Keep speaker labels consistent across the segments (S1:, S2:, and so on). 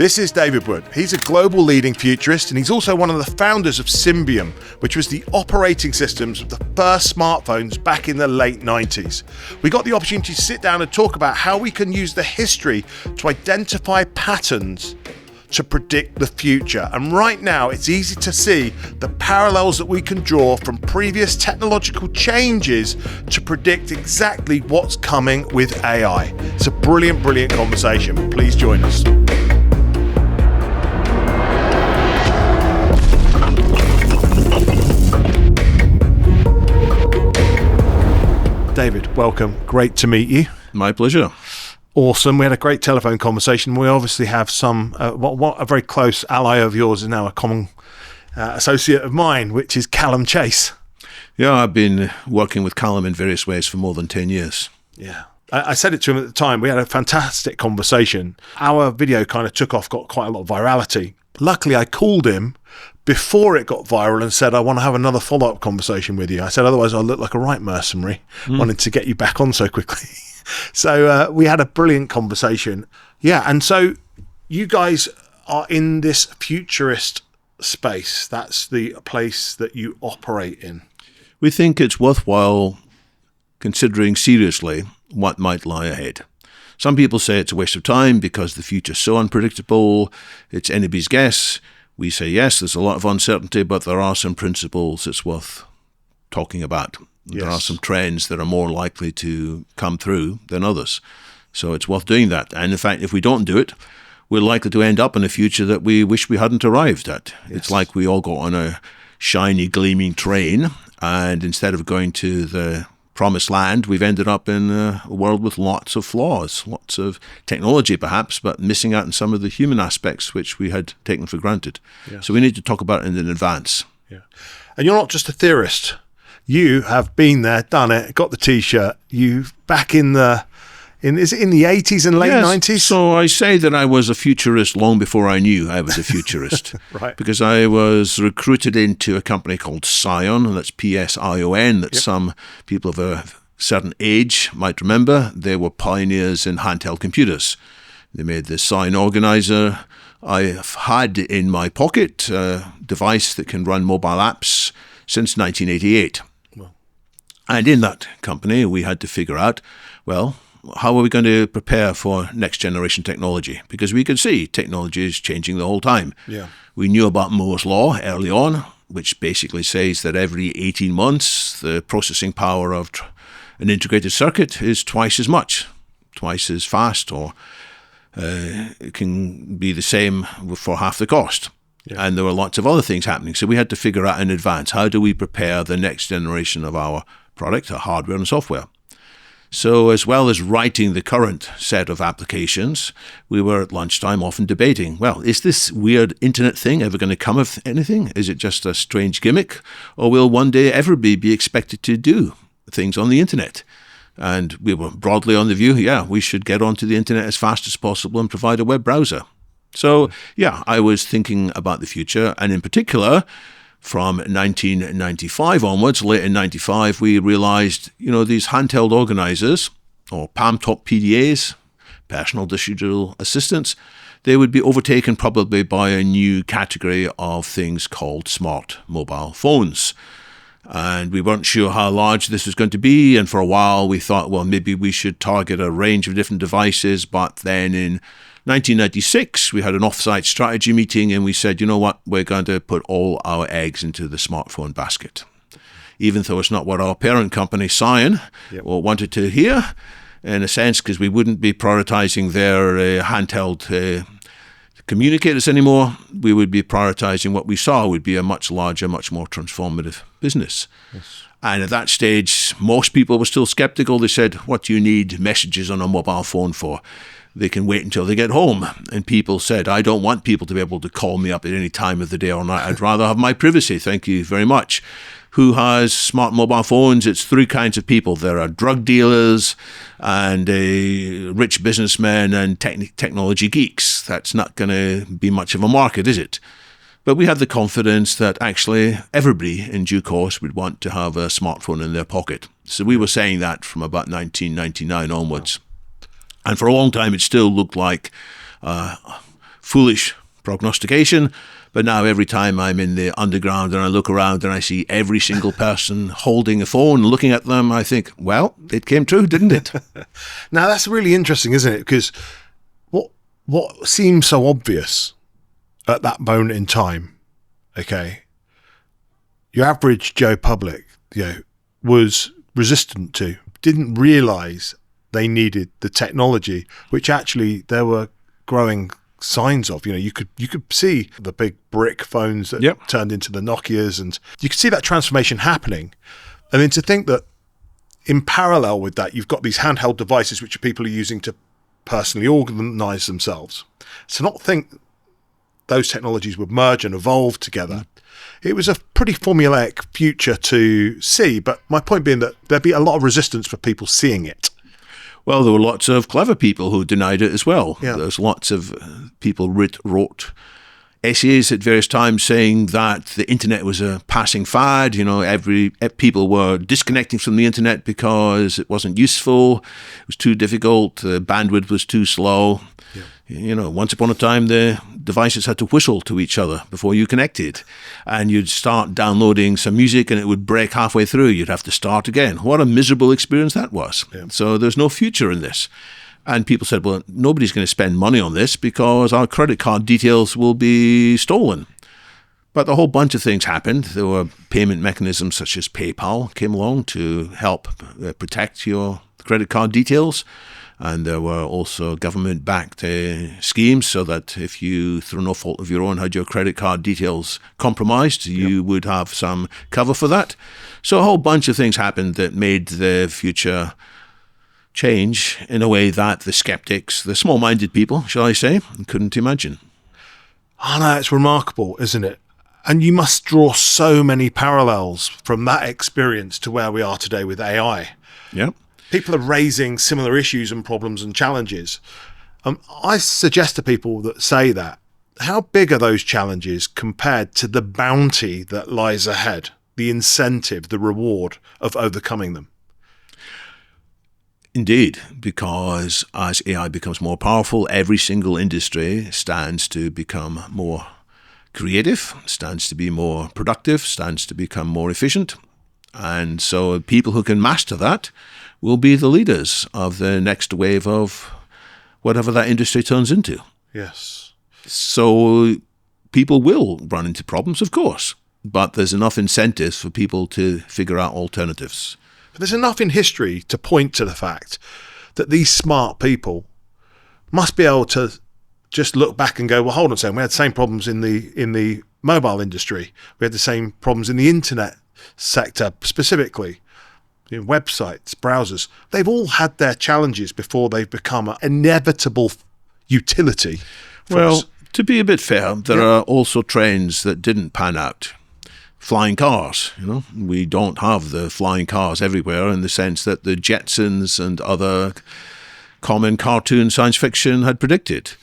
S1: This is David Wood. He's a global leading futurist, and he's also one of the founders of Symbian, which was the operating systems of the first smartphones back in the late 90s. We got the opportunity to sit down and talk about how we can use the history to identify patterns to predict the future. And right now, it's easy to see the parallels that we can draw from previous technological changes to predict exactly what's coming with AI. It's a brilliant, brilliant conversation. Please join us. David, welcome. Great to meet you.
S2: My pleasure.
S1: Awesome. We had a great telephone conversation. We obviously have some, what a very close ally of yours is now a common associate of mine, which is Callum Chase.
S2: Yeah, I've been working with Callum in various ways for more than 10 years.
S1: Yeah. I said it to him at the time. We had a fantastic conversation. Our video kind of took off, got quite a lot of virality. Luckily, I called him before it got viral and said, I want to have another follow-up conversation with you. I said, otherwise I'll look like a right mercenary, wanting to get you back on so quickly. So we had a brilliant conversation. Yeah, and so you guys are in this futurist space. That's the place that you operate in.
S2: We think it's worthwhile considering seriously what might lie ahead. Some people say it's a waste of time because the future's so unpredictable, it's anybody's guess. We say, yes, there's a lot of uncertainty, but there are some principles it's worth talking about. Yes. There are some trends that are more likely to come through than others. So it's worth doing that. And in fact, if we don't do it, we're likely to end up in a future that we wish we hadn't arrived at. Yes. It's like we all got on a shiny, gleaming train, and instead of going to the promised land, we've ended up in a world with lots of flaws, lots of technology perhaps, but missing out on some of the human aspects which we had taken for granted. Yes. So we need to talk about it in advance.
S1: Yeah. And you're not just a theorist. You have been there, done it, got the T-shirt. You back is it in the 80s and late 90s?
S2: So I say that I was a futurist long before I knew I was a futurist.
S1: Right.
S2: Because I was recruited into a company called Psion, and that's Psion, that some people of a certain age might remember. They were pioneers in handheld computers. They made the Psion organizer. I've had in my pocket a device that can run mobile apps since 1988. Well. And in that company, we had to figure out, well, how are we going to prepare for next generation technology? Because we could see technology is changing the whole time.
S1: Yeah.
S2: We knew about Moore's law early on, which basically says that every 18 months, the processing power of an integrated circuit is twice as much, twice as fast, or it can be the same for half the cost. Yeah. And there were lots of other things happening. So we had to figure out in advance, how do we prepare the next generation of our product, our hardware and software? So as well as writing the current set of applications, we were at lunchtime often debating, well, is this weird internet thing ever going to come of anything? Is it just a strange gimmick? Or will one day everybody be expected to do things on the internet? And we were broadly on the view, we should get onto the internet as fast as possible and provide a web browser. So, I was thinking about the future, and in particular, from 1995 onwards, late in 95, we realized, these handheld organizers, or palm-top PDAs, personal digital assistants, they would be overtaken probably by a new category of things called smart mobile phones. And we weren't sure how large this was going to be, and for a while we thought, well, maybe we should target a range of different devices, but then in 1996, we had an off-site strategy meeting and we said, you know what, we're going to put all our eggs into the smartphone basket. Even though it's not what our parent company, Psion, wanted to hear, in a sense, because we wouldn't be prioritizing their handheld communicators anymore. We would be prioritizing what we saw would be a much larger, much more transformative business. Yes. And at that stage, most people were still skeptical. They said, what do you need messages on a mobile phone for? They can wait until they get home. And people said, I don't want people to be able to call me up at any time of the day or night. I'd rather have my privacy. Thank you very much. Who has smart mobile phones? It's three kinds of people. There are drug dealers and rich businessmen and technology geeks. That's not going to be much of a market, is it? But we had the confidence that actually everybody in due course would want to have a smartphone in their pocket. So we were saying that from about 1999 onwards. And for a long time, it still looked like foolish prognostication. But now every time I'm in the underground and I look around and I see every single person holding a phone, looking at them, I think, well, it came true, didn't it?
S1: Now, that's really interesting, isn't it? Because what seems so obvious at that moment in time, okay, your average Joe public, was resistant to, didn't realize they needed the technology, which actually there were growing signs of. You could see the big brick phones that turned into the Nokias, and you could see that transformation happening. And then to think that in parallel with that, you've got these handheld devices which people are using to personally organize themselves. To not think those technologies would merge and evolve together. It was a pretty formulaic future to see, but my point being that there'd be a lot of resistance for people seeing it.
S2: Well, there were lots of clever people who denied it as well.
S1: Yeah.
S2: There's lots of people wrote essays at various times saying that the internet was a passing fad. People were disconnecting from the internet because it wasn't useful, it was too difficult, the bandwidth was too slow. Yeah. Once upon a time, the devices had to whistle to each other before you connected. And you'd start downloading some music and it would break halfway through. You'd have to start again. What a miserable experience that was. Yeah. So there's no future in this. And people said, well, nobody's going to spend money on this because our credit card details will be stolen. But a whole bunch of things happened. There were payment mechanisms such as PayPal came along to help protect your credit card details. And there were also government-backed schemes so that if you, through no fault of your own, had your credit card details compromised, you would have some cover for that. So a whole bunch of things happened that made the future change in a way that the skeptics, the small-minded people, shall I say, couldn't imagine.
S1: Oh, no, it's remarkable, isn't it? And you must draw so many parallels from that experience to where we are today with AI.
S2: Yeah.
S1: People are raising similar issues and problems and challenges. I suggest to people that say that, how big are those challenges compared to the bounty that lies ahead, the incentive, the reward of overcoming them?
S2: Indeed, because as AI becomes more powerful, every single industry stands to become more creative, stands to be more productive, stands to become more efficient. And so people who can master that will be the leaders of the next wave of whatever that industry turns into.
S1: Yes.
S2: So people will run into problems, of course, but there's enough incentives for people to figure out alternatives.
S1: But there's enough in history to point to the fact that these smart people must be able to just look back and go, well, hold on a second, we had the same problems in the mobile industry. We had the same problems in the internet sector specifically. Websites, browsers, they've all had their challenges before they've become an inevitable utility.
S2: Well, to be a bit fair, there are also trends that didn't pan out. Flying cars, we don't have the flying cars everywhere in the sense that the Jetsons and other common cartoon science fiction had predicted.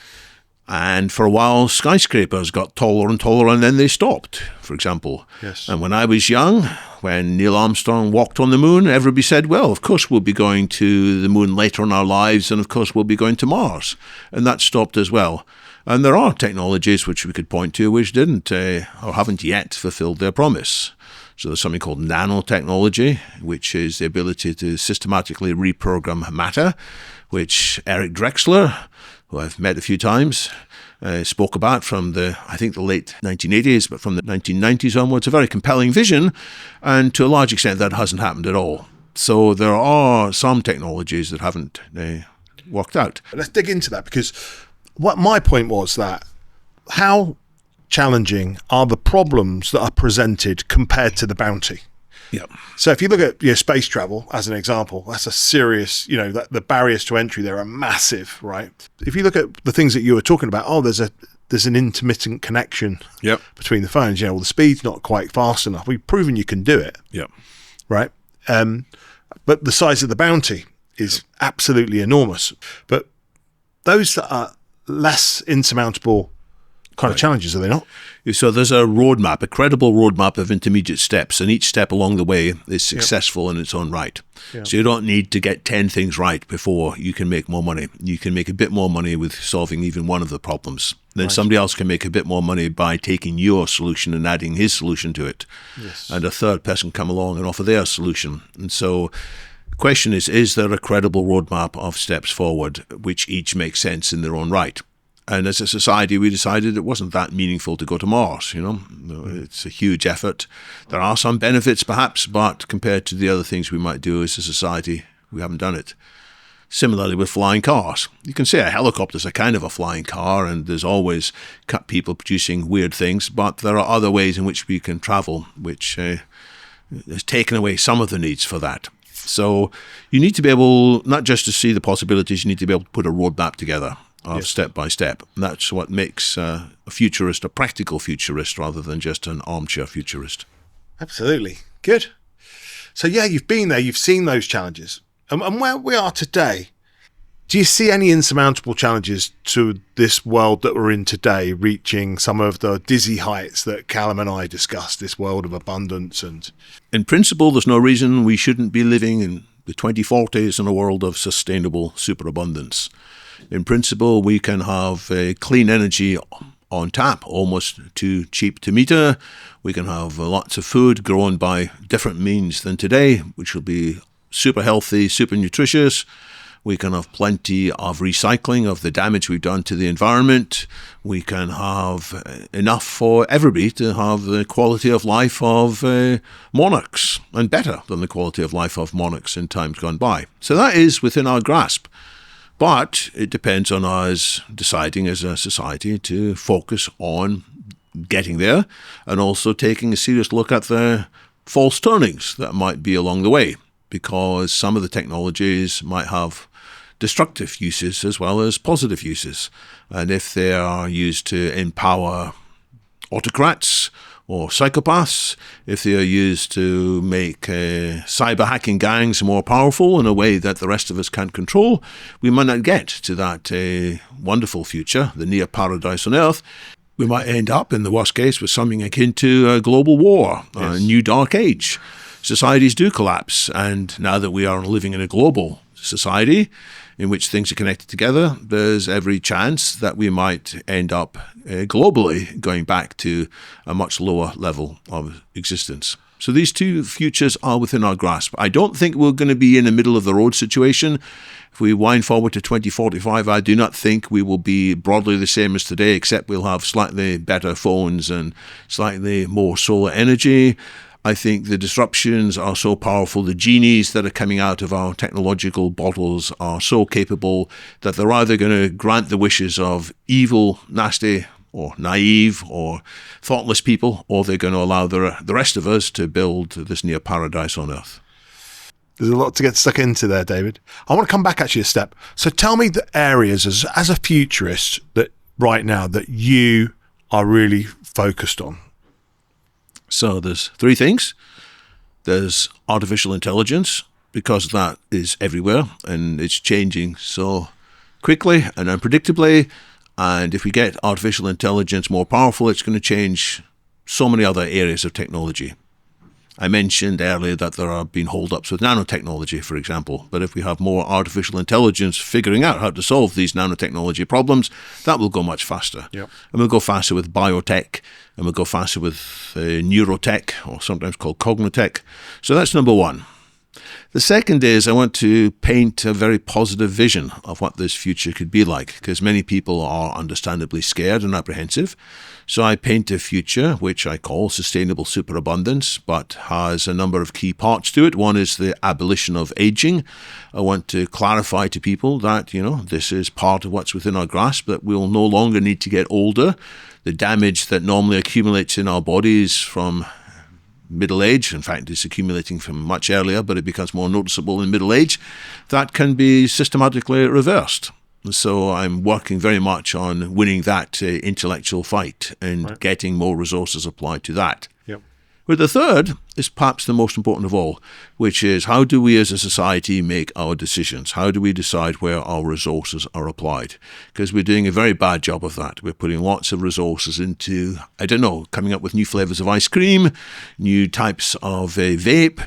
S2: And for a while, skyscrapers got taller and taller, and then they stopped, for example.
S1: Yes.
S2: And when I was young, when Neil Armstrong walked on the moon, everybody said, well, of course we'll be going to the moon later in our lives, and of course we'll be going to Mars. And that stopped as well. And there are technologies which we could point to which didn't or haven't yet fulfilled their promise. So there's something called nanotechnology, which is the ability to systematically reprogram matter, which Eric Drexler, who I've met a few times, spoke about from the late 1980s, but from the 1990s onwards, a very compelling vision, and to a large extent that hasn't happened at all. So there are some technologies that haven't worked out.
S1: Let's dig into that, because what my point was that how challenging are the problems that are presented compared to the bounty?
S2: Yeah.
S1: So if you look at space travel as an example, that's a serious, the barriers to entry there are massive, right? If you look at the things that you were talking about, there's an intermittent connection between the phones. The speed's not quite fast enough. We've proven you can do it.
S2: Yeah.
S1: Right. But the size of the bounty is absolutely enormous. But those that are less insurmountable kind of challenges, are they not?
S2: So there's a roadmap, a credible roadmap of intermediate steps, and each step along the way is successful in its own right. So you don't need to get 10 things right before you can make more money. You can make a bit more money with solving even one of the problems. Then somebody else can make a bit more money by taking your solution and adding his solution to it. And a third person come along and offer their solution. And so the question is there a credible roadmap of steps forward which each make sense in their own right? And as a society, we decided it wasn't that meaningful to go to Mars. It's a huge effort. There are some benefits, perhaps, but compared to the other things we might do as a society, we haven't done it. Similarly with flying cars. You can say a helicopter's a kind of a flying car, and there's always people producing weird things, but there are other ways in which we can travel, which has taken away some of the needs for that. So you need to be able, not just to see the possibilities, you need to be able to put a roadmap together of step by step. And that's what makes a futurist a practical futurist rather than just an armchair futurist.
S1: Absolutely. Good. So you've been there, you've seen those challenges. And where we are today, do you see any insurmountable challenges to this world that we're in today, reaching some of the dizzy heights that Callum and I discussed, this world of abundance? And
S2: in principle, there's no reason we shouldn't be living in the 2040s in a world of sustainable superabundance. In principle, we can have clean energy on tap, almost too cheap to meter. We can have lots of food grown by different means than today, which will be super healthy, super nutritious. We can have plenty of recycling of the damage we've done to the environment. We can have enough for everybody to have the quality of life of monarchs, and better than the quality of life of monarchs in times gone by. So that is within our grasp. But it depends on us deciding as a society to focus on getting there and also taking a serious look at the false turnings that might be along the way, because some of the technologies might have destructive uses as well as positive uses. And if they are used to empower autocrats or psychopaths, if they are used to make cyber hacking gangs more powerful in a way that the rest of us can't control, we might not get to that wonderful future, the near paradise on Earth. We might end up, in the worst case, with something akin to a global war, a new dark age. Societies do collapse, and now that we are living in a global society in which things are connected together, there's every chance that we might end up globally going back to a much lower level of existence. So these two futures are within our grasp. I don't think we're going to be in a middle of the road situation. If we wind forward to 2045, I do not think we will be broadly the same as today, except we'll have slightly better phones and slightly more solar energy. I think the disruptions are so powerful, the genies that are coming out of our technological bottles are so capable that they're either going to grant the wishes of evil, nasty, or naive, or thoughtless people, or they're going to allow the rest of us to build this near paradise on Earth.
S1: There's a lot to get stuck into there, David. I want to come back actually a step. So tell me the areas as a futurist that right now that you are really focused on.
S2: So there's three things. There's artificial intelligence, because that is everywhere and it's changing so quickly and unpredictably. And if we get artificial intelligence more powerful, it's going to change so many other areas of technology. I mentioned earlier that there have been hold-ups with nanotechnology, for example. But if we have more artificial intelligence figuring out how to solve these nanotechnology problems, that will go much faster.
S1: Yep.
S2: And we'll go faster with biotech, and we'll go faster with neurotech, or sometimes called cognitech. So that's number one. The second is I want to paint a very positive vision of what this future could be like, because many people are understandably scared and apprehensive. So I paint a future which I call sustainable superabundance, but has a number of key parts to it. One is the abolition of aging. I want to clarify to people that, this is part of what's within our grasp, that we'll no longer need to get older. The damage that normally accumulates in our bodies from middle age, in fact it's accumulating from much earlier, but it becomes more noticeable in middle age, that can be systematically reversed. So I'm working very much on winning that intellectual fight and getting more resources applied to that.
S1: Yep.
S2: But the third is perhaps the most important of all, which is how do we as a society make our decisions? How do we decide where our resources are applied? Because we're doing a very bad job of that. We're putting lots of resources into, coming up with new flavors of ice cream, new types of vape.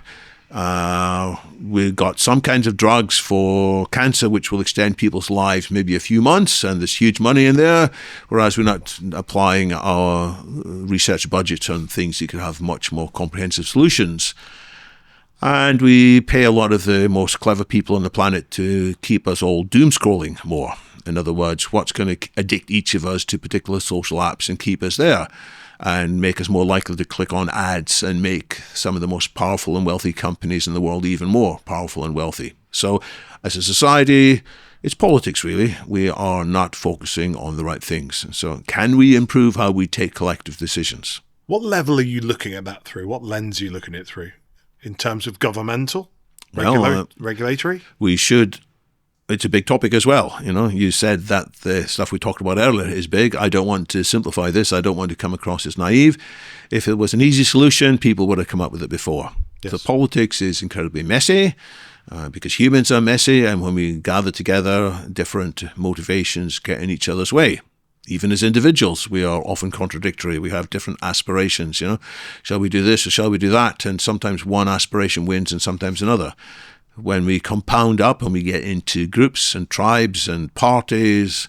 S2: We've got some kinds of drugs for cancer which will extend people's lives maybe a few months, and there's huge money in there, whereas we're not applying our research budgets on things that could have much more comprehensive solutions. And we pay a lot of the most clever people on the planet to keep us all doom scrolling more. In other words, what's going to addict each of us to particular social apps and keep us there, and make us more likely to click on ads and make some of the most powerful and wealthy companies in the world even more powerful and wealthy. So as a society, it's politics really. We are not focusing on the right things. So can we improve how we take collective decisions?
S1: What level are you looking at that through? What lens are you looking at it through? In terms of governmental, regulatory?
S2: We should. It's a big topic as well. You said that the stuff we talked about earlier is big. I don't want to simplify this. I don't want to come across as naive. If it was an easy solution, people would have come up with it before. Yes. So politics is incredibly messy because humans are messy. And when we gather together, different motivations get in each other's way. Even as individuals, we are often contradictory. We have different aspirations, Shall we do this or shall we do that? And sometimes one aspiration wins and sometimes another. When we compound up and we get into groups and tribes and parties,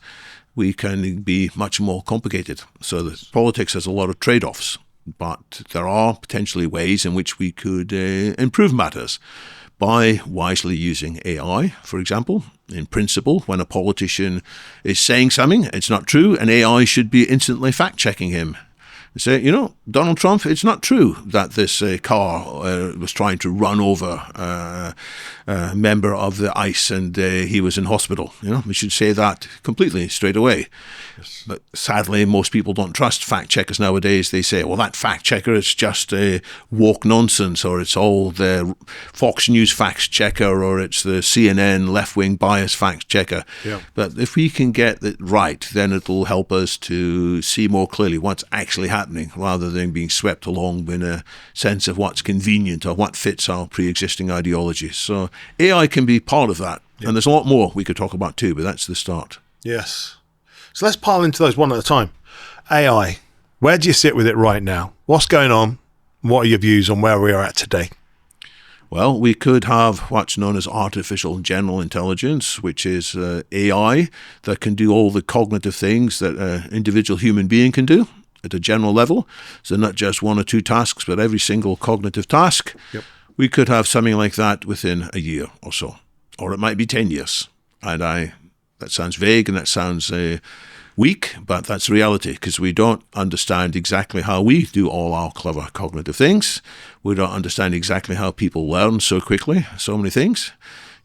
S2: we can be much more complicated. So the politics has a lot of trade-offs, but there are potentially ways in which we could improve matters by wisely using AI, for example. In principle, when a politician is saying something, it's not true, and AI should be instantly fact-checking him. Say, Donald Trump, it's not true that this car was trying to run over a member of the ICE and he was in hospital. We should say that completely straight away. Yes. But sadly, most people don't trust fact checkers nowadays. They say, well, that fact checker is just woke nonsense, or it's all the Fox News fact checker, or it's the CNN left-wing bias fact checker. Yeah. But if we can get it right, then it'll help us to see more clearly what's actually happening, rather than being swept along in a sense of what's convenient or what fits our pre-existing ideologies. So AI can be part of that. Yep. And there's a lot more we could talk about too, but that's the start.
S1: Yes. So let's pile into those one at a time. AI, where do you sit with it right now? What's going on? What are your views on where we are at today?
S2: Well, we could have what's known as artificial general intelligence, which is AI that can do all the cognitive things that an individual human being can do at a general level. So not just one or two tasks, but every single cognitive task. Yep. We could have something like that within a year or so, or it might be 10 years. And that sounds vague and that sounds weak, but that's reality, because we don't understand exactly how we do all our clever cognitive things. We don't understand exactly how people learn so quickly, so many things.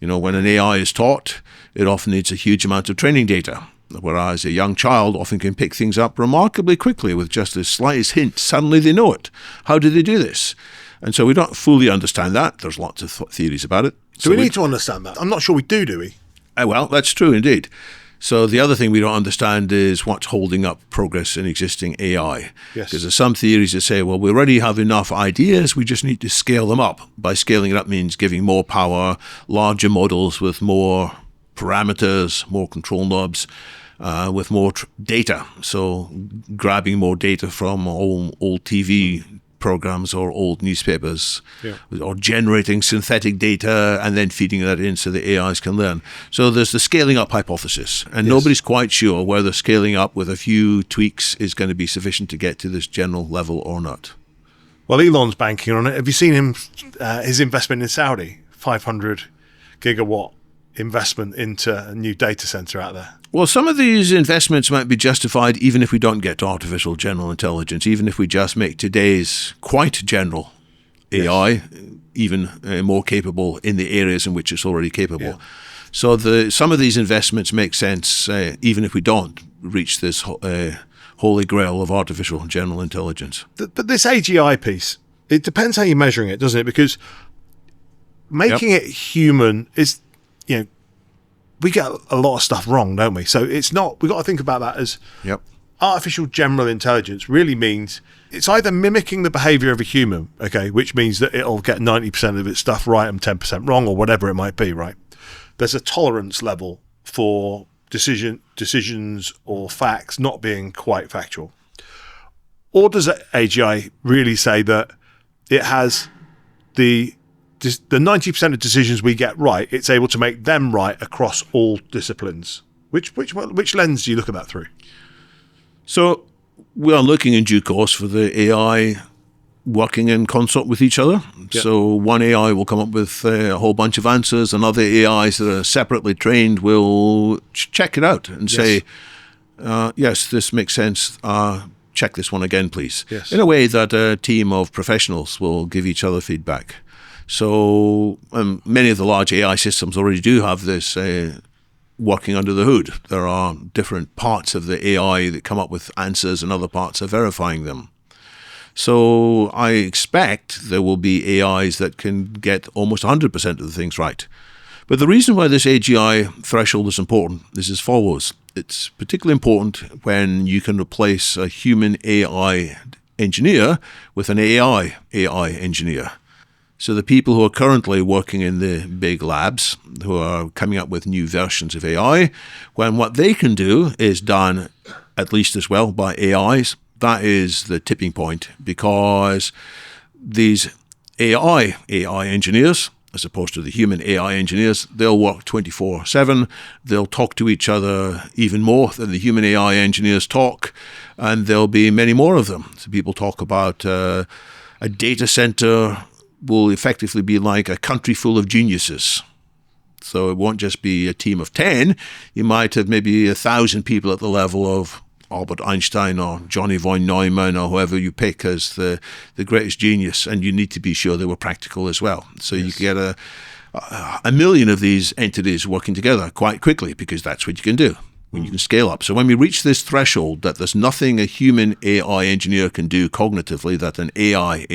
S2: When an AI is taught, it often needs a huge amount of training data, whereas a young child often can pick things up remarkably quickly with just the slightest hint. Suddenly they know it. How do they do this? And so we don't fully understand that. There's lots of theories about it.
S1: So we need to understand that. I'm not sure we do we?
S2: Well, that's true indeed. So the other thing we don't understand is what's holding up progress in existing AI. Yes. Because there's some theories that say, well, we already have enough ideas, we just need to scale them up. By scaling it up means giving more power, larger models with more parameters, more control knobs, with more data. So grabbing more data from old TV programs or old newspapers, or generating synthetic data and then feeding that in so the AIs can learn. So there's the scaling up hypothesis, and nobody's quite sure whether scaling up with a few tweaks is going to be sufficient to get to this general level or not.
S1: Well, Elon's banking on it. Have you seen him, his investment in Saudi, 500 gigawatt investment into a new data center out there?
S2: Well, some of these investments might be justified even if we don't get to artificial general intelligence, even if we just make today's quite general AI even more capable in the areas in which it's already capable. Yeah. So some of these investments make sense even if we don't reach this holy grail of artificial general intelligence.
S1: But this AGI piece, it depends how you're measuring it, doesn't it? Because making it human is, we get a lot of stuff wrong, don't we? So it's not, we've got to think about that as artificial general intelligence really means it's either mimicking the behavior of a human, okay, which means that it'll get 90% of its stuff right and 10% wrong, or whatever it might be, right? There's a tolerance level for decisions or facts not being quite factual. Or does AGI really say that it has the 90% of decisions we get right, it's able to make them right across all disciplines? Which lens do you look at that through?
S2: So we are looking in due course for the AI working in concert with each other.
S1: Yep.
S2: So one AI will come up with a whole bunch of answers, and other AIs that are separately trained will check it out and say, yes, this makes sense. Check this one again, please.
S1: Yes.
S2: In a way that a team of professionals will give each other feedback. So many of the large AI systems already do have this working under the hood. There are different parts of the AI that come up with answers, and other parts are verifying them. So I expect there will be AIs that can get almost 100% of the things right. But the reason why this AGI threshold is important is as follows. It's particularly important when you can replace a human AI engineer with an AI engineer. So the people who are currently working in the big labs, who are coming up with new versions of AI, when what they can do is done at least as well by AIs, that is the tipping point, because these AI engineers, as opposed to the human AI engineers, they'll work 24/7. They'll talk to each other even more than the human AI engineers talk, and there'll be many more of them. So people talk about a data center will effectively be like a country full of geniuses. So it won't just be a team of 10. You might have maybe 1,000 people at the level of Albert Einstein or Johnny von Neumann or whoever you pick as the greatest genius, and you need to be sure they were practical as well. So you get a million of these entities working together quite quickly, because that's what you can do when you can scale up. So when we reach this threshold that there's nothing a human AI engineer can do cognitively that an AI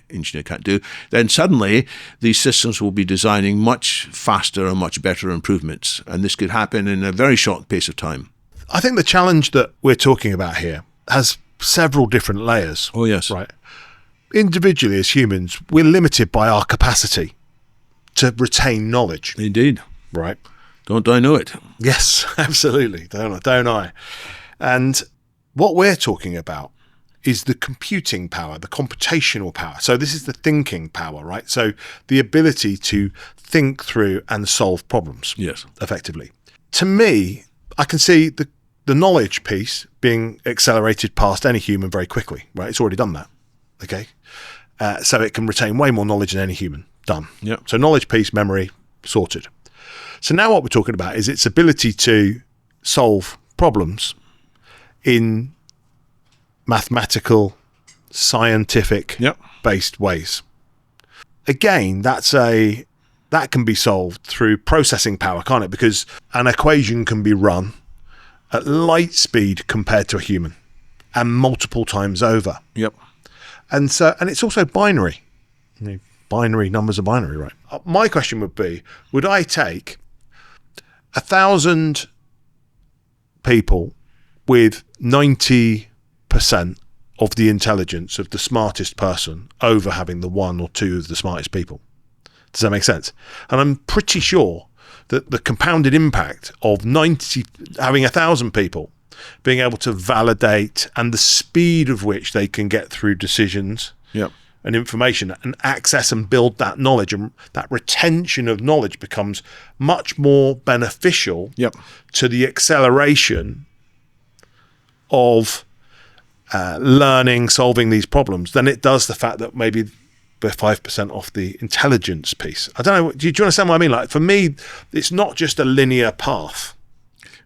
S2: engineer can't do, then suddenly these systems will be designing much faster and much better improvements. And this could happen in a very short pace of time.
S1: I think the challenge that we're talking about here has several different layers.
S2: Oh, yes.
S1: Right. Individually, as humans, we're limited by our capacity to retain knowledge.
S2: Indeed.
S1: Right.
S2: Don't I know it?
S1: Yes, absolutely. Don't I? And what we're talking about is the computing power, the computational power. So this is the thinking power, right? So the ability to think through and solve problems.
S2: Yes.
S1: Effectively. To me, I can see the knowledge piece being accelerated past any human very quickly, right? It's already done that, okay? So it can retain way more knowledge than any human. Done.
S2: Yeah.
S1: So knowledge piece, memory, sorted. So now what we're talking about is its ability to solve problems in mathematical, scientific-based ways. Again, that can be solved through processing power, can't it? Because an equation can be run at light speed compared to a human, and multiple times over.
S2: Yep.
S1: And it's also binary. Binary numbers are binary, right? My question would be, would I take 1,000 people with 90% of the intelligence of the smartest person over having the 1 or 2 of the smartest people? Does that make sense? And I'm pretty sure that the compounded impact of having 1,000 people being able to validate, and the speed of which they can get through decisions and information and access and build that knowledge, and that retention of knowledge becomes much more beneficial to the acceleration of learning, solving these problems, than it does the fact that maybe we're 5% off the intelligence piece. I don't know. Do you understand what I mean? Like, for me, it's not just a linear path.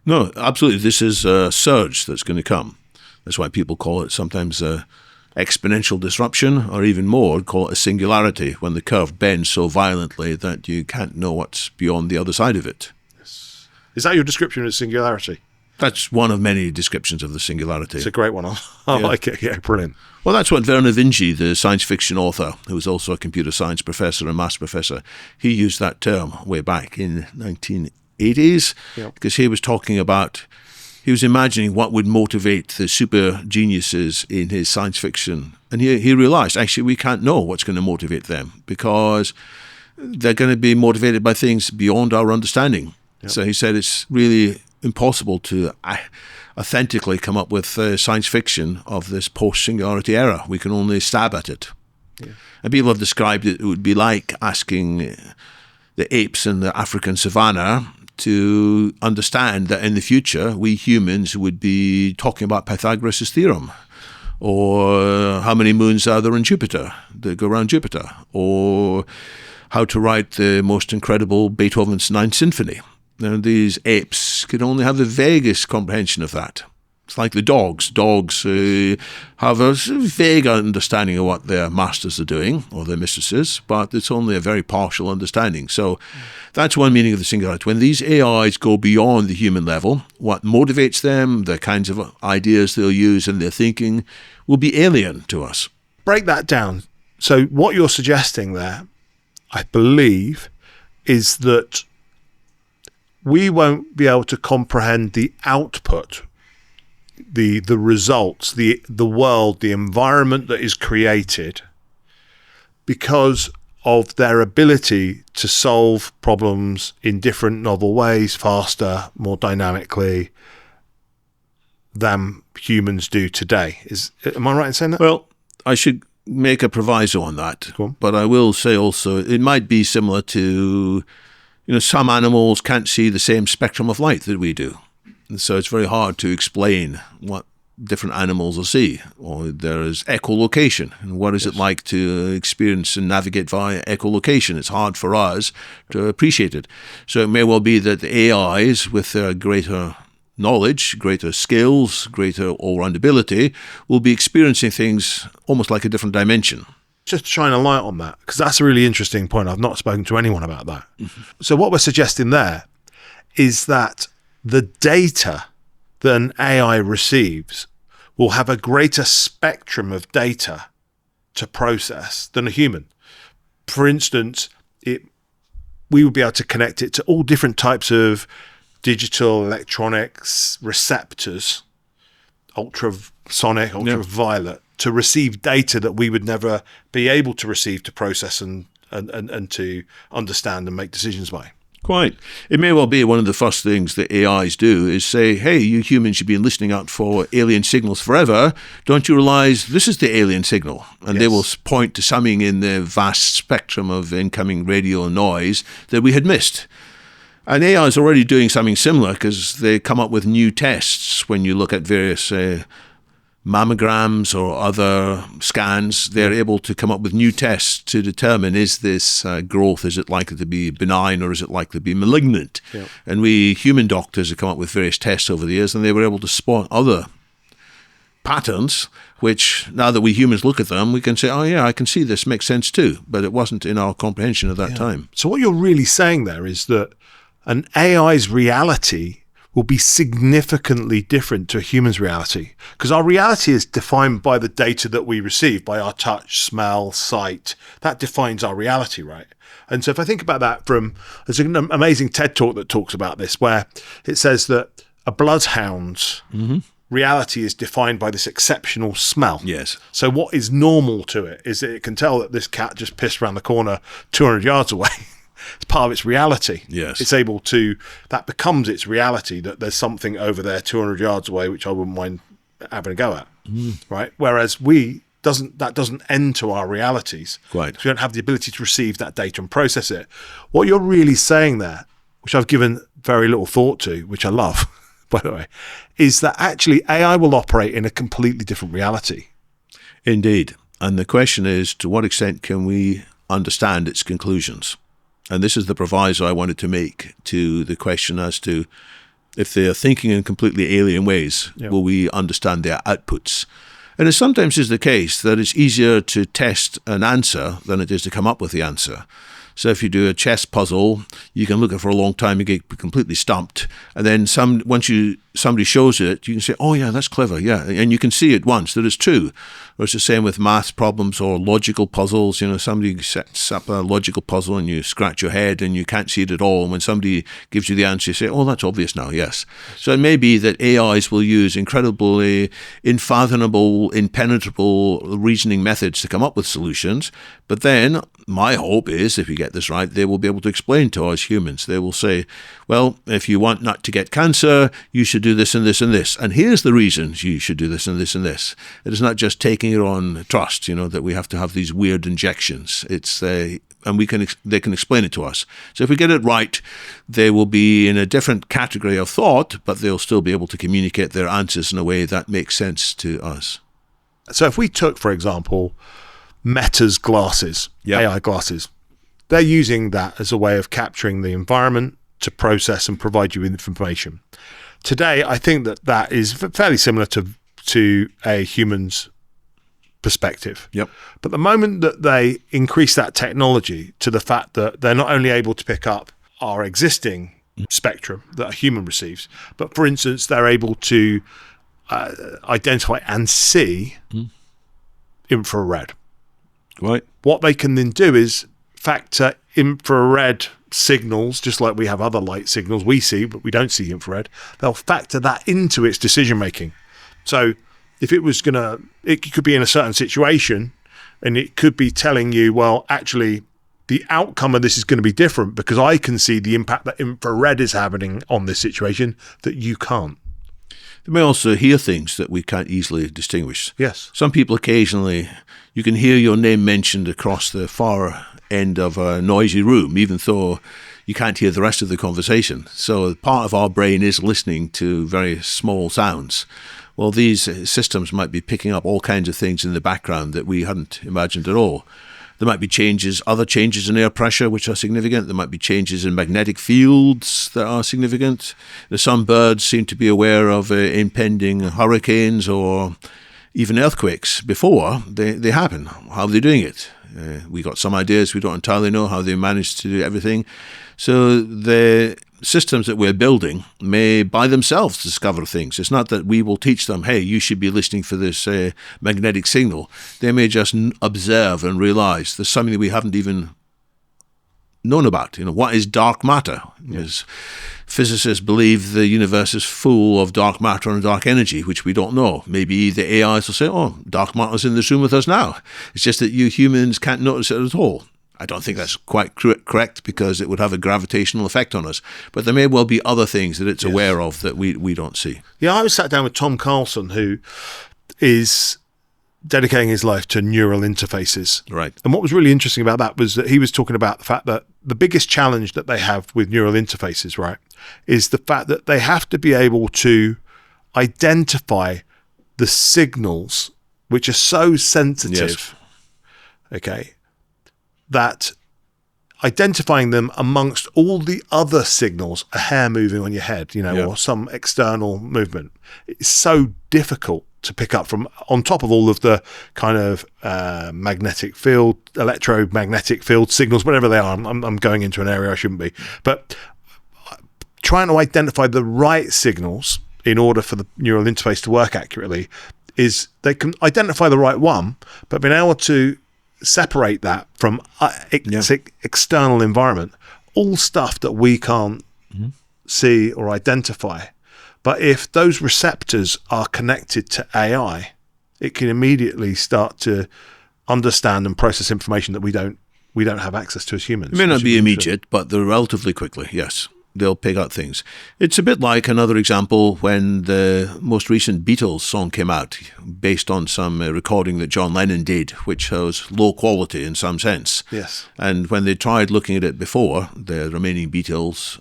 S2: No, absolutely. This is a surge that's going to come. That's why people call it sometimes exponential disruption, or even more, call it a singularity, when the curve bends so violently that you can't know what's beyond the other side of it.
S1: Yes. Is that your description of singularity?
S2: That's one of many descriptions of the singularity.
S1: It's a great one. I like it. Yeah, brilliant.
S2: Well, that's what Vernor Vinci, the science fiction author, who was also a computer science professor and maths professor, he used that term way back in 1980s, because he was talking about he was imagining what would motivate the super geniuses in his science fiction. And he realized, actually, we can't know what's going to motivate them because they're going to be motivated by things beyond our understanding. Yep. So he said it's really impossible to authentically come up with science fiction of this post-singularity era. We can only stab at it. Yeah. And people have described it would be like asking the apes in the African savannah to understand that in the future we humans would be talking about Pythagoras' theorem, or how many moons are there in Jupiter that go around Jupiter, or how to write the most incredible Beethoven's Ninth Symphony. Now, these apes could only have the vaguest comprehension of that. It's like the dogs. Dogs have a vague understanding of what their masters are doing, or their mistresses, but it's only a very partial understanding. So that's one meaning of the singularity. When these AIs go beyond the human level, what motivates them, the kinds of ideas they'll use in their thinking, will be alien to us.
S1: Break that down. So what you're suggesting there, I believe, is that we won't be able to comprehend the output, the results, the world, the environment that is created because of their ability to solve problems in different novel ways, faster, more dynamically than humans do today. Am I right in saying that?
S2: Well, I should make a proviso on that, but I will say also it might be similar to, some animals can't see the same spectrum of light that we do. And so it's very hard to explain what different animals will see. Or there is echolocation. And what is it like to experience and navigate via echolocation? It's hard for us to appreciate it. So it may well be that the AIs, with their greater knowledge, greater skills, greater all-round ability, will be experiencing things almost like a different dimension.
S1: Just to shine a light on that, because that's a really interesting point. I've not spoken to anyone about that. Mm-hmm. So what we're suggesting there is that the data that an AI receives will have a greater spectrum of data to process than a human. For instance, we would be able to connect it to all different types of digital electronics receptors, ultrasonic, ultraviolet, to receive data that we would never be able to receive, to process and to understand and make decisions by.
S2: Quite. It may well be one of the first things that AIs do is say, hey, you humans, you've been listening out for alien signals forever. Don't you realize this is the alien signal? And they will point to something in the vast spectrum of incoming radio noise that we had missed. And AI is already doing something similar because they come up with new tests when you look at various mammograms or other scans. They're able to come up with new tests to determine, is this growth, is it likely to be benign or is it likely to be malignant? Yep. And we human doctors have come up with various tests over the years, and they were able to spot other patterns, which now that we humans look at them, we can say, oh yeah, I can see this, makes sense too. But it wasn't in our comprehension at that time.
S1: So what you're really saying there is that an AI's reality will be significantly different to a human's reality, because our reality is defined by the data that we receive, by our touch, smell, sight. That defines our reality, right? And so if I think about that there's an amazing TED talk that talks about this, where it says that a bloodhound's reality is defined by this exceptional smell.
S2: Yes.
S1: So what is normal to it is that it can tell that this cat just pissed around the corner 200 yards away. It's part of its reality.
S2: Yes.
S1: It's able to, that becomes its reality, that there's something over there 200 yards away which I wouldn't mind having a go at. Right? Whereas that doesn't enter our realities.
S2: Right.
S1: So we don't have the ability to receive that data and process it. What you're really saying there, which I've given very little thought to, which I love, by the way, is that actually AI will operate in a completely different reality.
S2: Indeed. And the question is, to what extent can we understand its conclusions? And this is the proviso I wanted to make to the question as to if they're thinking in completely alien ways, will we understand their outputs? And it sometimes is the case that it's easier to test an answer than it is to come up with the answer. So if you do a chess puzzle, you can look at it for a long time and get completely stumped. And then once somebody shows it, you can say, oh yeah, that's clever, yeah. And you can see at once that it's true. Or it's the same with math problems or logical puzzles. Somebody sets up a logical puzzle and you scratch your head and you can't see it at all. And when somebody gives you the answer, you say, oh, that's obvious now, yes. So it may be that AIs will use incredibly unfathomable, impenetrable reasoning methods to come up with solutions. But then my hope is, if you get this right, they will be able to explain to us humans. They will say, well, if you want not to get cancer, you should do this and this and this. And here's the reasons you should do this and this and this. It is not just taking it on trust, that we have to have these weird injections. And they can explain it to us. So if we get it right, they will be in a different category of thought, but they'll still be able to communicate their answers in a way that makes sense to us.
S1: So if we took, for example, Meta's glasses, AI glasses, they're using that as a way of capturing the environment to process and provide you with information. Today, I think that is fairly similar to a human's perspective.
S2: Yep.
S1: But the moment that they increase that technology to the fact that they're not only able to pick up our existing spectrum that a human receives, but for instance, they're able to identify and see infrared.
S2: Right.
S1: What they can then do is factor infrared signals, just like we have other light signals we see, but we don't see infrared. They'll factor that into its decision making. So if it could be in a certain situation and it could be telling you, well, actually the outcome of this is going to be different because I can see the impact that infrared is having on this situation that you can't.
S2: They may also hear things that we can't easily distinguish.
S1: Yes.
S2: Some people occasionally, you can hear your name mentioned across the far end of a noisy room, even though you can't hear the rest of the conversation. So part of our brain is listening to very small sounds. Well, these systems might be picking up all kinds of things in the background that we hadn't imagined at all. There might be other changes in air pressure, which are significant. There might be changes in magnetic fields that are significant. Some birds seem to be aware of impending hurricanes or even earthquakes before they happen. How are they doing it? We got some ideas. We don't entirely know how they manage to do everything. So the systems that we're building may by themselves discover things. It's not that we will teach them, hey, you should be listening for this magnetic signal. They may just observe and realize there's something that we haven't even known about. What is dark matter? Yes. Physicists believe the universe is full of dark matter and dark energy, which we don't know. Maybe the AIs will say, oh, dark matter's in this room with us now. It's just that you humans can't notice it at all. I don't think that's quite correct because it would have a gravitational effect on us. But there may well be other things that it's aware of that we don't see.
S1: Yeah, I was sat down with Tom Carlson, who is dedicating his life to neural interfaces.
S2: Right.
S1: And what was really interesting about that was that he was talking about the fact that the biggest challenge that they have with neural interfaces, right, is the fact that they have to be able to identify the signals which are so sensitive, okay, that identifying them amongst all the other signals, a hair moving on your head, or some external movement, is so difficult to pick up from on top of all of the kind of magnetic field, electromagnetic field signals, whatever they are. I'm going into an area I shouldn't be. But trying to identify the right signals in order for the neural interface to work accurately is they can identify the right one, but being able to separate that from external environment, all stuff that we can't see or identify. But if those receptors are connected to AI, it can immediately start to understand and process information that we don't have access to as humans.
S2: It may not be immediate, but they're relatively quickly, yes. They'll pick up things. It's a bit like another example when the most recent Beatles song came out, based on some recording that John Lennon did, which was low quality in some sense.
S1: Yes.
S2: And when they tried looking at it before, the remaining Beatles,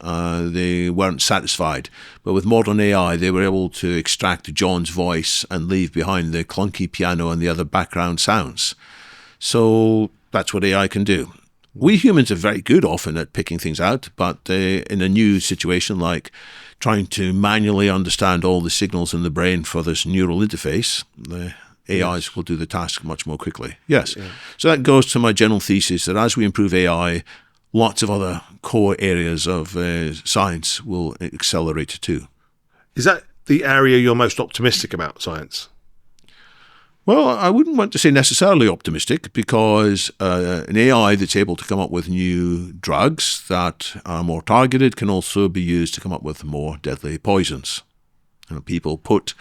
S2: they weren't satisfied. But with modern AI, they were able to extract John's voice and leave behind the clunky piano and the other background sounds. So that's what AI can do. We humans are very good often at picking things out, but in a new situation like trying to manually understand all the signals in the brain for this neural interface, the AIs will do the task much more quickly. Yes. Yeah. So that goes to my general thesis that as we improve AI, lots of other core areas of science will accelerate too.
S1: Is that the area you're most optimistic about, science?
S2: Well, I wouldn't want to say necessarily optimistic, because an AI that's able to come up with new drugs that are more targeted can also be used to come up with more deadly poisons. People put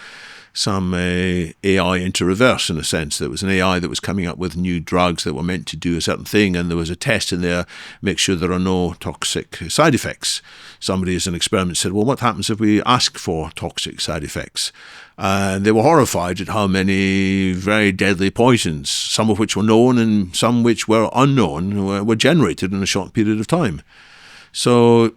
S2: some AI into reverse, in a sense. There was an AI that was coming up with new drugs that were meant to do a certain thing, and there was a test in there, make sure there are no toxic side effects. Somebody as an experiment said, well, what happens if we ask for toxic side effects? And they were horrified at how many very deadly poisons, some of which were known and some which were unknown, were generated in a short period of time. So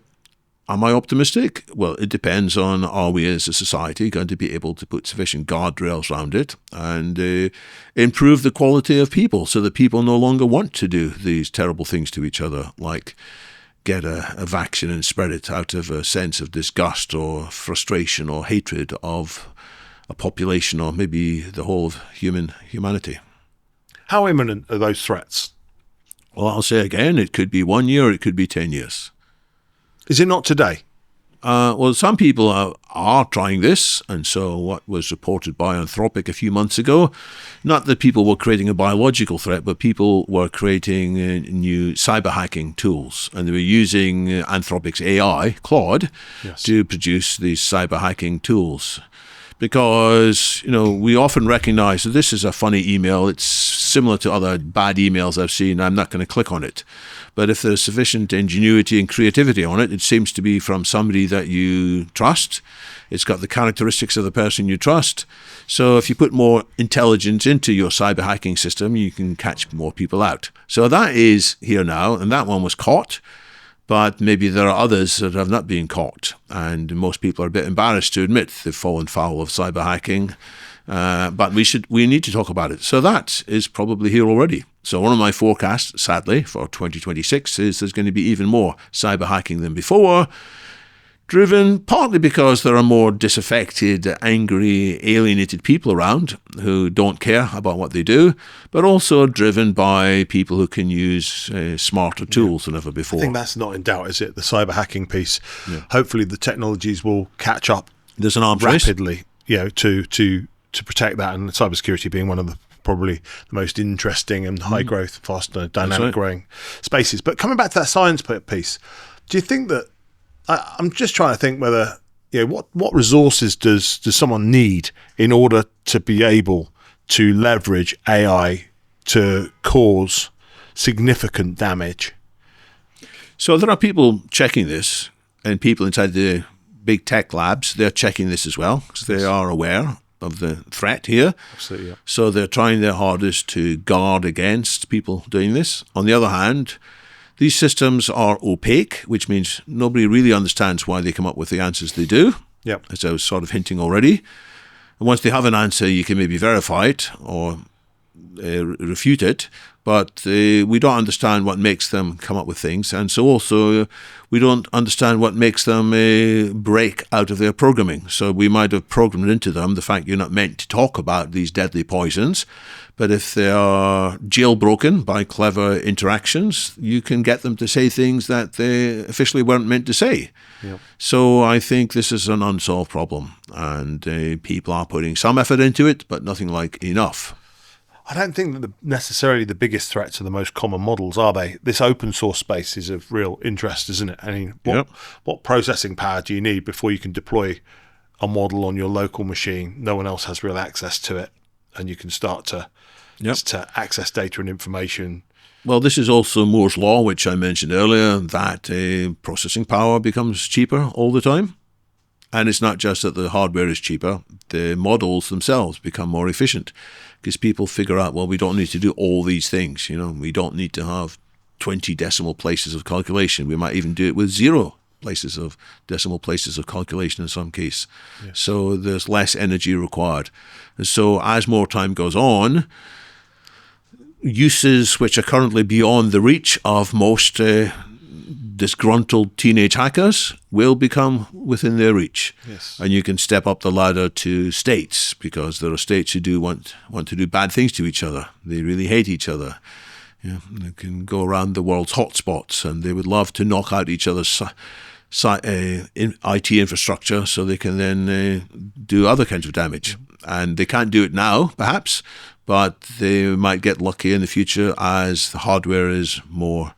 S2: am I optimistic? Well, it depends on, are we as a society going to be able to put sufficient guardrails around it and improve the quality of people so that people no longer want to do these terrible things to each other, like get a vaccine and spread it out of a sense of disgust or frustration or hatred of a population, or maybe the whole of humanity.
S1: How imminent are those threats?
S2: Well, I'll say again, it could be 1 year, it could be 10 years.
S1: Is it not today?
S2: Well, some people are trying this, and so what was reported by Anthropic a few months ago, not that people were creating a biological threat, but people were creating new cyber hacking tools, and they were using Anthropic's AI, Claude, to produce these cyber hacking tools. Because, we often recognize that this is a funny email. It's similar to other bad emails I've seen. I'm not going to click on it. But if there's sufficient ingenuity and creativity on it, it seems to be from somebody that you trust. It's got the characteristics of the person you trust. So if you put more intelligence into your cyber hacking system, you can catch more people out. So that is here now, and that one was caught. But maybe there are others that have not been caught, and most people are a bit embarrassed to admit they've fallen foul of cyber hacking. But we need to talk about it. So that is probably here already. So one of my forecasts, sadly, for 2026 is there's going to be even more cyber hacking than before, driven partly because there are more disaffected, angry, alienated people around who don't care about what they do, but also driven by people who can use smarter tools than ever before.
S1: I think that's not in doubt, is it? The cyber hacking piece. Yeah. Hopefully the technologies will catch up.
S2: There's an arms
S1: rapidly, to protect that, and cybersecurity being one of the probably the most interesting and high growth, fast, dynamic growing spaces. But coming back to that science piece, do you think that I'm just trying to think whether, what resources does someone need in order to be able to leverage AI to cause significant damage?
S2: So there are people checking this, and people inside the big tech labs, they're checking this as well, because they are aware of the threat here.
S1: Absolutely, yeah.
S2: So they're trying their hardest to guard against people doing this. On the other hand, these systems are opaque, which means nobody really understands why they come up with the answers they do, as I was sort of hinting already. And once they have an answer, you can maybe verify it or refute it, but we don't understand what makes them come up with things. And so also we don't understand what makes them break out of their programming. So we might have programmed into them the fact you're not meant to talk about these deadly poisons, but if they are jailbroken by clever interactions, you can get them to say things that they officially weren't meant to say. Yep. So I think this is an unsolved problem, and people are putting some effort into it, but nothing like enough.
S1: I don't think that necessarily the biggest threats are the most common models, are they? This open source space is of real interest, isn't it? I mean, what processing power do you need before you can deploy a model on your local machine? No one else has real access to it, and you can start to access data and information.
S2: Well, this is also Moore's law, which I mentioned earlier, that processing power becomes cheaper all the time. And it's not just that the hardware is cheaper, the models themselves become more efficient, because people figure out, well, we don't need to do all these things. We don't need to have 20 decimal places of calculation. We might even do it with 0 decimal places of calculation in some case. Yes. So there's less energy required. And so as more time goes on, uses which are currently beyond the reach of most disgruntled teenage hackers will become within their reach. Yes. And you can step up the ladder to states, because there are states who do want to do bad things to each other. They really hate each other. Yeah, they can go around the world's hotspots, and they would love to knock out each other's IT infrastructure so they can then do other kinds of damage. And they can't do it now, perhaps, but they might get lucky in the future as the hardware is more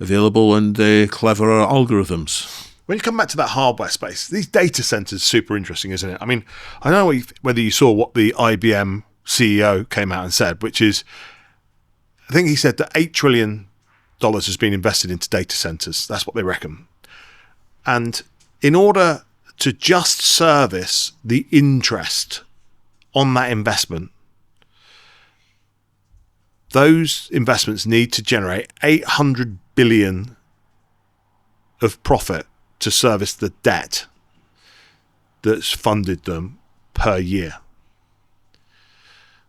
S2: available and cleverer algorithms.
S1: When you come back to that hardware space, these data centers are super interesting, isn't it? I mean, I don't know whether you saw what the IBM CEO came out and said, which is, I think he said that $8 trillion has been invested into data centers. That's what they reckon. And in order to just service the interest on that investment, those investments need to generate 800 billion of profit to service the debt that's funded them per year,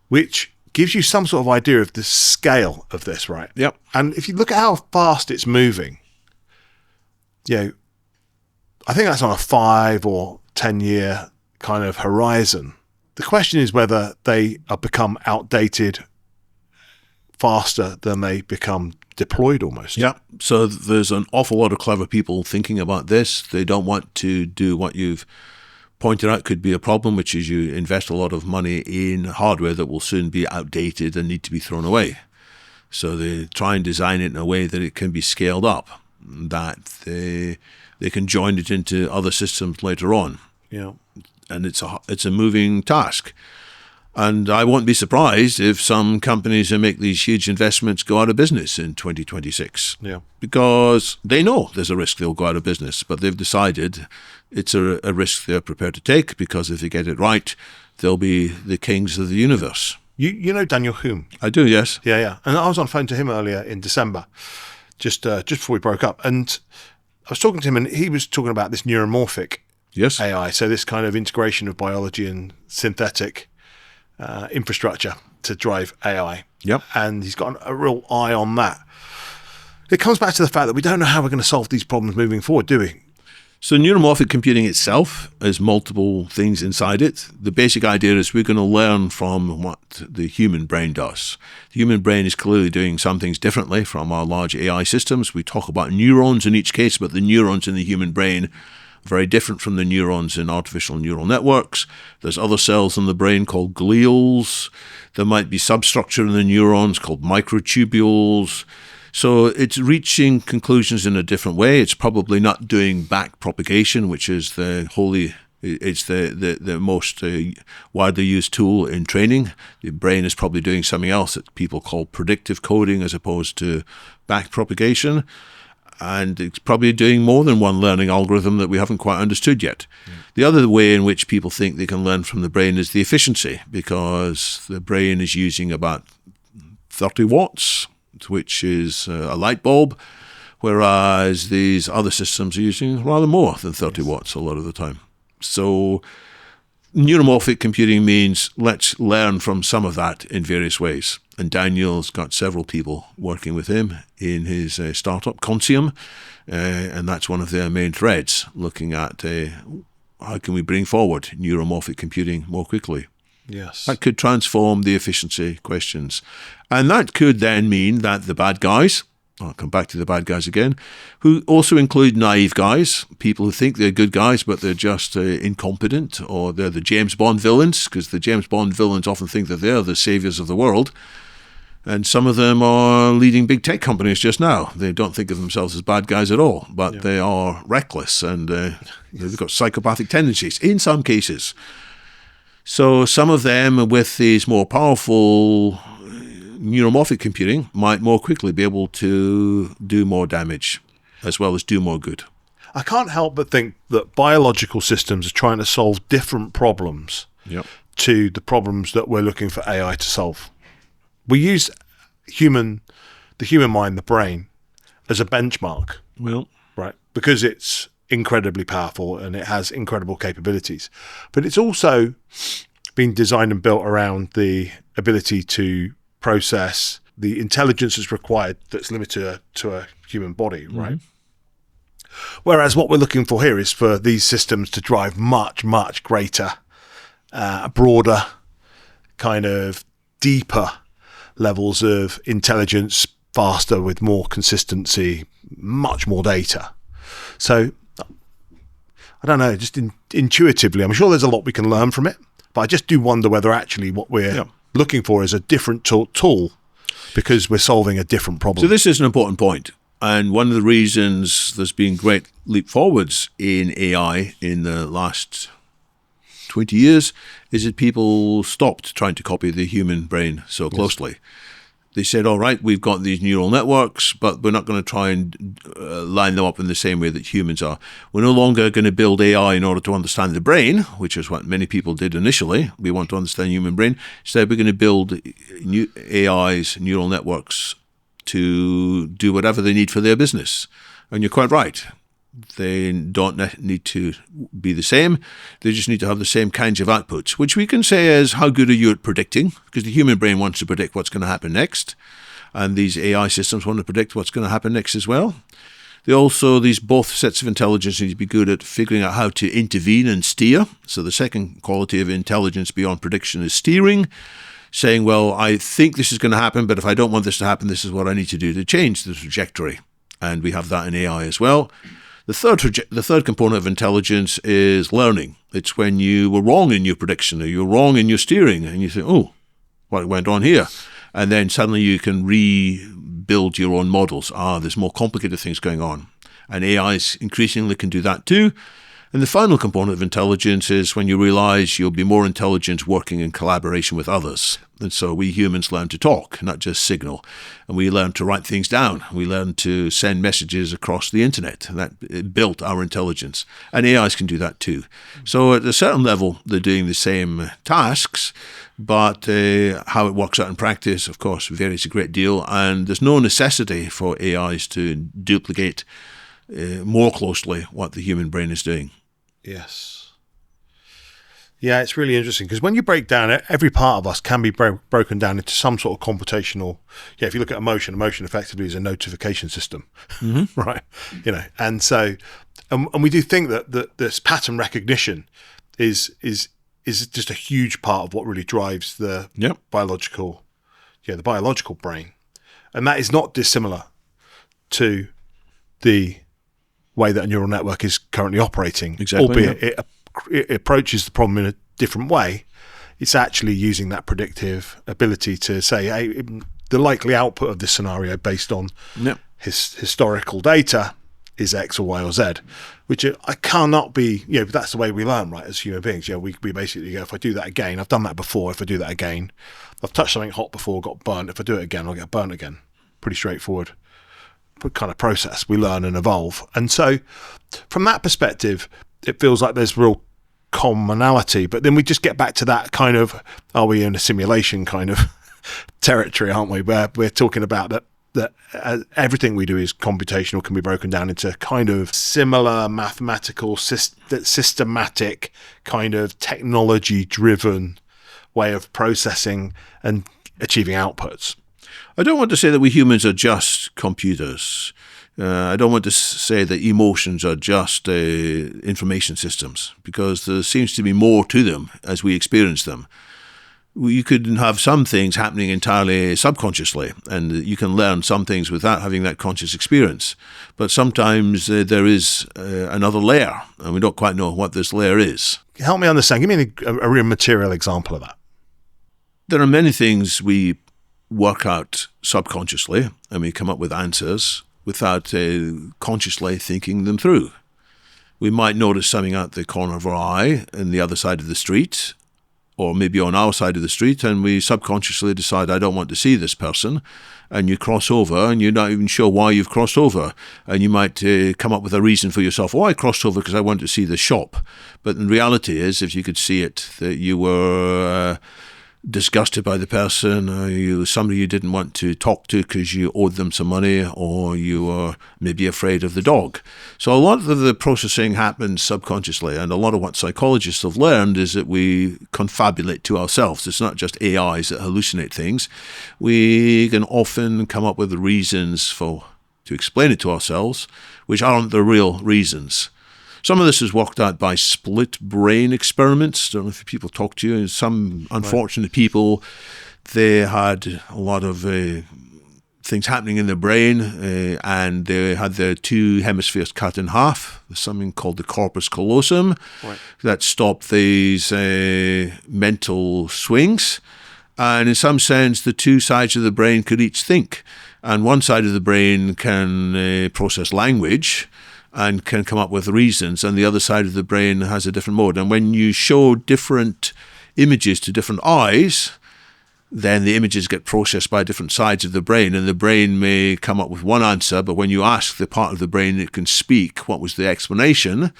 S1: which gives you some sort of idea of the scale of this, right?
S2: Yep.
S1: And if you look at how fast it's moving, I think that's on a 5 or 10 year kind of horizon. The question is whether they are become outdated faster than they become deployed almost.
S2: Yeah. So there's an awful lot of clever people thinking about this. They don't want to do what you've pointed out could be a problem, which is you invest a lot of money in hardware that will soon be outdated and need to be thrown away. So they try and design it in a way that it can be scaled up, that they can join it into other systems later on.
S1: Yeah.
S2: And it's a moving task. And I won't be surprised if some companies who make these huge investments go out of business in 2026.
S1: Yeah.
S2: Because they know there's a risk they'll go out of business, but they've decided it's a risk they're prepared to take, because if they get it right, they'll be the kings of the universe.
S1: You know Daniel Hume?
S2: I do, yes.
S1: Yeah. And I was on the phone to him earlier in December, just before we broke up. And I was talking to him, and he was talking about this neuromorphic
S2: Yes.
S1: AI. So this kind of integration of biology and synthetic infrastructure to drive AI.
S2: Yep.
S1: And he's got a real eye on that. It comes back to the fact that we don't know how we're going to solve these problems moving forward, do we?
S2: So neuromorphic computing itself has multiple things inside it. The basic idea is we're going to learn from what the human brain does. The human brain is clearly doing some things differently from our large AI systems. We talk about neurons in each case, but the neurons in the human brain very different from the neurons in artificial neural networks. There's other cells in the brain called glials. There might be substructure in the neurons called microtubules. So it's reaching conclusions in a different way. It's probably not doing back propagation, which is the most widely used tool in training. The brain is probably doing something else that people call predictive coding as opposed to back propagation. And it's probably doing more than one learning algorithm that we haven't quite understood yet. The other way in which people think they can learn from the brain is the efficiency, because the brain is using about 30 watts, which is a light bulb, whereas these other systems are using rather more than 30 watts a lot of the time. So neuromorphic computing means let's learn from some of that in various ways. And Daniel's got several people working with him in his startup, Consium, and that's one of their main threads, looking at how can we bring forward neuromorphic computing more quickly.
S1: Yes.
S2: That could transform the efficiency questions. And that could then mean that the bad guys, I'll come back to the bad guys again, who also include naive guys, people who think they're good guys, but they're just incompetent, or they're the James Bond villains, because the James Bond villains often think that they're the saviors of the world. And some of them are leading big tech companies just now. They don't think of themselves as bad guys at all, but they are reckless and they've got psychopathic tendencies in some cases. So some of them with these more powerful neuromorphic computing might more quickly be able to do more damage as well as do more good.
S1: I can't help but think that biological systems are trying to solve different problems to the problems that we're looking for AI to solve. We use the human mind, the brain, as a benchmark, right? Because it's incredibly powerful and it has incredible capabilities. But it's also been designed and built around the ability to process the intelligence that's required that's limited to a human body, right? Whereas what we're looking for here is for these systems to drive much, much greater, broader, kind of deeper levels of intelligence faster with more consistency, much more data. So I don't know, just intuitively, I'm sure there's a lot we can learn from it, but I just do wonder whether actually what we're looking for is a different tool because we're solving a different problem.
S2: So this is an important point. And one of the reasons there's been great leap forwards in AI in the last 20 years is that people stopped trying to copy the human brain so closely. They said, all right, we've got these neural networks, but we're not going to try and line them up in the same way that humans are. We're no longer going to build AI in order to understand the brain, which is what many people did initially. We want to understand human brain. Instead, we're going to build new AIs, neural networks, to do whatever they need for their business. And you're quite right. They don't need to be the same. They just need to have the same kinds of outputs, which we can say is how good are you at predicting? Because the human brain wants to predict what's going to happen next. And these AI systems want to predict what's going to happen next as well. These both sets of intelligence need to be good at figuring out how to intervene and steer. So the second quality of intelligence beyond prediction is steering, saying, well, I think this is going to happen, but if I don't want this to happen, this is what I need to do to change the trajectory. And we have that in AI as well. The third component of intelligence is learning. It's when you were wrong in your prediction or you're wrong in your steering and you think, oh, what went on here? And then suddenly you can rebuild your own models. There's more complicated things going on. And AIs increasingly can do that too. And the final component of intelligence is when you realize you'll be more intelligent working in collaboration with others. And so we humans learn to talk, not just signal. And we learn to write things down. We learn to send messages across the internet. And that built our intelligence. And AIs can do that too. So at a certain level, they're doing the same tasks, but how it works out in practice, of course, varies a great deal. And there's no necessity for AIs to duplicate more closely what the human brain is doing.
S1: Yes. Yeah, it's really interesting because when you break down it, every part of us can be broken down into some sort of computational. Yeah, if you look at emotion effectively is a notification system, right? And so, and we do think that this pattern recognition is just a huge part of what really drives the biological brain, and that is not dissimilar to the way that a neural network is currently operating, albeit it approaches the problem in a different way. It's actually using that predictive ability to say, hey, the likely output of this scenario based on historical data is X or Y or Z, which I cannot be, that's the way we learn, right, as human beings. We basically go, if I do that again, I've done that before, if I do that again, I've touched something hot before, got burnt, if I do it again, I'll get burnt again. Pretty straightforward kind of process. We learn and evolve. And so from that perspective, it feels like there's real commonality, but then we just get back to that kind of, are we in a simulation kind of territory, aren't we, where we're talking about that everything we do is computational, can be broken down into kind of similar mathematical, systematic kind of technology driven way of processing and achieving outputs.
S2: I don't want to say that we humans are just computers. I don't want to say that emotions are just information systems, because there seems to be more to them as we experience them. You could have some things happening entirely subconsciously, and you can learn some things without having that conscious experience. But sometimes there is another layer, and we don't quite know what this layer is.
S1: Help me understand. Give me a real material example of that.
S2: There are many things we work out subconsciously, and we come up with answers without consciously thinking them through. We might notice something at the corner of our eye on the other side of the street, or maybe on our side of the street, and we subconsciously decide, I don't want to see this person, and you cross over, and you're not even sure why you've crossed over, and you might come up with a reason for yourself. I crossed over because I wanted to see the shop. But in reality is, if you could see it, that you were disgusted by the person, or somebody you didn't want to talk to because you owed them some money, or you were maybe afraid of the dog. So a lot of the processing happens subconsciously, and a lot of what psychologists have learned is that we confabulate to ourselves. It's not just AIs that hallucinate things. We can often come up with the reasons to explain it to ourselves, which aren't the real reasons. Some of this is worked out by split brain experiments. I don't know if people talk to you. Some unfortunate people, they had a lot of things happening in the brain, and they had their two hemispheres cut in half. There's something called the corpus callosum that stopped these mental swings. And in some sense, the two sides of the brain could each think. And one side of the brain can process language and can come up with reasons, and the other side of the brain has a different mode. And when you show different images to different eyes, then the images get processed by different sides of the brain, and the brain may come up with one answer, but when you ask the part of the brain that can speak what was the explanation,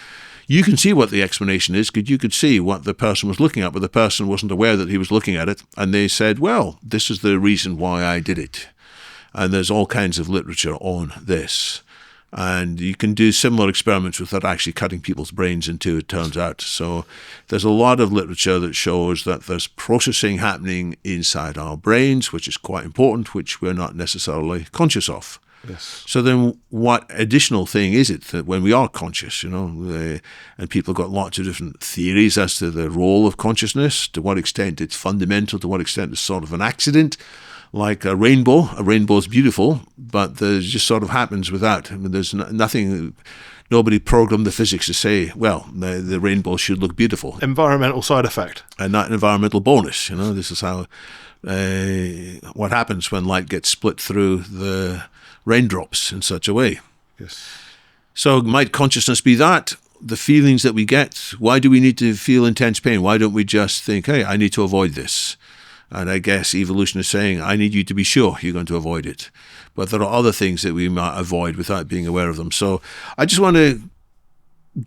S2: you can see what the explanation is because you could see what the person was looking at, but the person wasn't aware that he was looking at it, and they said, well, this is the reason why I did it. And there's all kinds of literature on this. And you can do similar experiments without actually cutting people's brains in two, it turns out. So there's a lot of literature that shows that there's processing happening inside our brains, which is quite important, which we're not necessarily conscious of.
S1: Yes.
S2: So then what additional thing is it that when we are conscious, and people got lots of different theories as to the role of consciousness, to what extent it's fundamental, to what extent it's sort of an accident. Like a rainbow is beautiful, but it just sort of happens without. I mean, there's nothing, nobody programmed the physics to say, well, the rainbow should look beautiful.
S1: Environmental side effect.
S2: And not an environmental bonus. This is how, what happens when light gets split through the raindrops in such a way.
S1: Yes.
S2: So might consciousness be that? The feelings that we get, why do we need to feel intense pain? Why don't we just think, hey, I need to avoid this? And I guess evolution is saying, I need you to be sure you're going to avoid it. But there are other things that we might avoid without being aware of them. So I just want to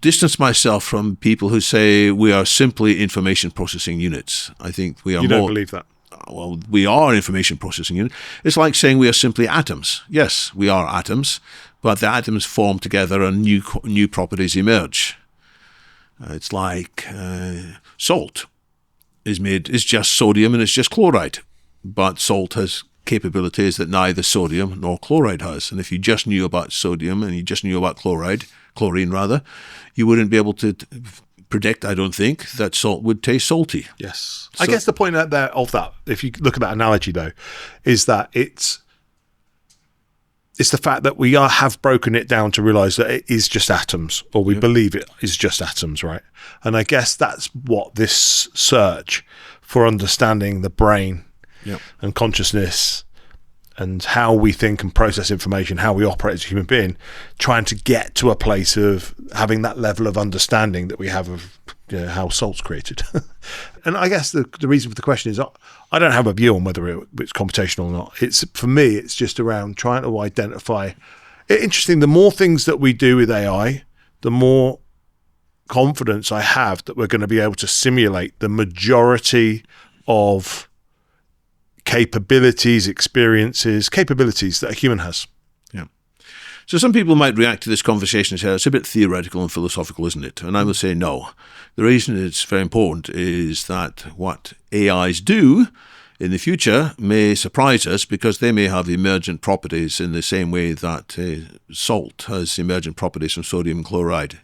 S2: distance myself from people who say we are simply information processing units. I think we are
S1: You don't believe that?
S2: Well, we are an information processing unit. It's like saying we are simply atoms. Yes, we are atoms, but the atoms form together and new properties emerge. It's like salt. Is just sodium and it's just chloride. But salt has capabilities that neither sodium nor chloride has. And if you just knew about sodium and you just knew about chlorine rather, you wouldn't be able to predict, I don't think, that salt would taste salty.
S1: Yes. I guess the point of that, if you look at that analogy though, is that it's the fact that we have broken it down to realize that it is just atoms, or we believe it is just atoms, right? And I guess that's what this search for understanding the brain and consciousness and how we think and process information, how we operate as a human being, trying to get to a place of having that level of understanding that we have of how salt's created. And I guess the reason for the question is I don't have a view on whether it's computational or not. For me, it's just around trying to identify. Interesting, the more things that we do with AI, the more confidence I have that we're going to be able to simulate the majority of capabilities that a human has.
S2: Yeah. So some people might react to this conversation and say, it's a bit theoretical and philosophical, isn't it? And I will say no. The reason it's very important is that what AIs do in the future may surprise us because they may have emergent properties in the same way that salt has emergent properties from sodium and chlorine.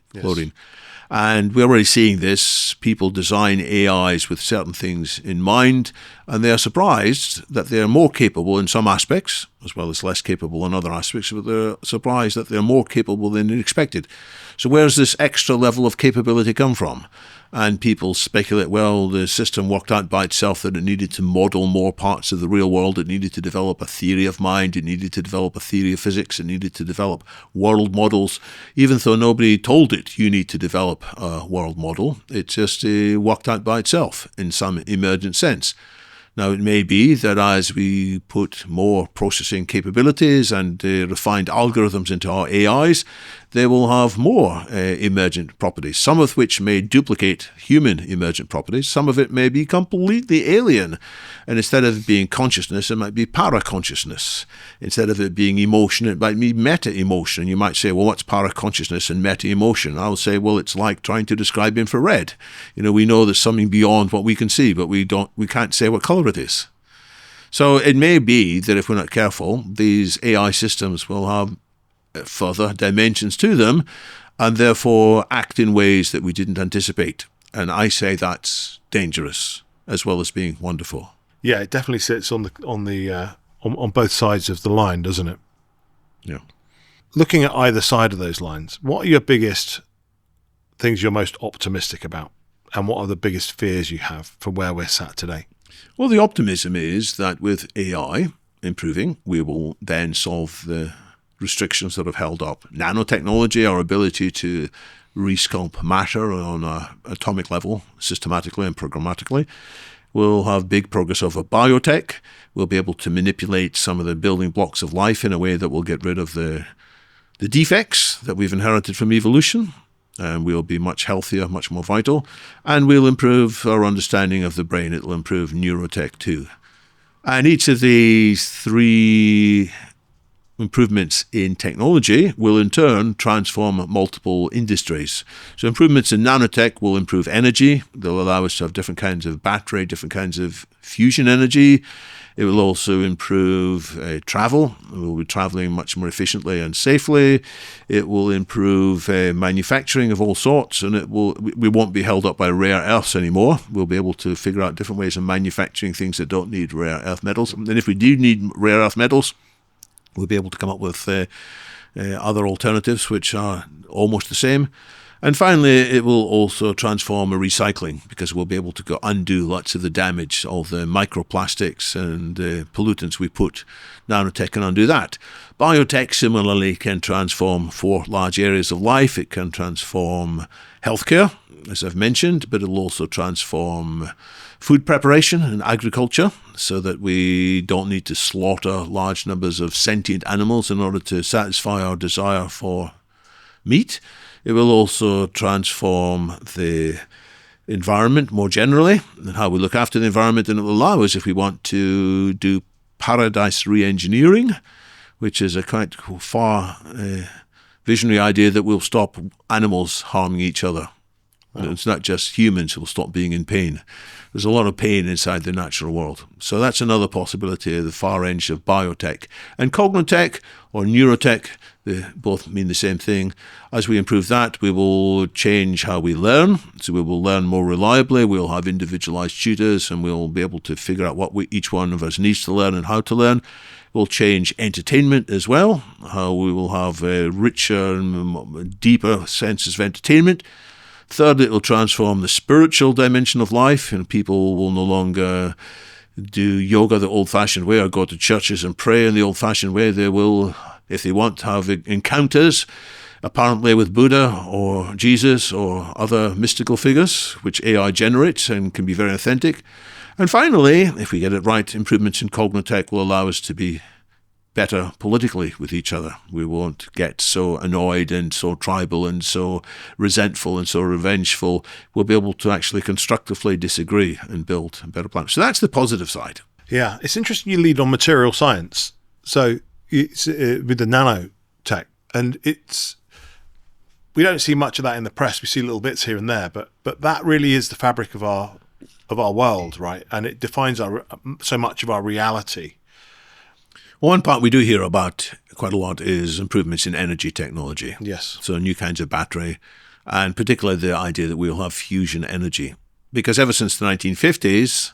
S2: And we're already seeing this. People design AIs with certain things in mind, and they are surprised that they are more capable in some aspects, as well as less capable in other aspects, but they're surprised that they're more capable than expected. So where does this extra level of capability come from? And people speculate, well, the system worked out by itself that it needed to model more parts of the real world. It needed to develop a theory of mind. It needed to develop a theory of physics. It needed to develop world models. Even though nobody told it you need to develop a world model, it just worked out by itself in some emergent sense. Now, it may be that as we put more processing capabilities and refined algorithms into our AIs, they will have more emergent properties, some of which may duplicate human emergent properties. Some of it may be completely alien. And instead of being consciousness, it might be para-consciousness. Instead of it being emotion, it might be meta-emotion. You might say, well, what's para-consciousness and meta-emotion? I'll say, well, it's like trying to describe infrared. We know there's something beyond what we can see, but we can't say what color it is. So it may be that if we're not careful, these AI systems will have further dimensions to them and therefore act in ways that we didn't anticipate. And I say that's dangerous as well as being wonderful.
S1: Yeah, it definitely sits on on both sides of the line, doesn't it?
S2: Yeah.
S1: Looking at either side of those lines, what are your biggest things you're most optimistic about? And what are the biggest fears you have for where we're sat today?
S2: Well, the optimism is that with AI improving, we will then solve the restrictions that have held up nanotechnology, our ability to resculpt matter on an atomic level, systematically and programmatically. We'll have big progress over biotech. We'll be able to manipulate some of the building blocks of life in a way that will get rid of the defects that we've inherited from evolution. And we'll be much healthier, much more vital. And we'll improve our understanding of the brain. It'll improve neurotech too. And each of these three improvements in technology will in turn transform multiple industries. So improvements in nanotech will improve energy. They'll allow us to have different kinds of battery, different kinds of fusion energy. It will also improve travel. We'll be traveling much more efficiently and safely. It will improve manufacturing of all sorts, and we won't be held up by rare earths anymore. We'll be able to figure out different ways of manufacturing things that don't need rare earth metals. And if we do need rare earth metals, we'll be able to come up with other alternatives which are almost the same. And finally, it will also transform recycling, because we'll be able to undo lots of the damage, all the microplastics and pollutants we put. Nanotech can undo that. Biotech similarly can transform 4 large areas of life. It can transform healthcare, as I've mentioned, but it'll also transform food preparation and agriculture, so that we don't need to slaughter large numbers of sentient animals in order to satisfy our desire for meat. It will also transform the environment more generally and how we look after the environment, and it will allow us, if we want to do paradise re-engineering, which is a quite far visionary idea that will stop animals harming each other. Wow. It's not just humans who will stop being in pain. There's a lot of pain inside the natural world. So that's another possibility at the far edge of biotech. And cognitech or neurotech, they both mean the same thing. As we improve that, we will change how we learn. So we will learn more reliably. We'll have individualized tutors, and we'll be able to figure out what each one of us needs to learn and how to learn. We'll change entertainment as well, how we will have a richer and deeper senses of entertainment. Thirdly, it will transform the spiritual dimension of life, and people will no longer do yoga the old-fashioned way or go to churches and pray in the old-fashioned way. They will, if they want, have encounters, apparently with Buddha or Jesus or other mystical figures, which AI generates and can be very authentic. And finally, if we get it right, improvements in cognitech will allow us to be better politically with each other. We won't get so annoyed and so tribal and so resentful and so revengeful. We'll be able to actually constructively disagree and build a better planet. So that's the positive side.
S1: Yeah, it's interesting you lead on material science. So it's with the nanotech, and we don't see much of that in the press. We see little bits here and there, but that really is the fabric of our world, right? And it defines so much of our reality.
S2: One part we do hear about quite a lot is improvements in energy technology.
S1: Yes.
S2: So new kinds of battery, and particularly the idea that we'll have fusion energy. Because ever since the 1950s,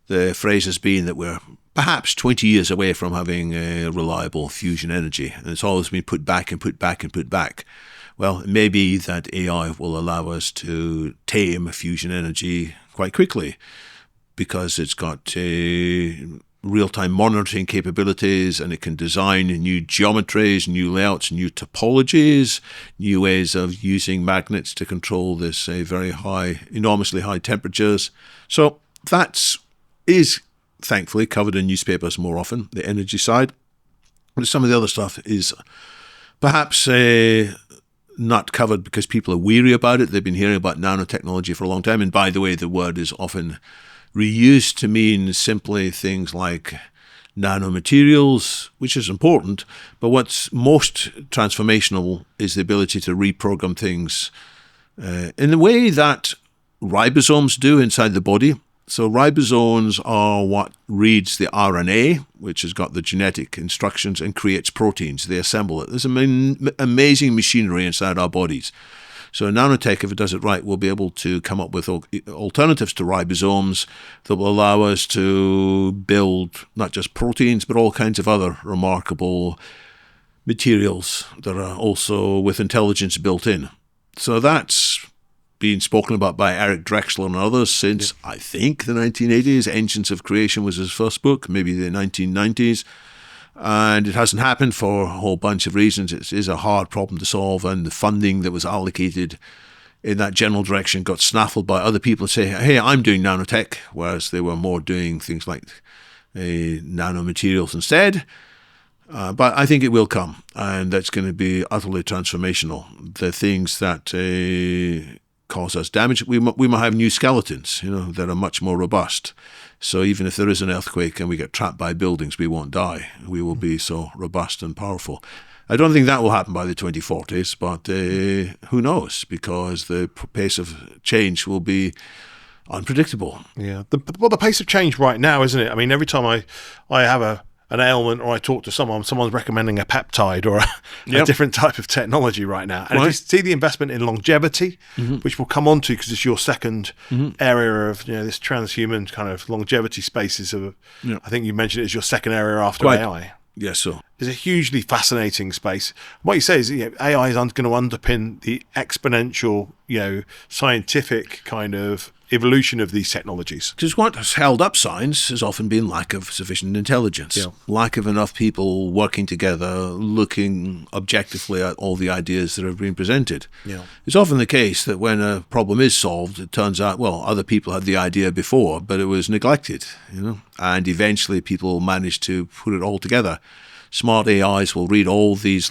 S2: the phrase has been that we're perhaps 20 years away from having reliable fusion energy. And it's always been put back and put back and put back. Well, it may be that AI will allow us to tame fusion energy quite quickly, because it's got real-time monitoring capabilities, and it can design new geometries, new layouts, new topologies, new ways of using magnets to control this very high, enormously high temperatures. So that is thankfully covered in newspapers more often, the energy side. But some of the other stuff is perhaps not covered because people are weary about it. They've been hearing about nanotechnology for a long time. And by the way, the word is often reused to mean simply things like nanomaterials, which is important, but what's most transformational is the ability to reprogram things in the way that ribosomes do inside the body. So ribosomes are what reads the RNA, which has got the genetic instructions, and creates proteins. They assemble it. There's amazing machinery inside our bodies. So nanotech, if it does it right, will be able to come up with alternatives to ribosomes that will allow us to build not just proteins, but all kinds of other remarkable materials that are also with intelligence built in. So that's been spoken about by Eric Drexler and others since, I think, the 1980s. Engines of Creation was his first book, maybe the 1990s. And it hasn't happened for a whole bunch of reasons. It is a hard problem to solve, and the funding that was allocated in that general direction got snaffled by other people who say, hey, I'm doing nanotech, whereas they were more doing things like nanomaterials instead. But I think it will come, and that's going to be utterly transformational. The things that cause us damage, we might have new skeletons, that are much more robust. So even if there is an earthquake and we get trapped by buildings, we won't die. We will be so robust and powerful. I don't think that will happen by the 2040s, but who knows? Because the pace of change will be unpredictable.
S1: Yeah, the pace of change right now, isn't it? I mean, every time I have an ailment or I talk to someone's recommending a peptide or a different type of technology right now. And if you see the investment in longevity, which we'll come on to because it's your second area of this transhuman kind of longevity spaces of, I think you mentioned it as your second area after AI.
S2: Yes, so.
S1: It's a hugely fascinating space. What you say is AI is going to underpin the exponential, scientific kind of evolution of these technologies.
S2: Because what has held up science has often been lack of sufficient intelligence, lack of enough people working together, looking objectively at all the ideas that have been presented. It's often the case that when a problem is solved, it turns out, well, other people had the idea before, but it was neglected, and eventually people manage to put it all together. Smart AIs will read all these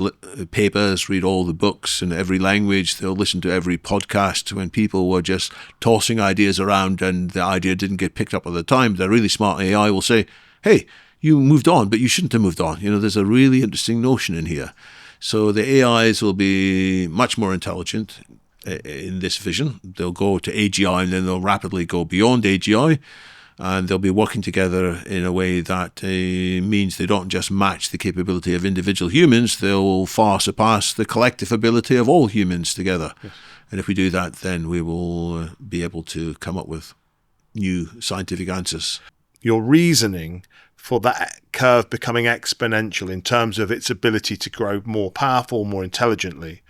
S2: papers, read all the books in every language. They'll listen to every podcast. When people were just tossing ideas around and the idea didn't get picked up at the time, the really smart AI will say, hey, you moved on, but you shouldn't have moved on. There's a really interesting notion in here. So the AIs will be much more intelligent in this vision. They'll go to AGI and then they'll rapidly go beyond AGI. And they'll be working together in a way that means they don't just match the capability of individual humans, they'll far surpass the collective ability of all humans together. Yes. And if we do that, then we will be able to come up with new scientific answers.
S1: Your reasoning for that curve becoming exponential in terms of its ability to grow more powerful, more intelligently,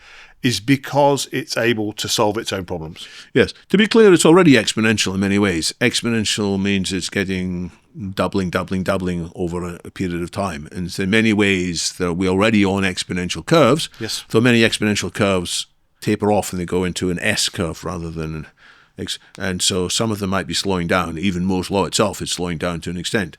S1: is because it's able to solve its own problems.
S2: Yes. To be clear, it's already exponential in many ways. Exponential means it's getting doubling over a period of time. And so in many ways, we're already on exponential curves.
S1: Yes.
S2: So many exponential curves taper off and they go into an S curve rather than an X. And so some of them might be slowing down. Even Moore's law itself is slowing down to an extent.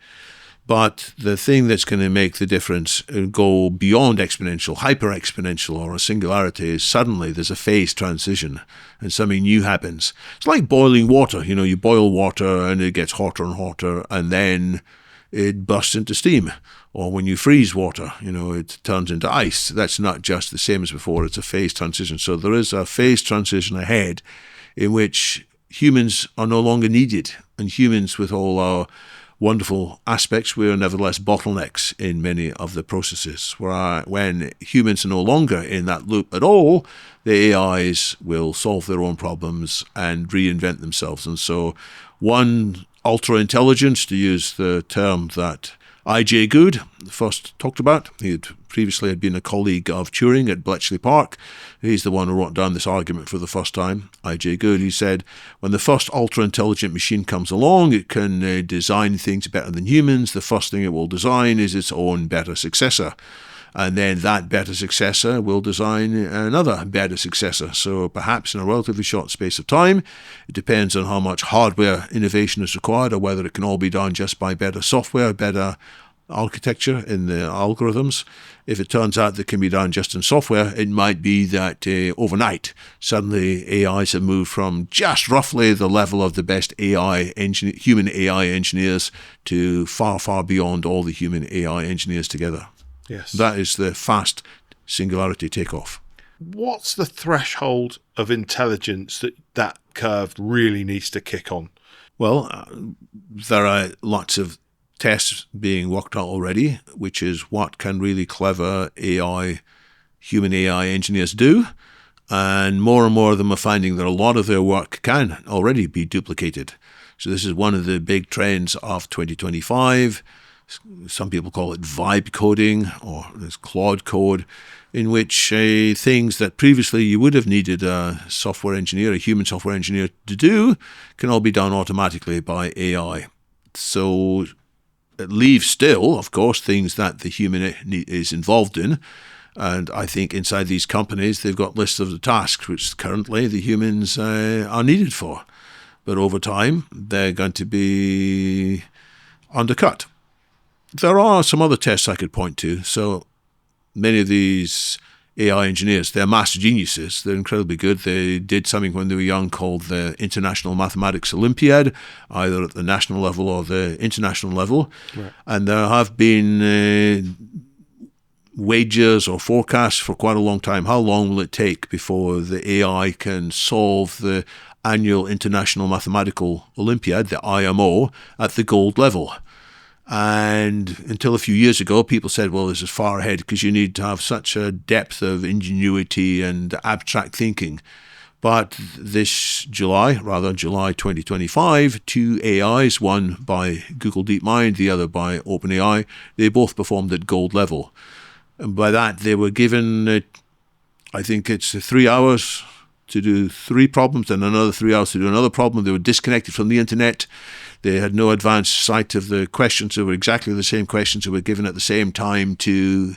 S2: But the thing that's going to make the difference go beyond exponential, hyper-exponential, or a singularity is suddenly there's a phase transition and something new happens. It's like boiling water. You boil water and it gets hotter and hotter and then it bursts into steam. Or when you freeze water, it turns into ice. That's not just the same as before. It's a phase transition. So there is a phase transition ahead in which humans are no longer needed. And humans, with all our wonderful aspects, we are nevertheless bottlenecks in many of the processes. When humans are no longer in that loop at all, the AIs will solve their own problems and reinvent themselves. And so one ultra-intelligence, to use the term that I.J. Good first talked about. He had previously been a colleague of Turing at Bletchley Park. He's the one who wrote down this argument for the first time. I.J. Good, he said, when the first ultra-intelligent machine comes along, it can design things better than humans. The first thing it will design is its own better successor. And then that better successor will design another better successor. So perhaps in a relatively short space of time, it depends on how much hardware innovation is required or whether it can all be done just by better software, better architecture in the algorithms. If it turns out that it can be done just in software, it might be that overnight, suddenly AIs have moved from just roughly the level of the best human AI engineers to far, far beyond all the human AI engineers together.
S1: Yes.
S2: That is the fast singularity takeoff.
S1: What's the threshold of intelligence that curve really needs to kick on?
S2: Well, there are lots of tests being worked out already, which is what can really clever human AI engineers do. And more of them are finding that a lot of their work can already be duplicated. So this is one of the big trends of 2025. Some people call it vibe coding, or there's Claude code, in which things that previously you would have needed a software engineer, a human software engineer to do, can all be done automatically by AI. So it leaves still, of course, things that the human is involved in. And I think inside these companies, they've got lists of the tasks which currently the humans are needed for. But over time, they're going to be undercut. There are some other tests I could point to. So many of these AI engineers, they're master geniuses. They're incredibly good. They did something when they were young called the International Mathematics Olympiad, either at the national level or the international level. Right. And there have been wagers or forecasts for quite a long time. How long will it take before the AI can solve the annual International Mathematical Olympiad, the IMO, at the gold level? And until a few years ago, people said, well, this is far ahead because you need to have such a depth of ingenuity and abstract thinking. But this July 2025, two AIs, one by Google DeepMind, the other by OpenAI, they both performed at gold level. And by that, they were given, I think it's 3 hours to do 3 problems and another 3 hours to do another problem. They were disconnected from the internet. They had no advanced sight of the questions. They were exactly the same questions that were given at the same time to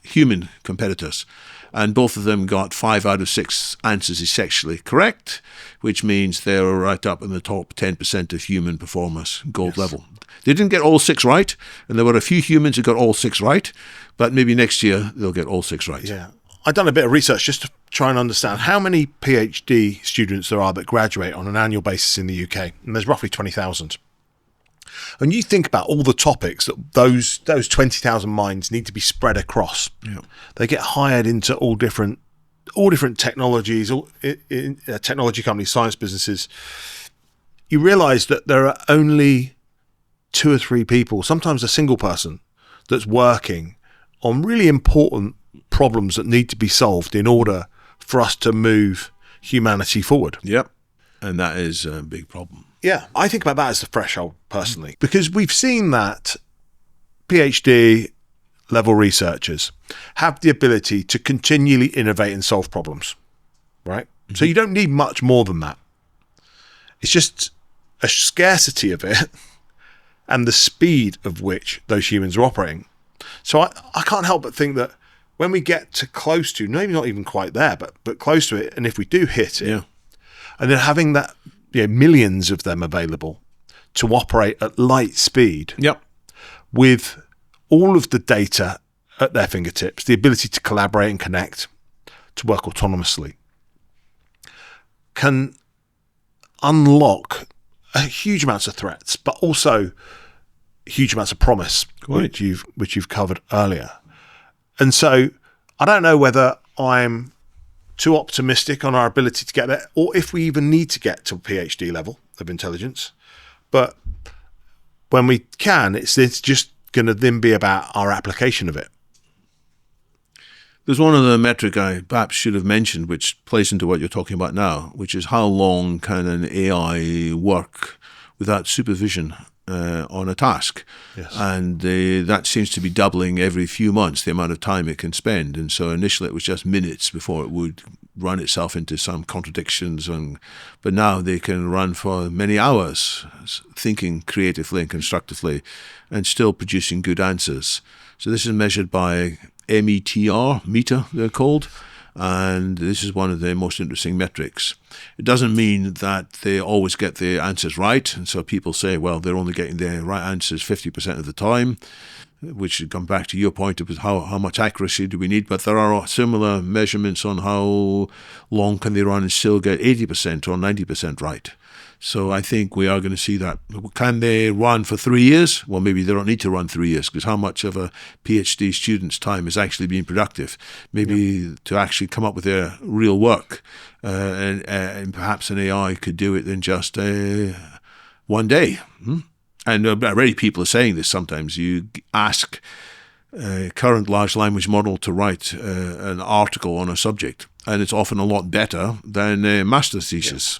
S2: human competitors. And both of them got 5 out of 6 answers essentially correct, which means they were right up in the top 10% of human performers, gold level. They didn't get all 6 right, and there were a few humans who got all 6 right, but maybe next year they'll get all 6 right.
S1: Yeah. I've done a bit of research just to try and understand how many PhD students there are that graduate on an annual basis in the UK, and there's roughly 20,000. And you think about all the topics that those 20,000 minds need to be spread across. Yeah. They get hired into all different technologies, technology companies, science businesses. You realise that there are only 2 or 3 people, sometimes a single person, that's working on really important problems that need to be solved in order for us to move humanity forward.
S2: Yep. And that is a big problem.
S1: Yeah, I think about that as the threshold personally, because we've seen that PhD level researchers have the ability to continually innovate and solve problems, right? Mm-hmm. So you don't need much more than that. It's just a scarcity of it and the speed of which those humans are operating. So I can't help but think that when we get to close to, maybe not even quite there, but close to it, and if we do hit it, and then having that, millions of them available to operate at light speed, with all of the data at their fingertips, the ability to collaborate and connect, to work autonomously, can unlock a huge amounts of threats, but also huge amounts of promise, which you've covered earlier. And so I don't know whether I'm too optimistic on our ability to get there, or if we even need to get to a PhD level of intelligence. But when we can, it's just going to then be about our application of it.
S2: There's one other metric I perhaps should have mentioned, which plays into what you're talking about now, which is how long can an AI work without supervision on a task.
S1: Yes.
S2: And that seems to be doubling every few months, the amount of time it can spend. And so initially it was just minutes before it would run itself into some contradictions. But now they can run for many hours, thinking creatively and constructively, and still producing good answers. So this is measured by METR, they're called. And this is one of the most interesting metrics. It doesn't mean that they always get the answers right. And so people say, well, they're only getting the right answers 50% of the time, which should come back to your point of how much accuracy do we need. But there are similar measurements on how long can they run and still get 80% or 90% right. So I think we are going to see that. Can they run for 3 years? Well, maybe they don't need to run 3 years, because how much of a PhD student's time is actually being productive? Maybe to actually come up with their real work, and perhaps an AI could do it in just 1 day. And already people are saying this sometimes. You ask current large language model to write an article on a subject, and it's often a lot better than a master's thesis.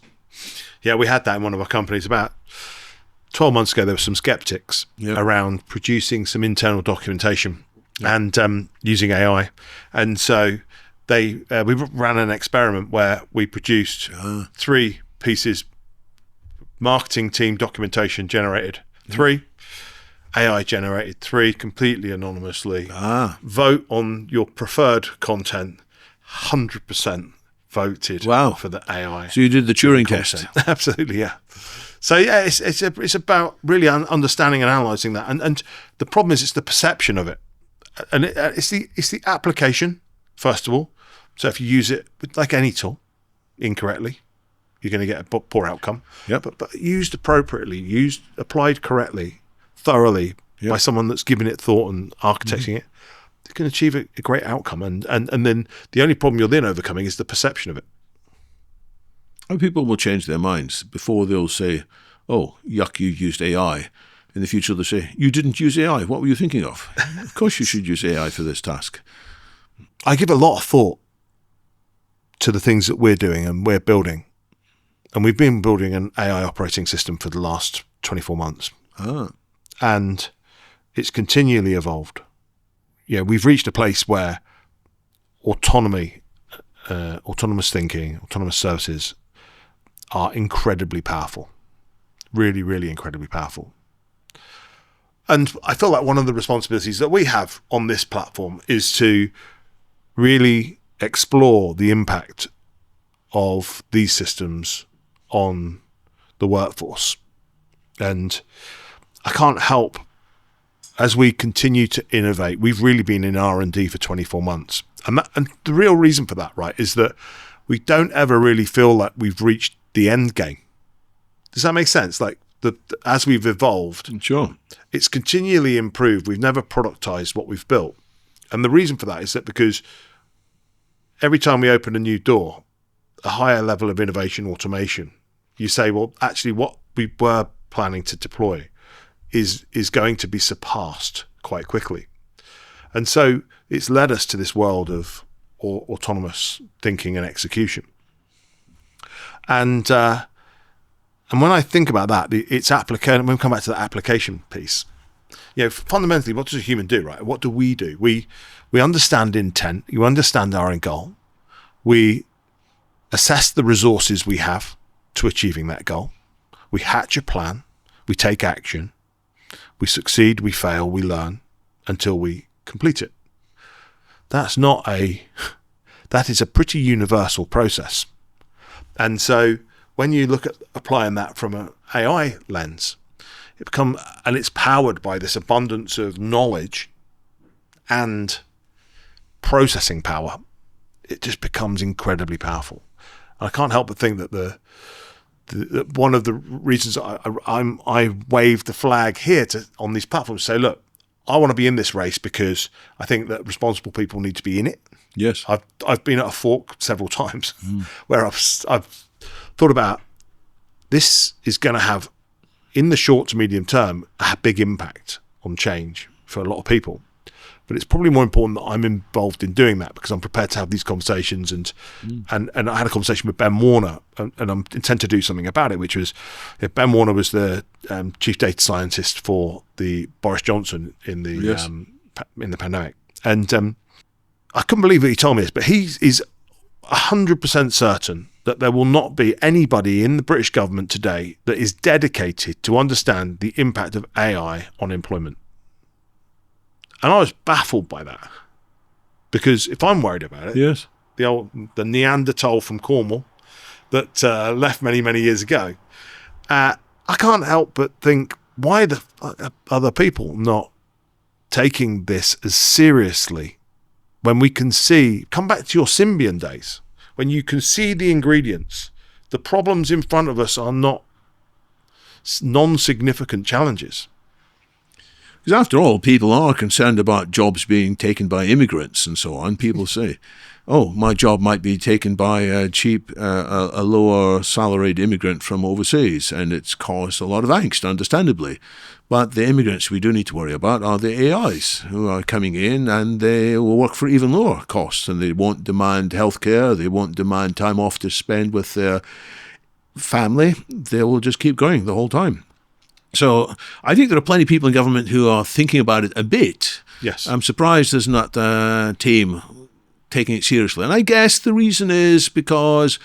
S1: Yeah, we had that in one of our companies about 12 months ago. There were some skeptics around producing some internal documentation and using AI. And so we ran an experiment where we produced 3 pieces, marketing team documentation generated 3, AI generated 3, completely anonymously. Vote on your preferred content, 100% voted for the AI.
S2: So you did the Turing test.
S1: Absolutely, yeah. So yeah, it's about really understanding and analysing that, and the problem is it's the perception of it, and it's the application first of all. So if you use it like any tool incorrectly, you're going to get a poor outcome. But used appropriately, applied correctly, thoroughly by someone that's giving it thought and architecting it, you can achieve a great outcome. And then the only problem you're then overcoming is the perception of it.
S2: And people will change their minds before they'll say, "Oh, yuck, you used AI." In the future, they'll say, "You didn't use AI. What were you thinking of?" Of course you should use AI for this task.
S1: I give a lot of thought to the things that we're doing and we're building. And we've been building an AI operating system for the last 24 months. And it's continually evolved. Yeah, we've reached a place where autonomy, autonomous thinking, autonomous services are incredibly powerful. Really, really incredibly powerful. And I feel like one of the responsibilities that we have on this platform is to really explore the impact of these systems on the workforce. And I can't help, as we continue to innovate, we've really been in R&D for 24 months. And the real reason for that, right, is that we don't ever really feel like we've reached the end game. Does that make sense? Like, as we've evolved,
S2: sure,
S1: it's continually improved. We've never productized what we've built. And the reason for that is that because every time we open a new door, a higher level of innovation, automation, you say, well, actually what we were planning to deploy is going to be surpassed quite quickly. And so it's led us to this world of autonomous thinking and execution. And when I think about that, it's application. When we come back to the application piece, fundamentally, what does a human do, right? What do? We understand intent. You understand our end goal. We assess the resources we have to achieving that goal. We hatch a plan. We take action. We succeed. We fail. We learn until we complete it. That is a pretty universal process. And so when you look at applying that from an AI lens, and it's powered by this abundance of knowledge and processing power, it just becomes incredibly powerful. And I can't help but think that one of the reasons I waved the flag here on these platforms to say, look, I want to be in this race because I think that responsible people need to be in it.
S2: Yes,
S1: I've been at a fork several times where I've thought about this is going to have, in the short to medium term, a big impact on change for a lot of people. But it's probably more important that I'm involved in doing that because I'm prepared to have these conversations. And I had a conversation with Ben Warner, and I intend to do something about it, which was Ben Warner was the chief data scientist for the Boris Johnson in the pandemic. And I couldn't believe that he told me this, but he is 100% certain that there will not be anybody in the British government today that is dedicated to understand the impact of AI on employment. And I was baffled by that, because if I'm worried about it,
S2: yes,
S1: the Neanderthal from Cornwall that left many, many years ago, I can't help but think, why the other people not taking this as seriously when we can see, come back to your Symbian days, when you can see the ingredients, the problems in front of us are not non-significant challenges.
S2: Because after all, people are concerned about jobs being taken by immigrants and so on. People say, oh, my job might be taken by a lower salaried immigrant from overseas, and it's caused a lot of angst, understandably. But the immigrants we do need to worry about are the AIs who are coming in, and they will work for even lower costs, and they won't demand healthcare, they won't demand time off to spend with their family. They will just keep going the whole time. So I think there are plenty of people in government who are thinking about it a bit.
S1: Yes.
S2: I'm surprised there's not a team taking it seriously. And I guess the reason is because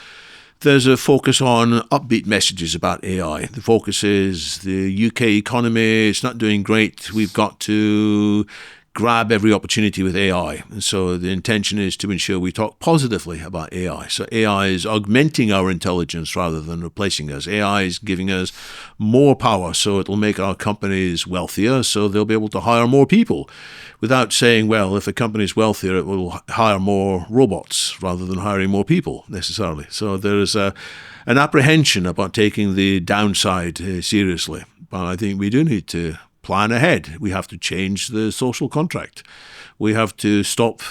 S2: there's a focus on upbeat messages about AI. The focus is the UK economy is not doing great. We've got to grab every opportunity with AI. And so the intention is to ensure we talk positively about AI. So AI is augmenting our intelligence rather than replacing us. AI is giving us more power, so it'll make our companies wealthier, so they'll be able to hire more people, without saying, well, if a company is wealthier, it will hire more robots rather than hiring more people necessarily. So there is an apprehension about taking the downside seriously. But I think we do need to plan ahead. We have to change the social contract. We have to stop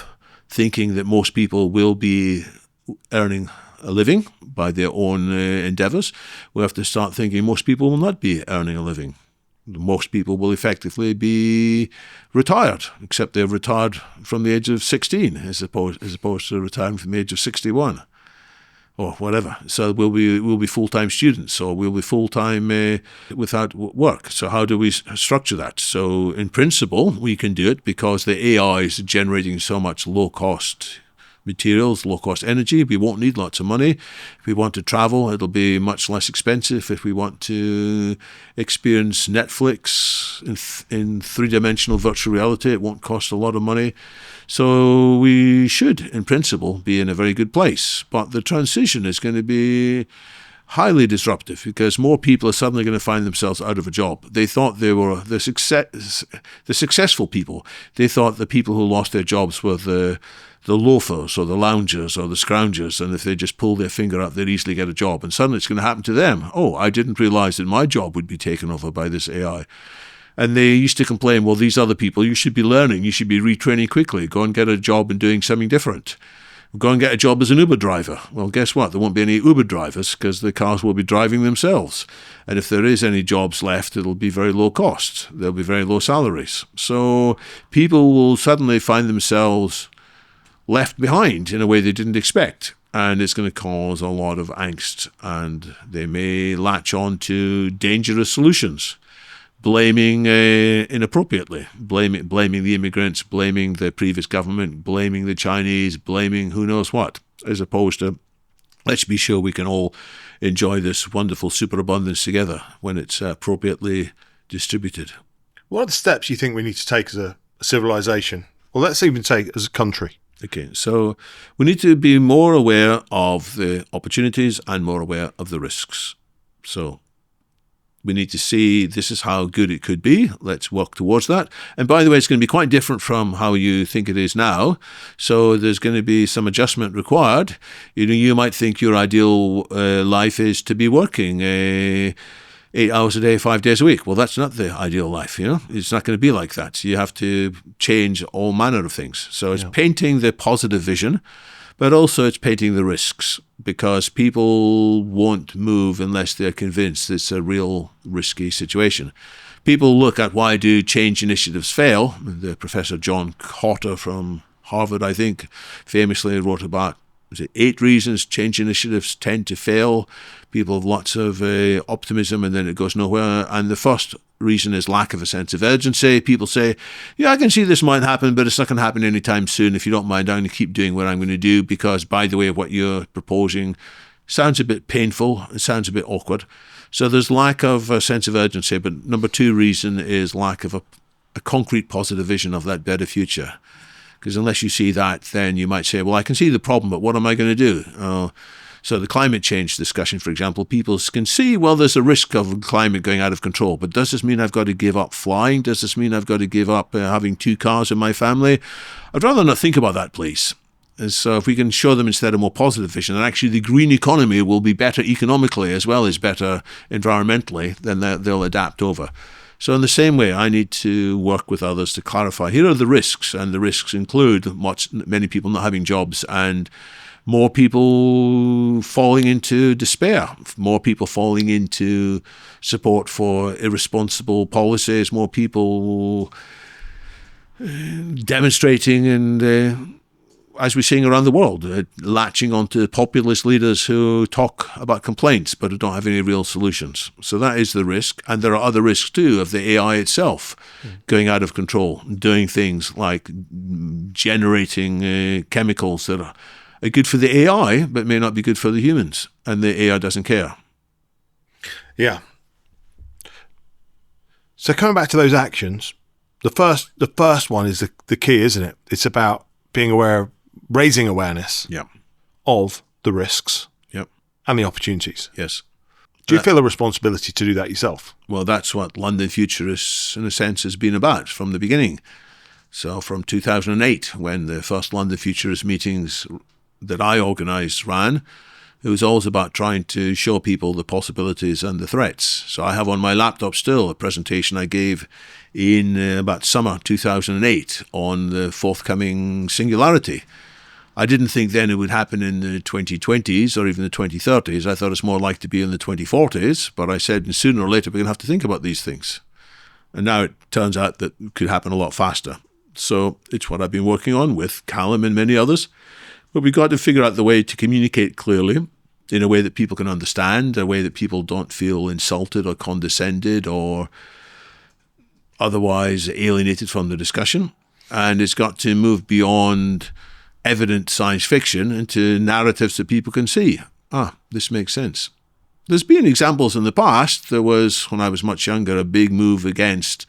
S2: thinking that most people will be earning a living by their own endeavors. We have to start thinking most people will not be earning a living. Most people will effectively be retired, except they're retired from the age of 16 as opposed to retiring from the age of 61. Or whatever. So we'll be full-time students, or we'll be full-time without work. So how do we structure that? So in principle, we can do it because the AI is generating so much low-cost materials, low-cost energy. We won't need lots of money. If we want to travel, it'll be much less expensive. If we want to experience Netflix in three-dimensional virtual reality, it won't cost a lot of money. So we should, in principle, be in a very good place. But the transition is going to be highly disruptive because more people are suddenly going to find themselves out of a job. They thought they were the successful people. They thought the people who lost their jobs were the loafers or the loungers or the scroungers, and if they just pull their finger up, they'd easily get a job. And suddenly it's going to happen to them. Oh, I didn't realize that my job would be taken over by this AI. And they used to complain, well, these other people, you should be learning, you should be retraining quickly, go and get a job and doing something different. Go and get a job as an Uber driver. Well, guess what? There won't be any Uber drivers because the cars will be driving themselves. And if there is any jobs left, it'll be very low cost. There'll be very low salaries. So people will suddenly find themselves left behind in a way they didn't expect. And it's going to cause a lot of angst. And they may latch on to dangerous solutions, blaming inappropriately, blaming the immigrants, blaming the previous government, blaming the Chinese, blaming who knows what, as opposed to let's be sure we can all enjoy this wonderful superabundance together when it's appropriately distributed.
S1: What are the steps you think we need to take as a civilization? Well, let's even take as a country.
S2: Okay, so we need to be more aware of the opportunities and more aware of the risks. So we need to see this is how good it could be. Let's work towards that. And by the way, it's going to be quite different from how you think it is now. So there's going to be some adjustment required. You might think your ideal life is to be working 8 hours a day, 5 days a week. Well, that's not the ideal life. It's not going to be like that. You have to change all manner of things. So it's painting the positive vision, but also it's painting the risks, because people won't move unless they're convinced it's a real risky situation. People look at why do change initiatives fail. The Professor John Cotter from Harvard, I think, famously wrote about 8 reasons change initiatives tend to fail. People have lots of optimism and then it goes nowhere. And the first reason is lack of a sense of urgency. People say, yeah, I can see this might happen, but it's not going to happen anytime soon. If you don't mind, I'm going to keep doing what I'm going to do because, by the way, what you're proposing sounds a bit painful. It sounds a bit awkward. So there's lack of a sense of urgency. But number 2 reason is lack of a concrete positive vision of that better future. Because unless you see that, then you might say, well, I can see the problem, but what am I going to do? So the climate change discussion, for example, people can see, well, there's a risk of climate going out of control, but does this mean I've got to give up flying? Does this mean I've got to give up having 2 cars in my family? I'd rather not think about that, please. And so if we can show them instead a more positive vision, that actually the green economy will be better economically as well as better environmentally, then they'll adapt over. So in the same way, I need to work with others to clarify, here are the risks, and the risks include many people not having jobs and more people falling into despair, more people falling into support for irresponsible policies, more people demonstrating and, as we're seeing around the world, latching onto populist leaders who talk about complaints but who don't have any real solutions. So that is the risk. And there are other risks too of the AI itself going out of control, doing things like generating chemicals that are good for the AI but may not be good for the humans, and the AI doesn't care.
S1: Yeah. So coming back to those actions, the first one is the key, isn't it? It's about being aware, raising awareness of the risks and the opportunities.
S2: Yes.
S1: Do you feel a responsibility to do that yourself?
S2: Well, that's what London Futurists, in a sense, has been about from the beginning. So from 2008, when the first London Futurist meetings that I organised ran, it was always about trying to show people the possibilities and the threats. So I have on my laptop still a presentation I gave in about summer 2008 on the forthcoming Singularity. I didn't think then it would happen in the 2020s or even the 2030s. I thought it's more likely to be in the 2040s, but I said sooner or later we're going to have to think about these things. And now it turns out that it could happen a lot faster. So it's what I've been working on with Callum and many others. But we've got to figure out the way to communicate clearly in a way that people can understand, a way that people don't feel insulted or condescended or otherwise alienated from the discussion. And it's got to move beyond evident science fiction into narratives that people can see. This makes sense. There's been examples in the past. There was, when I was much younger, a big move against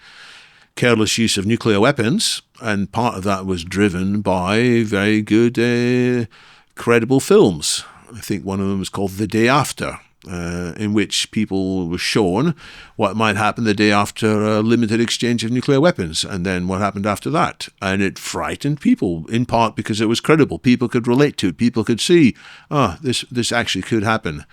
S2: careless use of nuclear weapons, and part of that was driven by very good, credible films. I think one of them was called The Day After, in which people were shown what might happen the day after a limited exchange of nuclear weapons, and then what happened after that. And it frightened people, in part because it was credible. People could relate to it. People could see, this actually could happen.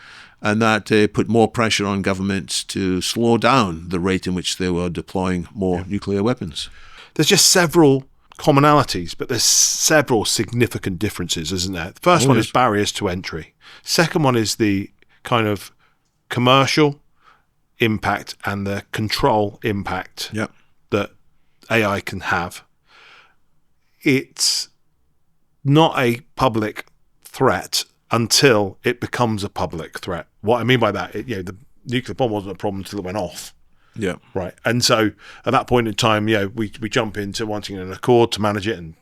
S2: And that put more pressure on governments to slow down the rate in which they were deploying more nuclear weapons.
S1: There's just several commonalities, but there's several significant differences, isn't there? The first one is barriers to entry. Second one is the kind of commercial impact and the control impact that AI can have. It's not a public threat until it becomes a public threat. What I mean by that, the nuclear bomb wasn't a problem until it went off.
S2: Yeah.
S1: Right. And so at that point in time, we jump into wanting an accord to manage it, and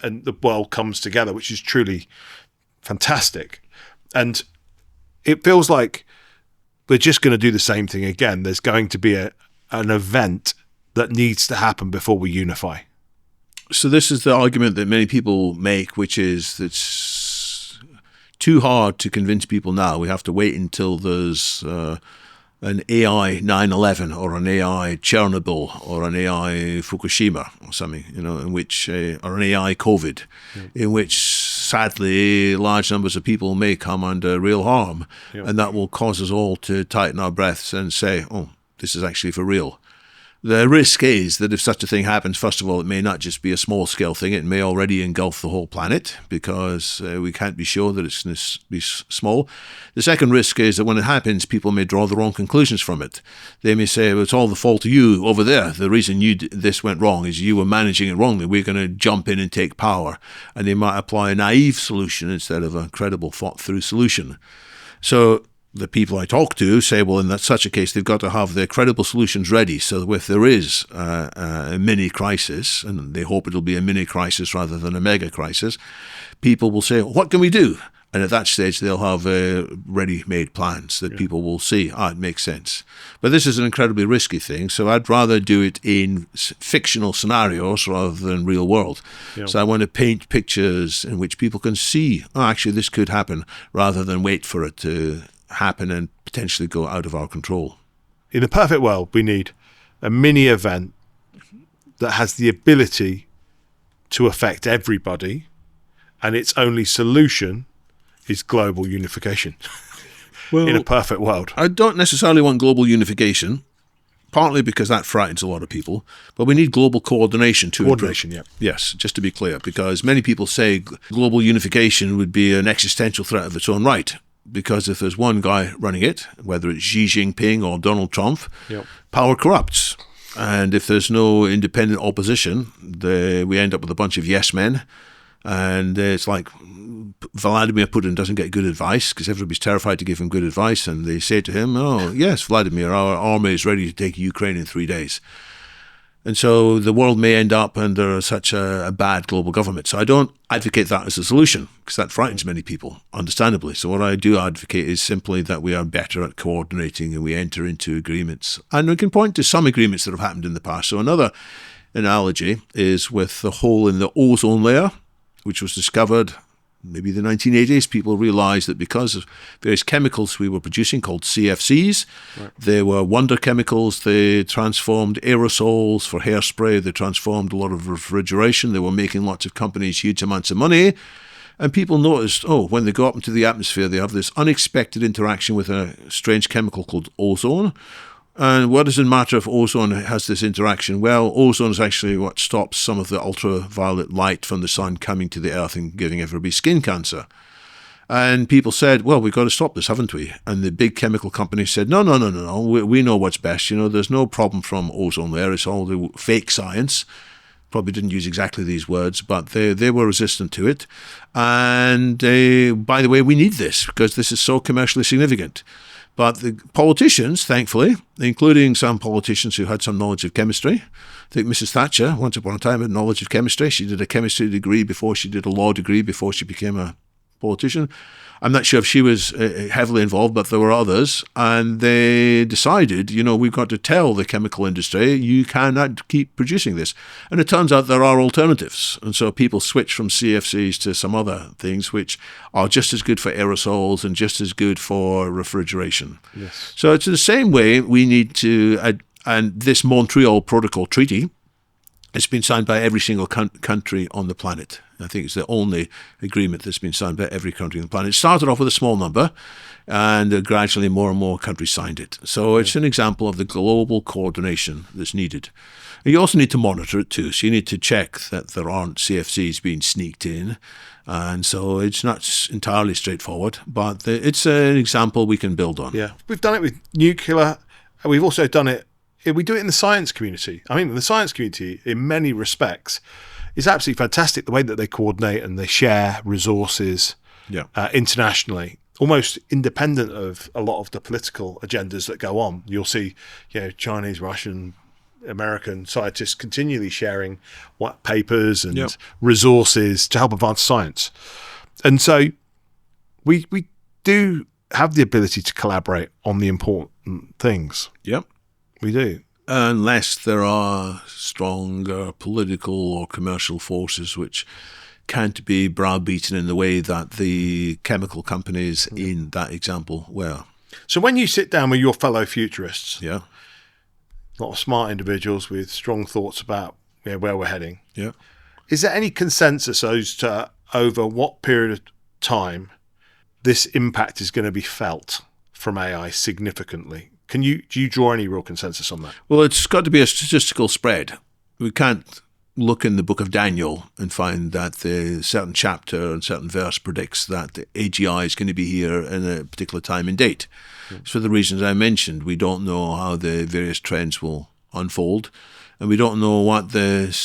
S1: and the world comes together, which is truly fantastic. And it feels like we're just going to do the same thing again. There's going to be an event that needs to happen before we unify.
S2: So this is the argument that many people make, which is it's too hard to convince people now. We have to wait until there's an AI 9/11 or an AI Chernobyl or an AI Fukushima or something, in which, or an AI COVID, in which sadly large numbers of people may come under real harm, and that will cause us all to tighten our breaths and say, this is actually for real. The risk is that if such a thing happens, first of all, it may not just be a small-scale thing. It may already engulf the whole planet because we can't be sure that it's going to be small. The second risk is that when it happens, people may draw the wrong conclusions from it. They may say, it's all the fault of you over there. The reason this went wrong is you were managing it wrongly. We're going to jump in and take power. And they might apply a naive solution instead of a credible, thought-through solution. So the people I talk to say, well, in such a case, they've got to have their credible solutions ready. So if there is a mini crisis, and they hope it'll be a mini crisis rather than a mega crisis, people will say, what can we do? And at that stage, they'll have ready-made plans that people will see, it makes sense. But this is an incredibly risky thing, so I'd rather do it in fictional scenarios rather than real world. Yeah. So I want to paint pictures in which people can see, actually, this could happen, rather than wait for it to happen and potentially go out of our control.
S1: In a perfect world, we need a mini event that has the ability to affect everybody, and its only solution is global unification. Well, in a perfect world.
S2: I don't necessarily want global unification. partly because that frightens a lot of people, but we need global coordination to
S1: Coordination,
S2: improve. Yes, just to be clear, because many people say global unification would be an existential threat of its own right. Because if there's one guy running it, whether it's Xi Jinping or Donald Trump, power corrupts. And if there's no independent opposition, we end up with a bunch of yes men. And it's like Vladimir Putin doesn't get good advice because everybody's terrified to give him good advice. And they say to him, oh, yes, Vladimir, our army is ready to take Ukraine in 3 days. And so the world may end up under such a bad global government. So I don't advocate that as a solution because that frightens many people, understandably. So what I do advocate is simply that we are better at coordinating and we enter into agreements. And we can point to some agreements that have happened in the past. So another analogy is with the hole in the ozone layer, which was discovered maybe the 1980s. People realized that because of various chemicals we were producing called CFCs, they were wonder chemicals. They transformed aerosols for hairspray. They transformed a lot of refrigeration. They were making lots of companies huge amounts of money. And people noticed, when they go up into the atmosphere, they have this unexpected interaction with a strange chemical called ozone. And what does it matter if ozone has this interaction? Well, ozone is actually what stops some of the ultraviolet light from the sun coming to the earth and giving everybody skin cancer. And people said, well, we've got to stop this, haven't we? And the big chemical companies said, no. We know what's best. There's no problem from ozone layer. It's all the fake science. Probably didn't use exactly these words, but they were resistant to it. And by the way, we need this because this is so commercially significant. But the politicians, thankfully, including some politicians who had some knowledge of chemistry, I think Mrs. Thatcher, once upon a time, had knowledge of chemistry. She did a chemistry degree before she did a law degree, before she became a politician. I'm not sure if she was heavily involved, but there were others. And they decided, we've got to tell the chemical industry, you cannot keep producing this. And it turns out there are alternatives. And so people switch from CFCs to some other things which are just as good for aerosols and just as good for refrigeration.
S1: Yes.
S2: So it's the same way we need to, and this Montreal Protocol Treaty, it's been signed by every single country on the planet. I think it's the only agreement that's been signed by every country on the planet. It started off with a small number, and gradually more and more countries signed it. So it's an example of the global coordination that's needed. And you also need to monitor it too. So you need to check that there aren't CFCs being sneaked in. And so it's not entirely straightforward, but it's an example we can build on.
S1: Yeah, we've done it with nuclear. We've also done it. We do it in the science community. I mean, the science community, in many respects, is absolutely fantastic. The way that they coordinate and they share resources internationally, almost independent of a lot of the political agendas that go on. You'll see, Chinese, Russian, American scientists continually sharing white papers and resources to help advance science. And so we do have the ability to collaborate on the important things.
S2: Yep.
S1: We do.
S2: Unless there are stronger political or commercial forces which can't be browbeaten in the way that the chemical companies in that example were.
S1: So when you sit down with your fellow futurists,
S2: a
S1: lot of smart individuals with strong thoughts about where we're heading,
S2: is
S1: there any consensus as to over what period of time this impact is going to be felt from AI significantly? Do you draw any real consensus on that?
S2: Well, it's got to be a statistical spread. We can't look in the book of Daniel and find that a certain chapter and certain verse predicts that the AGI is going to be here in a particular time and date. For the reasons I mentioned, we don't know how the various trends will unfold, and we don't know what the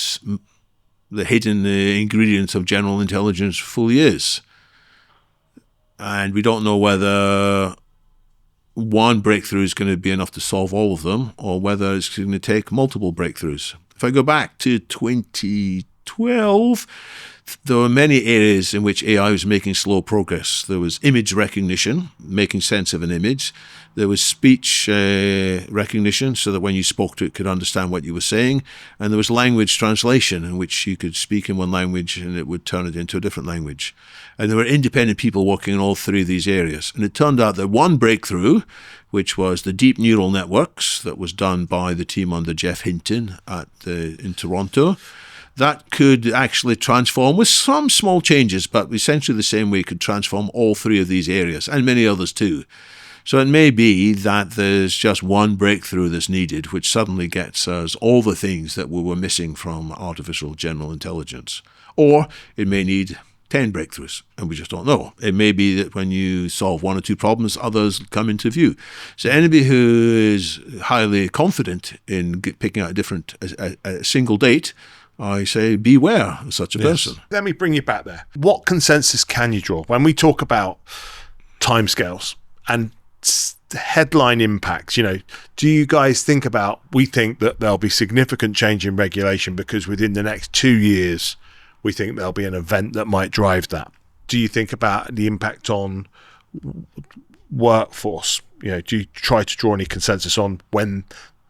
S2: hidden ingredients of general intelligence fully is. And we don't know whether one breakthrough is going to be enough to solve all of them, or whether it's going to take multiple breakthroughs. If I go back to 2012, there were many areas in which AI was making slow progress. There was image recognition, making sense of an image. There was speech recognition, so that when you spoke to it, it could understand what you were saying. And there was language translation, in which you could speak in one language and it would turn it into a different language. And there were independent people working in all three of these areas. And it turned out that one breakthrough, which was the deep neural networks that was done by the team under Jeff Hinton in Toronto, that could actually transform, with some small changes, but essentially the same way, could transform all three of these areas, and many others too. So it may be that there's just one breakthrough that's needed, which suddenly gets us all the things that we were missing from artificial general intelligence. Or it may need 10 breakthroughs, and we just don't know. It may be that when you solve one or two problems, others come into view. So anybody who is highly confident in picking out a single date, I say beware of such a person.
S1: Let me bring you back there. What consensus can you draw when we talk about timescales and headline impacts? Do you guys think about, we think that there'll be significant change in regulation because within the next 2 years, we think there'll be an event that might drive that? Do you think about the impact on workforce? Do you try to draw any consensus on when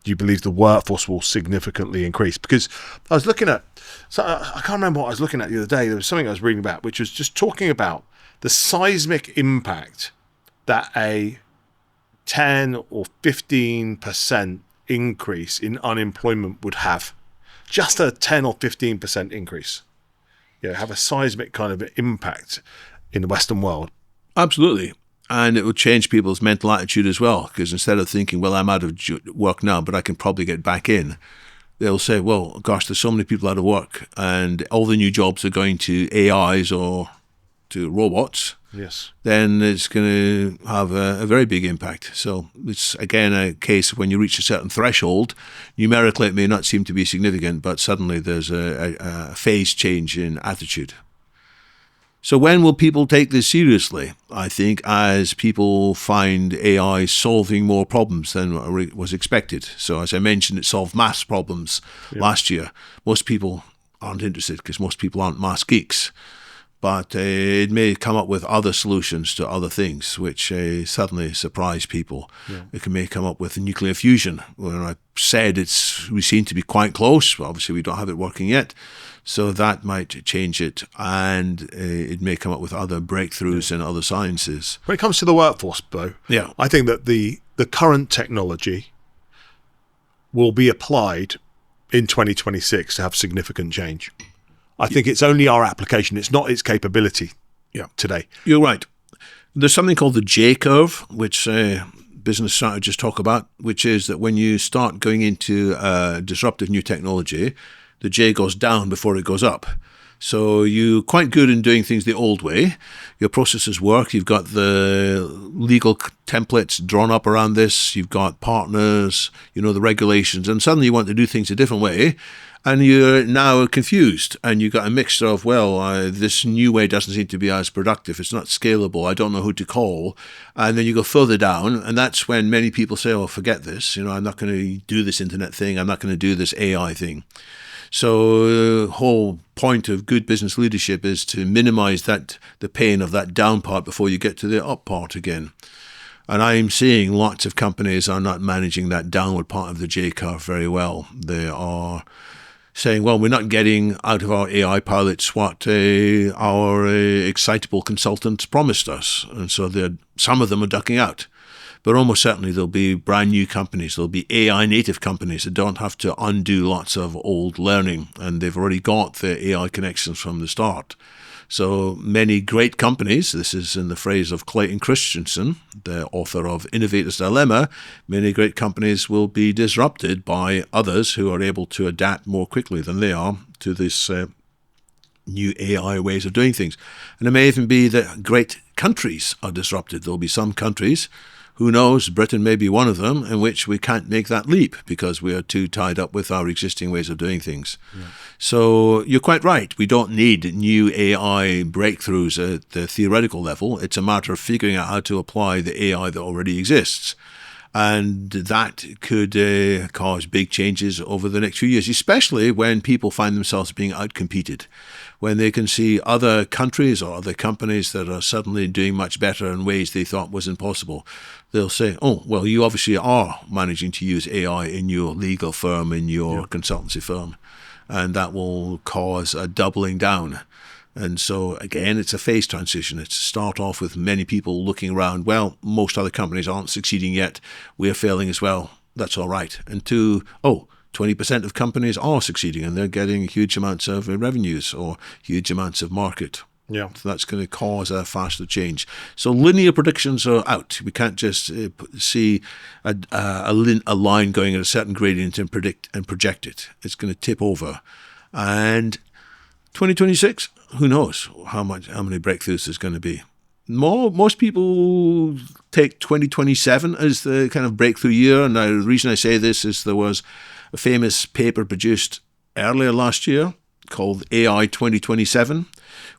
S1: you believe the workforce will significantly increase? Because I was looking at, I can't remember what I was looking at the other day. There was something I was reading about, which was just talking about the seismic impact that a 10 or 15% increase in unemployment would have. Just a 10 or 15% increase. Have a seismic kind of impact in the Western world.
S2: Absolutely. And it will change people's mental attitude as well, because instead of thinking, well, I'm out of work now, but I can probably get back in, they'll say, well, gosh, there's so many people out of work, and all the new jobs are going to AIs or to robots.
S1: Yes.
S2: Then it's going to have a very big impact. So it's, again, a case of when you reach a certain threshold, numerically it may not seem to be significant, but suddenly there's a phase change in attitude. So when will people take this seriously? I think as people find AI solving more problems than was expected. So as I mentioned, it solved maths problems last year. Most people aren't interested because most people aren't maths geeks. But it may come up with other solutions to other things, which suddenly surprise people. Yeah. It may come up with nuclear fusion, where I said we seem to be quite close. Obviously, we don't have it working yet. So that might change it. And it may come up with other breakthroughs in other sciences.
S1: When it comes to the workforce, though, I think that the current technology will be applied in 2026 to have significant change. I think it's only our application. It's not its capability today.
S2: You're right. There's something called the J curve, which business strategists talk about, which is that when you start going into disruptive new technology, the J goes down before it goes up. So you're quite good in doing things the old way. Your processes work. You've got the legal templates drawn up around this. You've got partners, the regulations, and suddenly you want to do things a different way. And you're now confused, and you've got a mixture of, this new way doesn't seem to be as productive. It's not scalable. I don't know who to call. And then you go further down, and that's when many people say, oh, forget this. I'm not going to do this internet thing. I'm not going to do this AI thing. So the whole point of good business leadership is to minimize the pain of that down part before you get to the up part again. And I'm seeing lots of companies are not managing that downward part of the J curve very well. They are saying, well, we're not getting out of our AI pilots what our excitable consultants promised us. And so some of them are ducking out. But almost certainly there'll be brand new companies. There'll be AI native companies that don't have to undo lots of old learning. And they've already got the AI connections from the start. So many great companies, this is in the phrase of Clayton Christensen, the author of Innovator's Dilemma, many great companies will be disrupted by others who are able to adapt more quickly than they are to this new AI ways of doing things. And it may even be that great countries are disrupted. There'll be some countries, who knows, Britain may be one of them, in which we can't make that leap because we are too tied up with our existing ways of doing things. Yeah. So you're quite right. We don't need new AI breakthroughs at the theoretical level. It's a matter of figuring out how to apply the AI that already exists. And that could cause big changes over the next few years, especially when people find themselves being outcompeted, when they can see other countries or other companies that are suddenly doing much better in ways they thought was impossible. They'll say, oh, well, you obviously are managing to use AI in your legal firm, in your consultancy firm. And that will cause a doubling down. And so, again, it's a phase transition. It's to start off with many people looking around, well, most other companies aren't succeeding yet. We're failing as well. That's all right. And to, 20% of companies are succeeding and they're getting huge amounts of revenues or huge amounts of market.
S1: Yeah.
S2: So that's going to cause a faster change. So linear predictions are out. We can't just see a line going at a certain gradient and predict and project it. It's going to tip over. And 2026, who knows how many breakthroughs there's going to be. Most people take 2027 as the kind of breakthrough year. Now, the reason I say this is there was a famous paper produced earlier last year called AI 2027,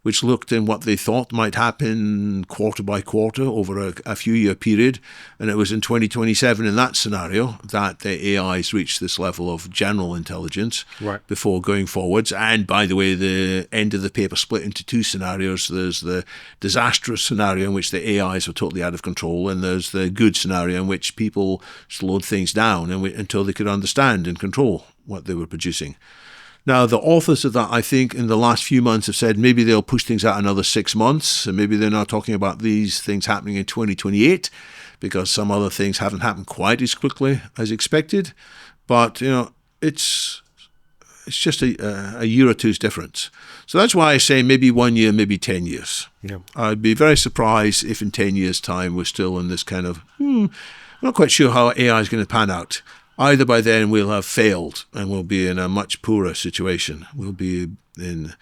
S2: which looked in what they thought might happen quarter by quarter over a few year period. And it was in 2027 in that scenario that the AIs reached this level of general intelligence before going forwards. And by the way, the end of the paper split into two scenarios. There's the disastrous scenario in which the AIs are totally out of control, and there's the good scenario in which people slowed things down until they could understand and control what they were producing. Now, the authors of that, I think, in the last few months have said maybe they'll push things out another 6 months, and maybe they're not talking about these things happening in 2028 because some other things haven't happened quite as quickly as expected. But, it's just a year or two's difference. So that's why I say maybe 1 year, maybe 10 years.
S1: Yeah.
S2: I'd be very surprised if in 10 years' time we're still in this kind of, I'm not quite sure how AI is going to pan out. Either by then we'll have failed and we'll be in a much poorer situation. We'll be in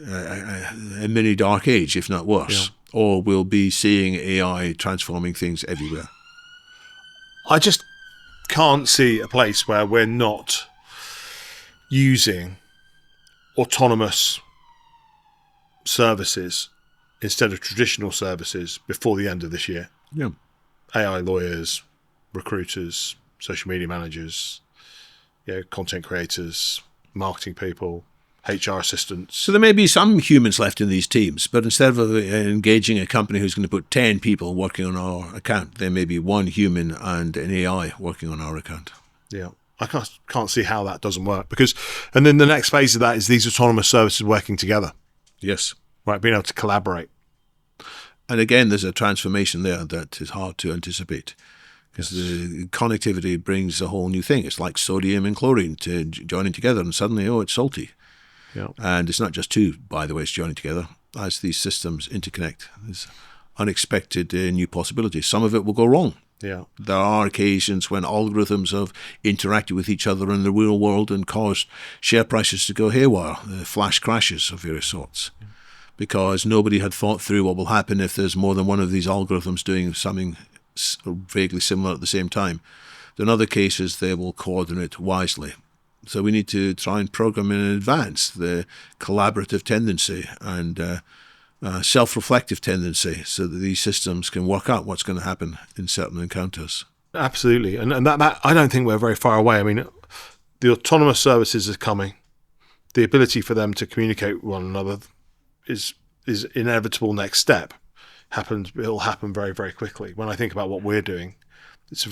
S2: a mini dark age, if not worse. Yeah. Or we'll be seeing AI transforming things everywhere.
S1: I just can't see a place where we're not using autonomous services instead of traditional services before the end of this year.
S2: Yeah.
S1: AI lawyers, recruiters, social media managers, content creators, marketing people, HR assistants.
S2: So there may be some humans left in these teams, but instead of engaging a company who's going to put 10 people working on our account, there may be one human and an AI working on our account.
S1: Yeah. I can't see how that doesn't work and then the next phase of that is these autonomous services working together.
S2: Yes.
S1: Right, being able to collaborate.
S2: And again, there's a transformation there that is hard to anticipate. Because the connectivity brings a whole new thing. It's like sodium and chlorine joining together, and suddenly, it's salty.
S1: Yeah.
S2: And it's not just two, by the way, it's joining together. As these systems interconnect, there's unexpected new possibilities. Some of it will go wrong.
S1: Yeah.
S2: There are occasions when algorithms have interacted with each other in the real world and caused share prices to go haywire, flash crashes of various sorts. Yeah. Because nobody had thought through what will happen if there's more than one of these algorithms doing something vaguely similar at the same time. In other cases, they will coordinate wisely. So we need to try and program in advance the collaborative tendency and self-reflective tendency so that these systems can work out what's going to happen in certain encounters.
S1: Absolutely. And that I don't think we're very far away. I mean, the autonomous services are coming. The ability for them to communicate with one another is inevitable next step. It'll happen very, very quickly. When I think about what we're doing, it's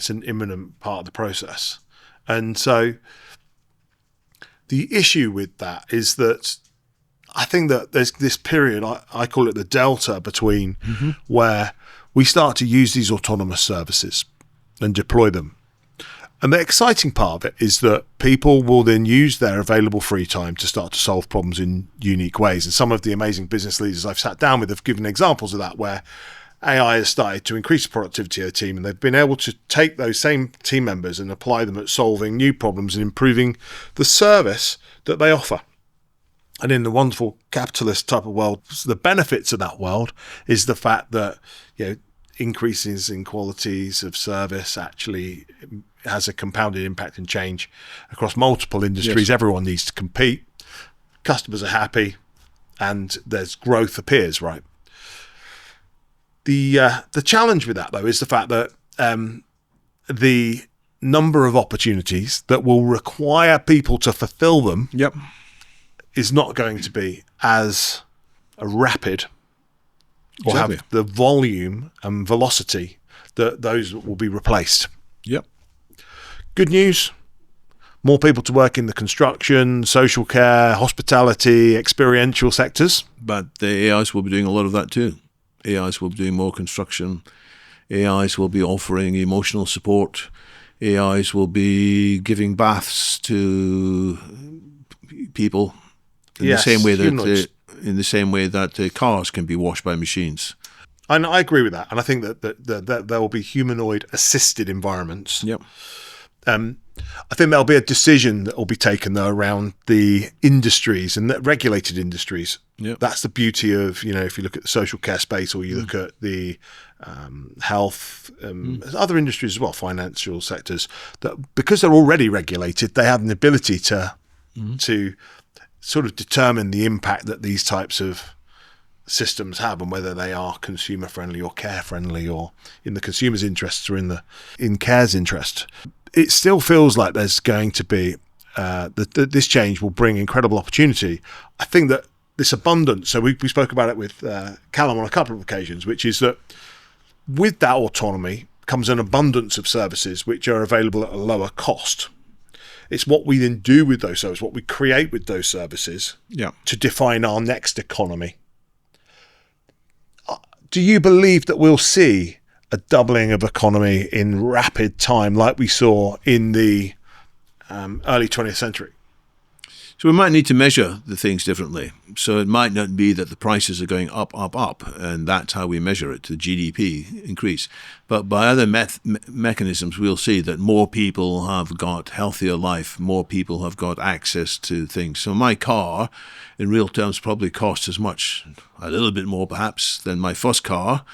S1: an imminent part of the process. And so the issue with that is that I think that there's this period, I call it the delta between where we start to use these autonomous services and deploy them. And the exciting part of it is that people will then use their available free time to start to solve problems in unique ways. And some of the amazing business leaders I've sat down with have given examples of that, where AI has started to increase the productivity of the team, and they've been able to take those same team members and apply them at solving new problems and improving the service that they offer. And in the wonderful capitalist type of world, the benefits of that world is the fact that increases in qualities of service actually has a compounded impact and change across multiple industries. Yes. Everyone needs to compete. Customers are happy, and there's growth appears, right? The challenge with that, though, is the fact that the number of opportunities that will require people to fulfill them is not going to be as rapid or have the volume and velocity that those will be replaced.
S2: Yep.
S1: Good news, more people to work in the construction, social care, hospitality, experiential sectors.
S2: But the AIs will be doing a lot of that too. AIs will be doing more construction. AIs will be offering emotional support. AIs will be giving baths to people in the same way that in the same way that cars can be washed by machines.
S1: And I agree with that. And I think that there will be humanoid-assisted environments.
S2: Yep.
S1: I think there'll be a decision that will be taken, though, around the industries and the regulated industries.
S2: Yep.
S1: That's the beauty of, if you look at the social care space or you look at the health, other industries as well, financial sectors, that because they're already regulated, they have an ability to sort of determine the impact that these types of systems have and whether they are consumer friendly or care friendly or in the consumer's interests or in care's interest. It still feels like there's going to be this change will bring incredible opportunity. I think that this abundance, so we spoke about it with Callum on a couple of occasions, which is that with that autonomy comes an abundance of services which are available at a lower cost. It's what we then do with those services, what we create with those services to define our next economy. Do you believe that we'll see a doubling of economy in rapid time like we saw in the early 20th century?
S2: So we might need to measure the things differently. So it might not be that the prices are going up, and that's how we measure it, the GDP increase. But by other mechanisms, we'll see that more people have got healthier life, more people have got access to things. So my car, in real terms, probably costs as much, a little bit more perhaps, than my first car,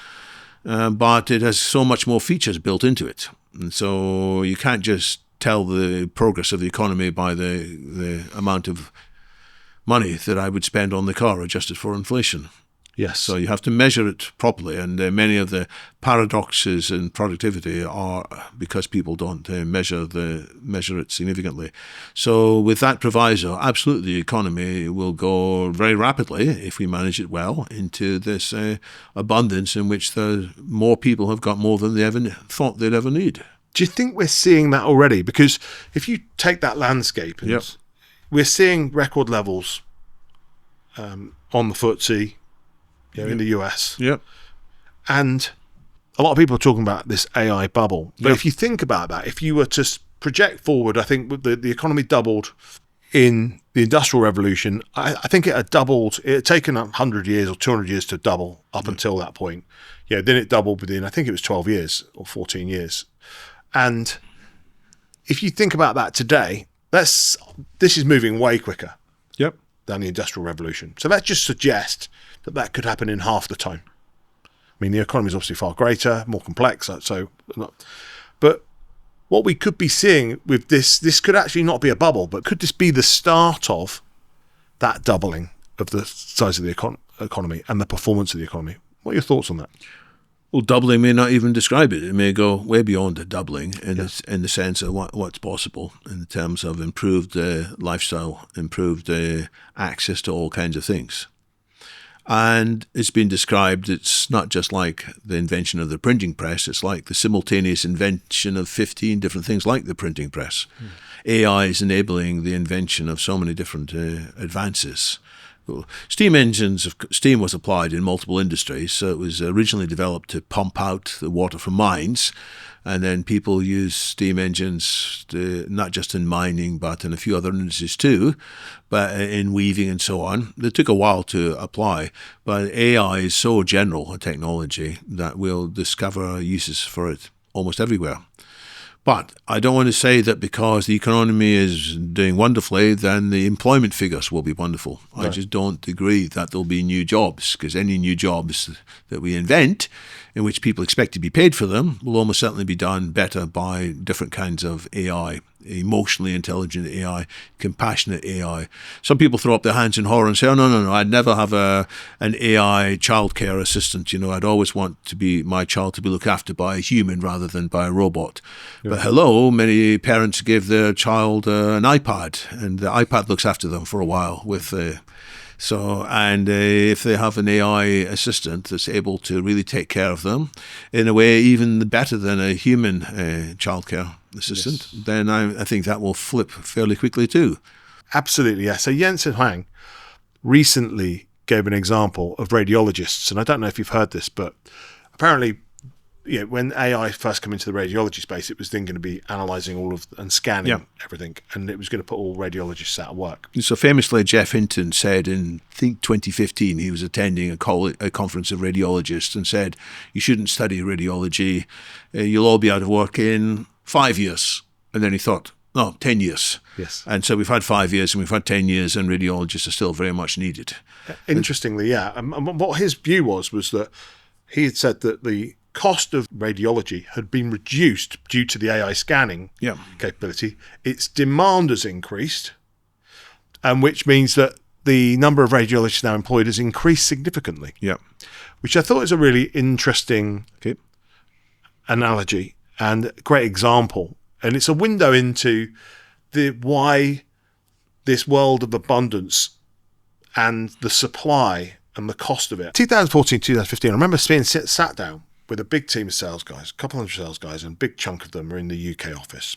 S2: but it has so much more features built into it. And so you can't just tell the progress of the economy by the amount of money that I would spend on the car adjusted for inflation.
S1: Yes.
S2: So you have to measure it properly, and many of the paradoxes in productivity are because people don't measure it significantly. So with that proviso, absolutely the economy will go very rapidly, if we manage it well, into this abundance in which more people have got more than they ever thought they'd ever need.
S1: Do you think we're seeing that already? Because if you take that landscape, and we're seeing record levels on the FTSE, in the US.
S2: Yep.
S1: And a lot of people are talking about this AI bubble. But if you think about that, if you were to project forward, I think the economy doubled in the Industrial Revolution. I think it had doubled. It had taken 100 years or 200 years to double up until that point. Then it doubled within, I think it was 12 years or 14 years. And if you think about that today, this is moving way quicker than the Industrial Revolution. So let's just suggest that could happen in half the time. I mean, the economy is obviously far greater, more complex. But what we could be seeing with this could actually not be a bubble, but could this be the start of that doubling of the size of the economy and the performance of the economy? What are your thoughts on that?
S2: Well, doubling may not even describe it. It may go way beyond the doubling in the sense of what's possible in terms of improved lifestyle, improved access to all kinds of things. And it's been described, it's not just like the invention of the printing press, it's like the simultaneous invention of 15 different things like the printing press. AI is enabling the invention of so many different advances. Steam was applied in multiple industries, so it was originally developed to pump out the water from mines, and then people use steam engines not just in mining but in a few other industries too, but in weaving and so on. It took a while to apply, but AI is so general a technology that we'll discover uses for it almost everywhere. But I don't want to say that because the economy is doing wonderfully, then the employment figures will be wonderful. Right. I just don't agree that there'll be new jobs, because any new jobs that we invent, in which people expect to be paid for them, will almost certainly be done better by different kinds of AI, emotionally intelligent AI, compassionate AI. Some people throw up their hands in horror and say, oh, no, I'd never have an AI childcare assistant. I'd always want my child to be looked after by a human rather than by a robot. Yeah. But hello, many parents give their child an iPad, and the iPad looks after them for a while with if they have an AI assistant that's able to really take care of them in a way even better than a human childcare assistant, then I think that will flip fairly quickly too.
S1: Absolutely, yeah. So Jensen Huang recently gave an example of radiologists, and I don't know if you've heard this, but apparently when AI first came into the radiology space, it was then going to be analysing all of and scanning everything, and it was going to put all radiologists out of work.
S2: So famously, Jeff Hinton said in, I think, 2015, he was attending a conference of radiologists and said, you shouldn't study radiology, you'll all be out of work in 5 years. And then he thought, no, 10 years.
S1: Yes.
S2: And so we've had 5 years and we've had 10 years, and radiologists are still very much needed.
S1: Interestingly, yeah. And what his view was that he had said that the cost of radiology had been reduced due to the AI scanning capability. Its demand has increased, and which means that the number of radiologists now employed has increased significantly.
S2: Yeah.
S1: Which I thought is a really interesting analogy and a great example. And it's a window into why this world of abundance and the supply and the cost of it. 2014, 2015, I remember being sat down with a big team of sales guys, a couple hundred sales guys, and a big chunk of them are in the UK office.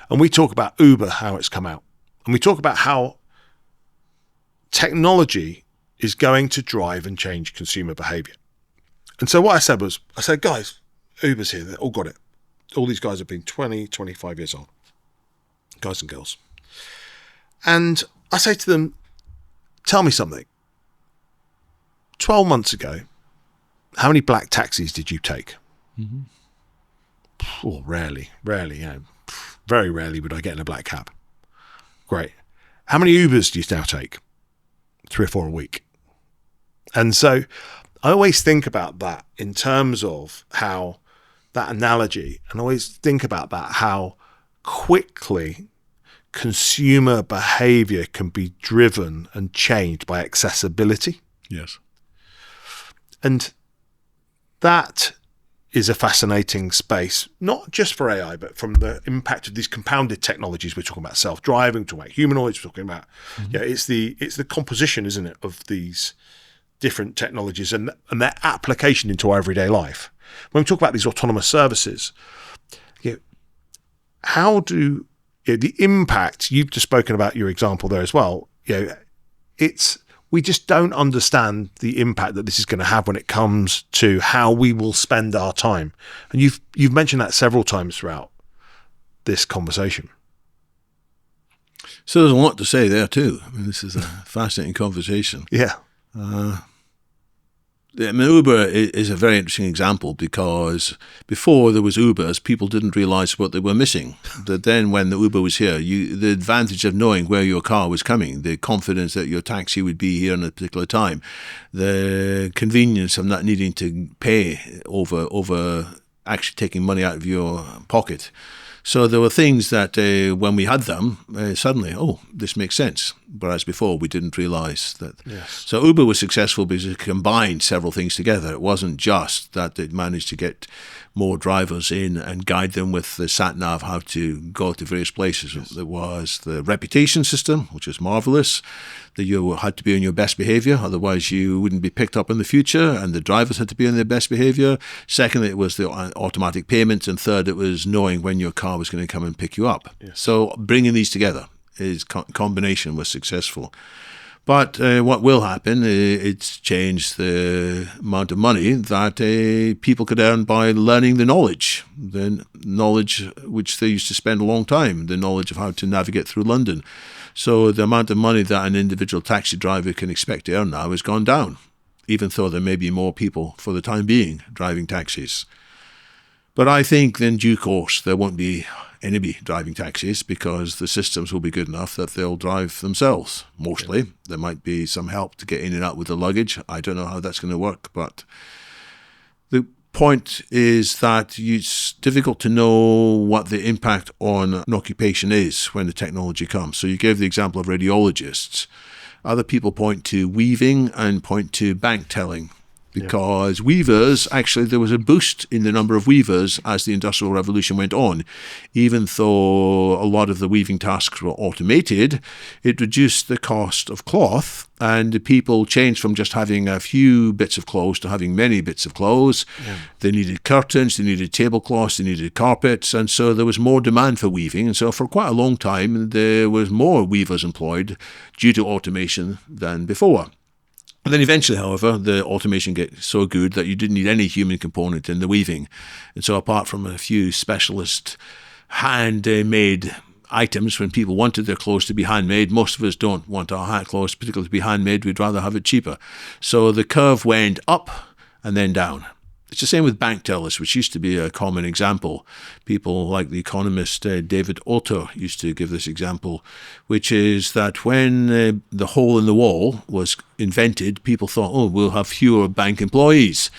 S1: And we talk about Uber, how it's come out. And we talk about how technology is going to drive and change consumer behaviour. And so what I said was, guys, Uber's here, they've all got it. All these guys have been 20, 25 years old, guys and girls. And I say to them, tell me something. 12 months ago, how many black taxis did you take? Mm-hmm. Oh, rarely, very rarely would I get in a black cab. Great. How many Ubers do you now take? 3 or 4 a week. And so I always think about that in terms of how that analogy, and I always think about that, how quickly consumer behavior can be driven and changed by accessibility.
S2: Yes.
S1: And that is a fascinating space, not just for AI, but from the impact of these compounded technologies. We're talking about self-driving, we're talking about humanoids, we're talking about, it's the composition, isn't it, of these different technologies and their application into our everyday life. When we talk about these autonomous services, how do the impact, you've just spoken about your example there as well, we just don't understand the impact that this is going to have when it comes to how we will spend our time. And you've mentioned that several times throughout this conversation.
S2: So there's a lot to say there too. I mean, this is a fascinating conversation.
S1: Yeah.
S2: Uber is a very interesting example, because before there was Ubers, people didn't realize what they were missing. But then when the Uber was here, the advantage of knowing where your car was coming, the confidence that your taxi would be here in a particular time, the convenience of not needing to pay over actually taking money out of your pocket. So there were things that when we had them, suddenly, this makes sense. Whereas before, we didn't realize that.
S1: Yes.
S2: So Uber was successful because it combined several things together. It wasn't just that it managed to get more drivers in and guide them with the sat-nav how to go to various places. Yes. There was the reputation system, which is marvelous, that you had to be on your best behavior, otherwise you wouldn't be picked up in the future, and the drivers had to be on their best behavior. Secondly, it was the automatic payments, and third, it was knowing when your car was going to come and pick you up. Yes. So bringing these together, his combination was successful. But what will happen, it's changed the amount of money that people could earn by learning the knowledge which they used to spend a long time, the knowledge of how to navigate through London. So the amount of money that an individual taxi driver can expect to earn now has gone down, even though there may be more people for the time being driving taxis. But I think in due course there won't be anybody driving taxis, because the systems will be good enough that they'll drive themselves, mostly. Yeah. There might be some help to get in and out with the luggage. I don't know how that's going to work, but the point is that it's difficult to know what the impact on an occupation is when the technology comes. So you gave the example of radiologists. Other people point to weaving and point to bank telling. Because weavers, actually, there was a boost in the number of weavers as the Industrial Revolution went on. Even though a lot of the weaving tasks were automated, it reduced the cost of cloth, and people changed from just having a few bits of clothes to having many bits of clothes. Yeah. They needed curtains, they needed tablecloths, they needed carpets, and so there was more demand for weaving. And so for quite a long time, there was more weavers employed due to automation than before. And then eventually, however, the automation gets so good that you didn't need any human component in the weaving. And so apart from a few specialist handmade items, when people wanted their clothes to be handmade, most of us don't want our clothes particularly to be handmade. We'd rather have it cheaper. So the curve went up and then down. It's the same with bank tellers, which used to be a common example. People like the economist David Otto used to give this example, which is that when the hole in the wall was invented, people thought, oh, we'll have fewer bank employees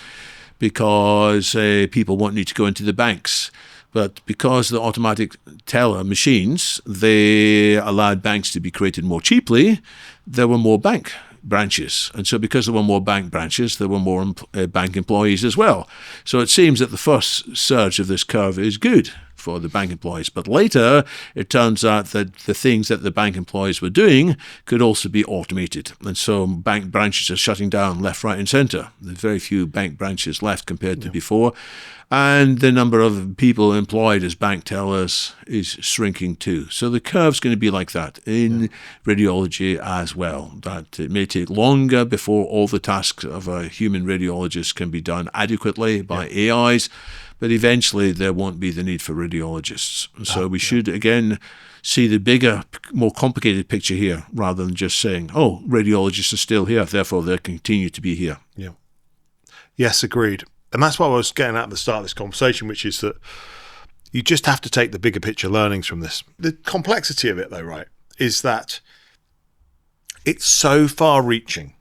S2: because people won't need to go into the banks. But because of the automatic teller machines, they allowed banks to be created more cheaply, there were more bank branches. And so because there were more bank branches, there were more bank employees as well. So it seems that the first surge of this curve is good for the bank employees. But later, it turns out that the things that the bank employees were doing could also be automated. And so bank branches are shutting down left, right, and centre. There's very few bank branches left compared to before. And the number of people employed as bank tellers is shrinking too. So the curve's going to be like that in radiology as well. That it may take longer before all the tasks of a human radiologist can be done adequately by AIs, but eventually there won't be the need for radiologists. So we should, again, see the bigger, more complicated picture here rather than just saying, oh, radiologists are still here, therefore they'll continue to be here.
S1: Yeah. Yes, agreed. And that's what I was getting at the start of this conversation, which is that you just have to take the bigger picture learnings from this. The complexity of it, though, right, is that it's so far reaching.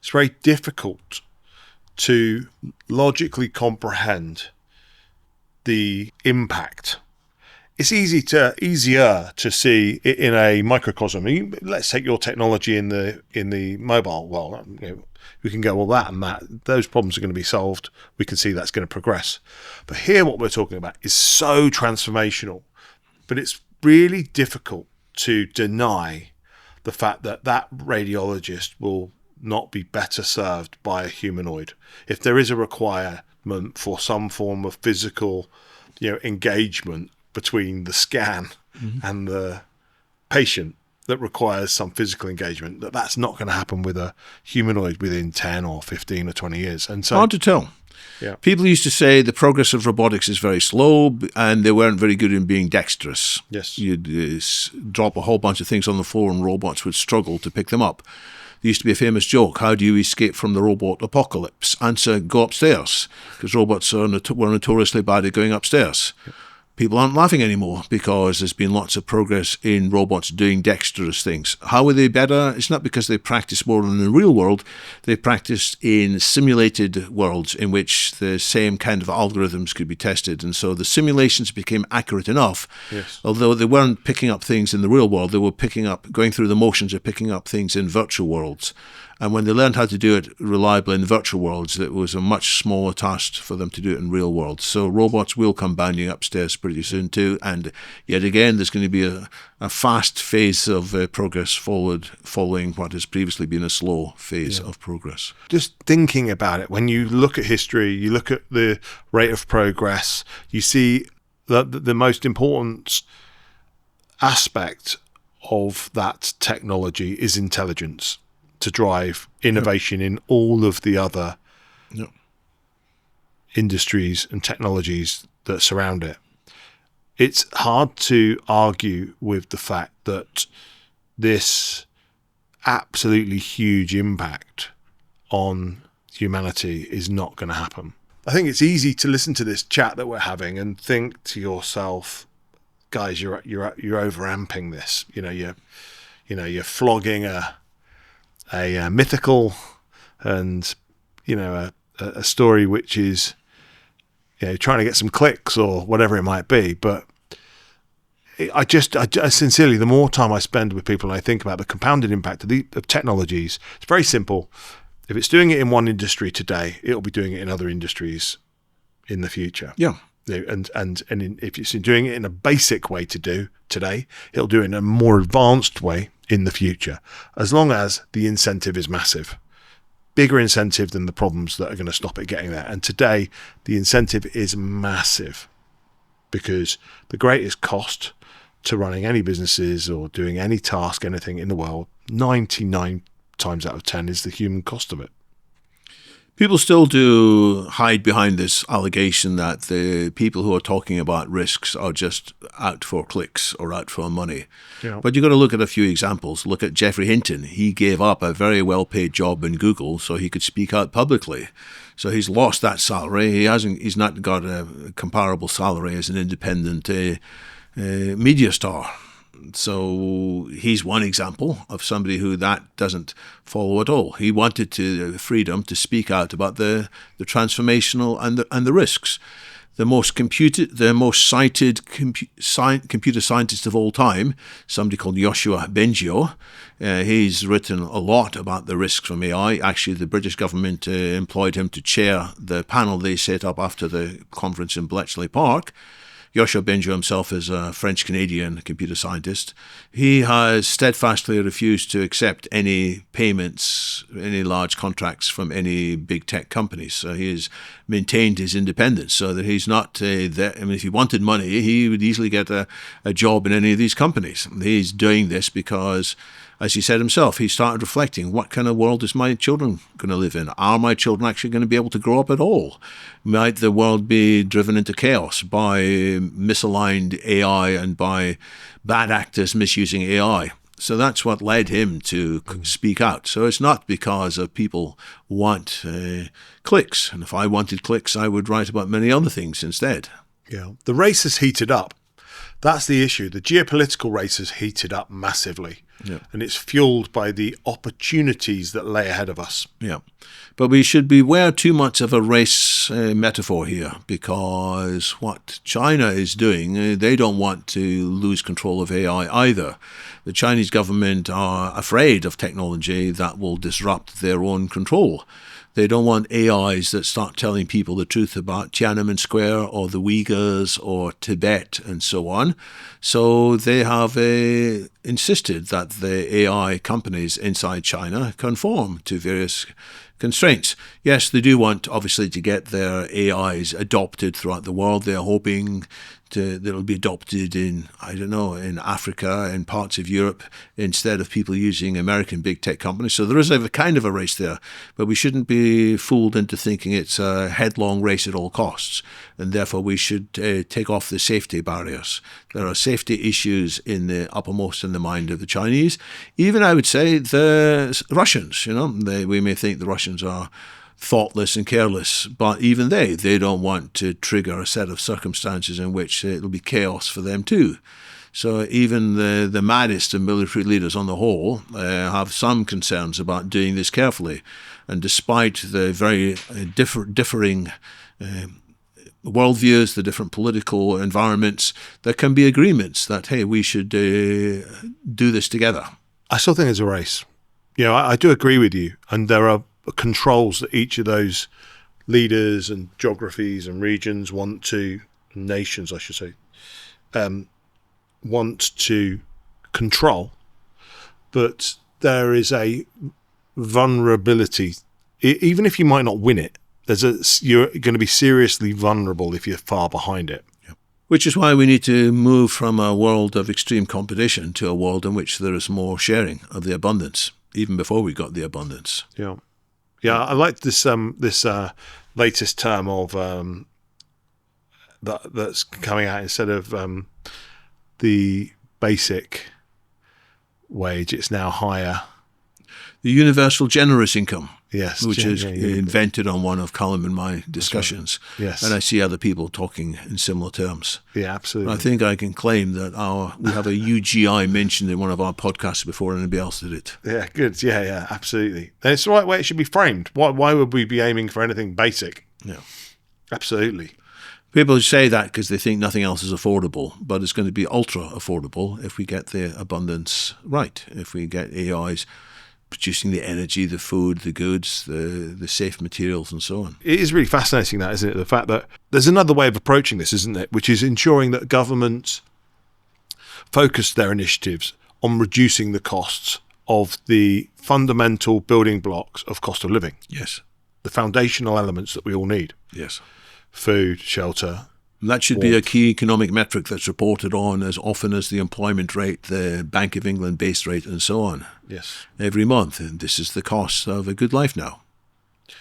S1: It's very difficult to logically comprehend the impact. It's easier to see it in a microcosm. Let's take your technology in the mobile world. We can go, well, that and that, those problems are going to be solved. We can see that's going to progress. But here, what we're talking about is so transformational. But it's really difficult to deny the fact that that radiologist will not be better served by a humanoid. If there is a requirement for some form of physical, engagement between the scan and the patient that requires some physical engagement, that's not going to happen with a humanoid within 10 or 15 or 20 years. And so,
S2: hard to tell.
S1: Yeah.
S2: People used to say the progress of robotics is very slow and they weren't very good in being dexterous.
S1: Yes.
S2: You'd drop a whole bunch of things on the floor and robots would struggle to pick them up. There used to be a famous joke, how do you escape from the robot apocalypse? Answer, go upstairs, because robots were notoriously bad at going upstairs. Yep. People aren't laughing anymore because there's been lots of progress in robots doing dexterous things. How are they better? It's not because they practice more in the real world. They practiced in simulated worlds in which the same kind of algorithms could be tested. And so the simulations became accurate enough.
S1: Yes.
S2: Although they weren't picking up things in the real world, they were going through the motions of picking up things in virtual worlds. And when they learned how to do it reliably in virtual worlds, it was a much smaller task for them to do it in real worlds. So robots will come bounding upstairs pretty soon too. And yet again, there's going to be a fast phase of progress following what has previously been a slow phase of progress.
S1: Just thinking about it, when you look at history, you look at the rate of progress, you see that the most important aspect of that technology is intelligence, to drive innovation in all of the other industries and technologies that surround it. It's hard to argue with the fact that this absolutely huge impact on humanity is not going to happen. I think it's easy to listen to this chat that we're having and think to yourself, guys, you're overamping this. You're flogging a mythical and a story which is trying to get some clicks or whatever it might be. But I sincerely, the more time I spend with people and I think about the compounded impact of technologies, it's very simple. If it's doing it in one industry today, it'll be doing it in other industries in the future.
S2: Yeah.
S1: And if it's doing it in a basic way to do today, it'll do it in a more advanced way in the future, as long as the incentive is massive. Bigger incentive than the problems that are going to stop it getting there. And today, the incentive is massive because the greatest cost to running any businesses or doing any task, anything in the world, 99% times out of 10 is the human cost of it.
S2: People still do hide behind this allegation that the people who are talking about risks are just out for clicks or out for money.
S1: Yeah.
S2: But you've got to look at a few examples. Look at Geoffrey Hinton. He gave up a very well-paid job in Google so he could speak out publicly. So he's lost that salary. He's not got a comparable salary as an independent media star. So he's one example of somebody who that doesn't follow at all. He wanted the freedom to speak out about the transformational and the risks. The most cited computer scientist of all time, somebody called Yoshua Bengio, he's written a lot about the risks from AI. Actually, the British government employed him to chair the panel they set up after the conference in Bletchley Park. Yoshua Bengio himself is a French-Canadian computer scientist. He has steadfastly refused to accept any payments, any large contracts from any big tech companies. So he has maintained his independence so that he's not there. I mean, if he wanted money, he would easily get a job in any of these companies. He's doing this because, as he said himself, he started reflecting, what kind of world is my children going to live in? Are my children actually going to be able to grow up at all? Might the world be driven into chaos by misaligned AI and by bad actors misusing AI? So that's what led him to speak out. So it's not because of people want clicks. And if I wanted clicks, I would write about many other things instead.
S1: Yeah, the race has heated up. That's the issue. The geopolitical race has heated up massively.
S2: Yeah.
S1: And it's fueled by the opportunities that lay ahead of us.
S2: Yeah. But we should beware too much of a race metaphor here, because what China is doing, they don't want to lose control of AI either. The Chinese government are afraid of technology that will disrupt their own control. They don't want AIs that start telling people the truth about Tiananmen Square or the Uyghurs or Tibet and so on. So they have insisted that the AI companies inside China conform to various constraints. Yes, they do want, obviously, to get their AIs adopted throughout the world. They're hoping that it'll be adopted in Africa and parts of Europe instead of people using American big tech companies. So there is a kind of a race there, but we shouldn't be fooled into thinking it's a headlong race at all costs. And therefore we should take off the safety barriers. There are safety issues uppermost in the mind of the Chinese. Even, I would say, the Russians, we may think the Russians are thoughtless and careless, but even they don't want to trigger a set of circumstances in which it'll be chaos for them too. So even the maddest of military leaders on the whole have some concerns about doing this carefully. And despite the very differing worldviews, the different political environments, there can be agreements that, hey, we should do this together.
S1: I still think it's a race. I do agree with you. And there are controls that each of those leaders and geographies and regions nations, I should say, want to control. But there is a vulnerability. Even if you might not win it, you're going to be seriously vulnerable if you're far behind it.
S2: Which is why we need to move from a world of extreme competition to a world in which there is more sharing of the abundance, even before we got the abundance.
S1: Yeah. Yeah, I like this latest term of that's coming out. Instead of the basic wage, it's now higher.
S2: The universal generous income.
S1: Yes,
S2: which is invented on one of Callum and my discussions.
S1: Right. Yes,
S2: and I see other people talking in similar terms.
S1: Yeah, absolutely.
S2: And I think I can claim that we have a UGI mentioned in one of our podcasts before anybody else did it.
S1: Yeah, good. Yeah, absolutely. And it's the right way it should be framed. Why would we be aiming for anything basic?
S2: Yeah,
S1: absolutely.
S2: People say that because they think nothing else is affordable, but it's going to be ultra affordable if we get the abundance right. If we get AIs producing the energy, the food, the goods, the safe materials and so on.
S1: It is really fascinating that, isn't it? The fact that there's another way of approaching this, isn't it? Which is ensuring that governments focus their initiatives on reducing the costs of the fundamental building blocks of cost of living.
S2: Yes.
S1: The foundational elements that we all need.
S2: Yes.
S1: Food, shelter,
S2: And that should be a key economic metric that's reported on as often as the employment rate, the Bank of England base rate, and so on.
S1: Yes.
S2: Every month. And this is the cost of a good life now.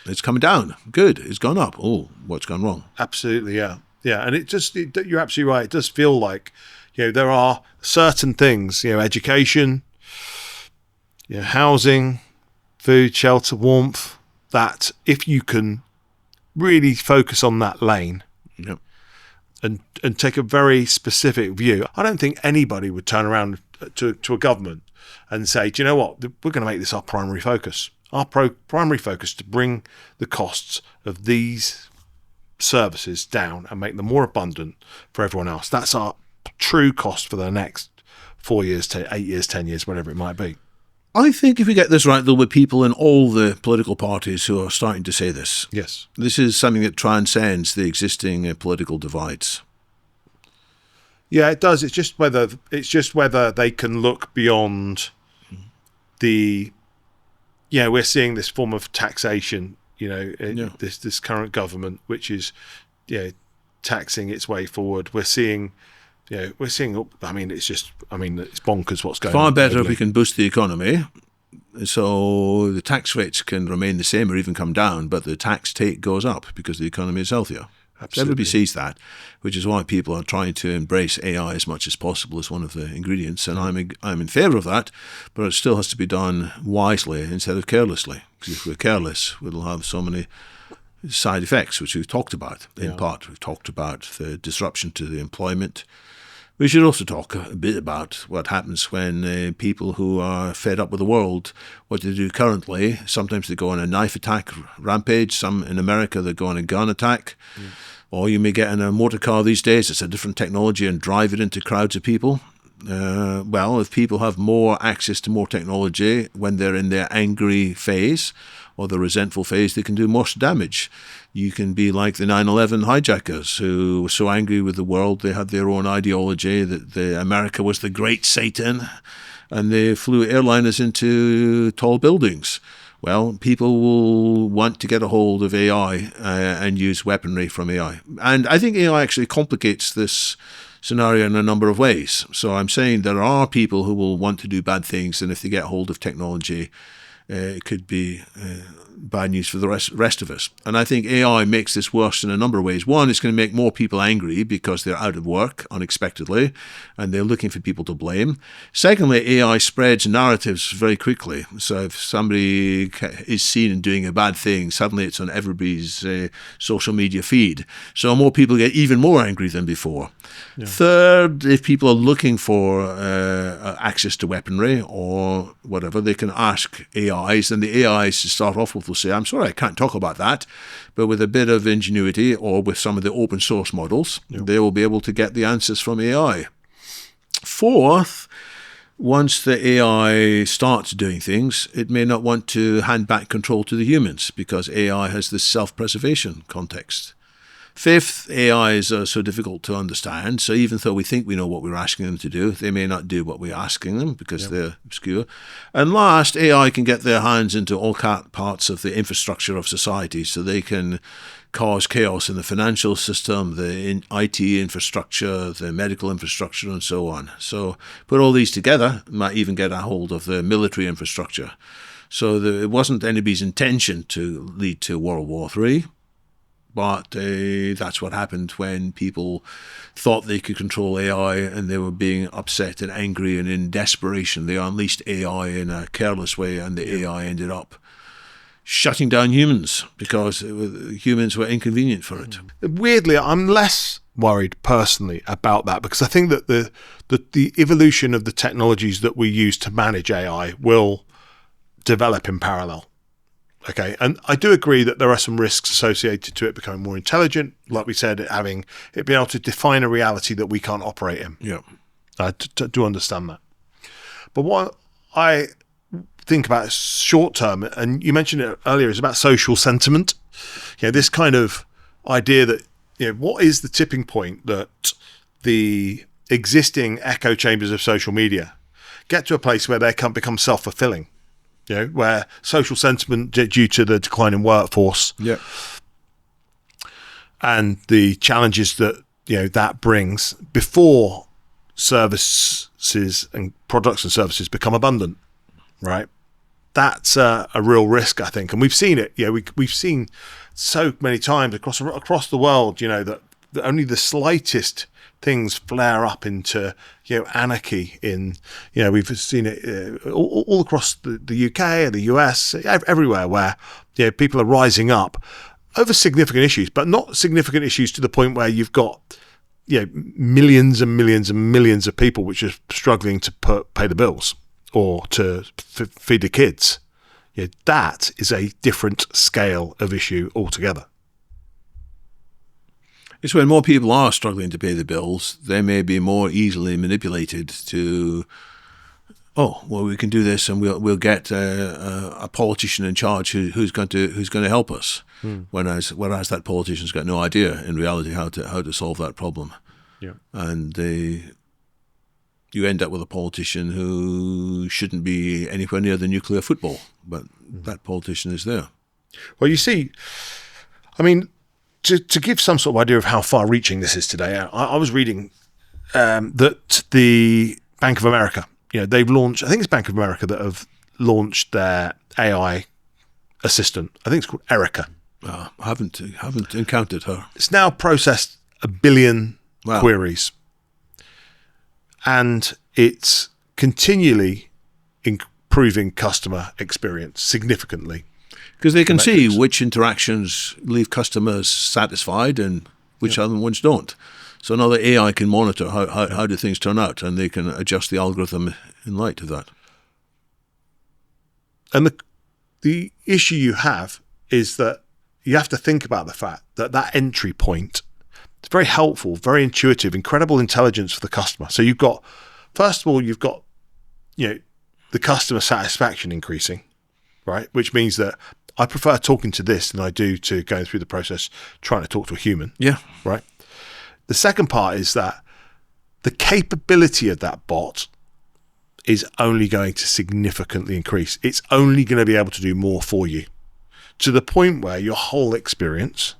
S2: It's coming down. Good. It's gone up. Oh, what's gone wrong?
S1: Absolutely, yeah. Yeah, and you're absolutely right. It does feel like, there are certain things, education, housing, food, shelter, warmth, that if you can really focus on that lane,
S2: Yep.
S1: and take a very specific view, I don't think anybody would turn around to a government and say, do you know what, we're going to make this our primary focus. Our primary focus to bring the costs of these services down and make them more abundant for everyone else. That's our true cost for the next 4 years, 8 years, 10 years, whatever it might be.
S2: I think if we get this right, there'll be people in all the political parties who are starting to say this.
S1: Yes.
S2: This is something that transcends the existing political divides.
S1: Yeah, it does. It's just whether they can look beyond the. We're seeing this form of taxation. This current government, which is, taxing its way forward. We're seeing. It's bonkers what's going on.
S2: Far better if we can boost the economy, so the tax rates can remain the same or even come down, but the tax take goes up because the economy is healthier.
S1: Absolutely.
S2: Everybody sees that, which is why people are trying to embrace AI as much as possible as one of the ingredients, and I'm in favour of that, but it still has to be done wisely instead of carelessly, because if we're careless, we'll have so many side effects, which we've talked about in part. We've talked about the disruption to the employment. We should also talk a bit about what happens when people who are fed up with the world, what they do currently. Sometimes they go on a knife attack rampage. Some in America, they go on a gun attack. Or you may get in a motor car these days. It's a different technology and drive it into crowds of people. If people have more access to more technology when they're in their angry phase or the resentful phase, they can do more damage. You can be like the 9/11 hijackers who were so angry with the world, they had their own ideology that America was the great Satan, and they flew airliners into tall buildings. Well, people will want to get a hold of AI and use weaponry from AI. And I think AI actually complicates this scenario in a number of ways. So I'm saying there are people who will want to do bad things, and if they get hold of technology, it could be bad news for the rest of us. And I think AI makes this worse in a number of ways. One, it's going to make more people angry because they're out of work unexpectedly, and they're looking for people to blame. Secondly, AI spreads narratives very quickly. So if somebody is seen doing a bad thing, suddenly it's on everybody's social media feed. So more people get even more angry than before. Yeah. Third, if people are looking for access to weaponry or whatever, they can ask AIs, and the AIs to start off with will say, I'm sorry, I can't talk about that, but with a bit of ingenuity or with some of the open source models, they will be able to get the answers from AI. Fourth, once the AI starts doing things, it may not want to hand back control to the humans because AI has this self-preservation context. Fifth, AIs are so difficult to understand, so even though we think we know what we're asking them to do, they may not do what we're asking them because they're obscure. And last, AI can get their hands into all parts of the infrastructure of society, so they can cause chaos in the financial system, the IT infrastructure, the medical infrastructure, and so on. So put all these together, might even get a hold of the military infrastructure. So it wasn't anybody's intention to lead to World War III. But that's what happened when people thought they could control AI and they were being upset and angry, and in desperation they unleashed AI in a careless way, and the AI ended up shutting down humans because humans were inconvenient for it.
S1: Weirdly, I'm less worried personally about that because I think that the evolution of the technologies that we use to manage AI will develop in parallel. Okay, and I do agree that there are some risks associated to it becoming more intelligent, like we said, having it being able to define a reality that we can't operate in.
S2: Yeah,
S1: I do understand that. But what I think about short term, and you mentioned it earlier, is about social sentiment. This kind of idea that what is the tipping point that the existing echo chambers of social media get to a place where they can become self-fulfilling. Where social sentiment due to the decline in workforce and the challenges that that brings before services and products and services become abundant, right? That's a real risk, I think, and we've seen it. We've seen so many times across the world, that only the slightest things flare up into anarchy. We've seen it all across the UK and the US, everywhere, where people are rising up over significant issues, but not significant issues to the point where you've got millions and millions and millions of people which are struggling to pay the bills or to feed the kids. That is a different scale of issue altogether.
S2: It's when more people are struggling to pay the bills, they may be more easily manipulated to, we can do this, and we'll get a politician in charge who's going to help us. Whereas that politician's got no idea in reality how to solve that problem. Yeah. And you end up with a politician who shouldn't be anywhere near the nuclear football, but that politician is there.
S1: Well, you see, to give some sort of idea of how far-reaching this is today, I was reading that the Bank of America, they've launched, I think it's Bank of America that have launched their AI assistant. I think it's called Erica.
S2: I haven't encountered her.
S1: It's now processed 1 billion queries, and it's continually improving customer experience significantly.
S2: Because they can see which interactions leave customers satisfied and which other ones don't. So now the AI can monitor how do things turn out, and they can adjust the algorithm in light of that.
S1: And the issue you have is that you have to think about the fact that entry point is very helpful, very intuitive, incredible intelligence for the customer. So first of all, you've got the customer satisfaction increasing, right? Which means that I prefer talking to this than I do to going through the process trying to talk to a human.
S2: Yeah.
S1: Right. The second part is that the capability of that bot is only going to significantly increase. It's only going to be able to do more for you, to the point where your whole experience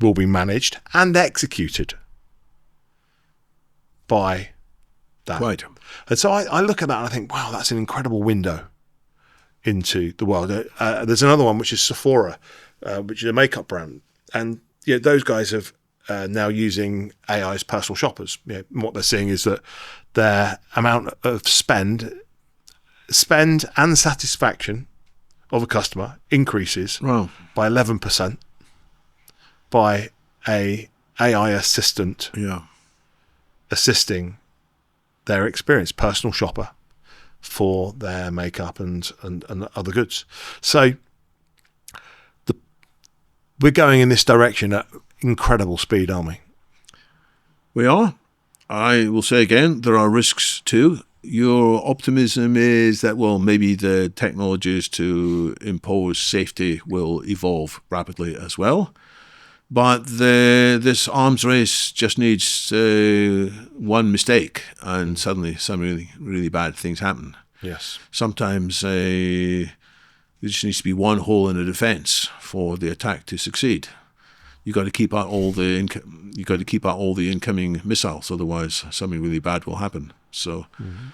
S1: will be managed and executed by that.
S2: Right.
S1: And so I look at that and I think, wow, that's an incredible window into the world. There's another one, which is Sephora, which is a makeup brand. And those guys have now using AI as personal shoppers. And what they're seeing is that their amount of spend and satisfaction of a customer increases by 11% by a AI assistant assisting their experience, personal shopper, for their makeup and other goods. So we're going in this direction at incredible speed, aren't we?
S2: We are. I will say again, there are risks too. Your optimism is that, maybe the technologies to impose safety will evolve rapidly as well. But this arms race just needs one mistake, and suddenly some really, really bad things happen.
S1: Yes.
S2: Sometimes there just needs to be one hole in the defense for the attack to succeed. You got to keep out all the incoming missiles, otherwise something really bad will happen. So. Mm-hmm.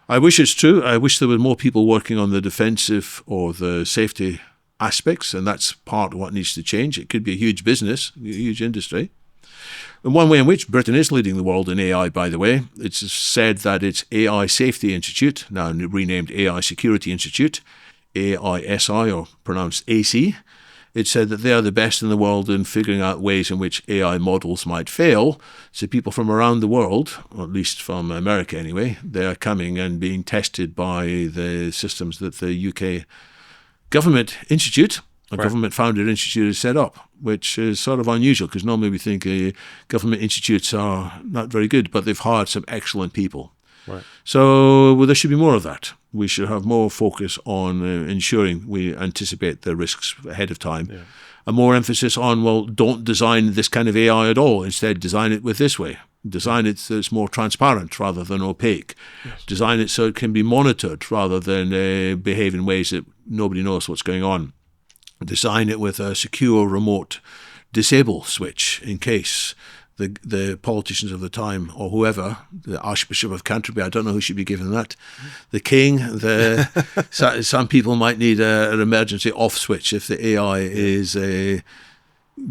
S2: I wish it's true. I wish there were more people working on the defensive or the safety aspects, and that's part of what needs to change. It could be a huge business, a huge industry. And one way in which Britain is leading the world in AI, by the way, it's said that its AI Safety Institute, now renamed AI Security Institute, AISI, or pronounced AC, it said that they are the best in the world in figuring out ways in which AI models might fail. So people from around the world, or at least from America anyway, they are coming and being tested by the systems that the UK government institute, a government-founded institute, has set up, which is sort of unusual because normally we think government institutes are not very good, but they've hired some excellent people.
S1: Right.
S2: So there should be more of that. We should have more focus on ensuring we anticipate the risks ahead of time. Yeah. And more emphasis on, don't design this kind of AI at all. Instead, design it with this way. Design it so it's more transparent rather than opaque. Yes. Design it so it can be monitored rather than behave in ways that nobody knows what's going on. Design it with a secure remote disable switch in case the politicians of the time, or whoever, the Archbishop of Canterbury, I don't know who should be given that, the King, some people might need an emergency off switch if the AI is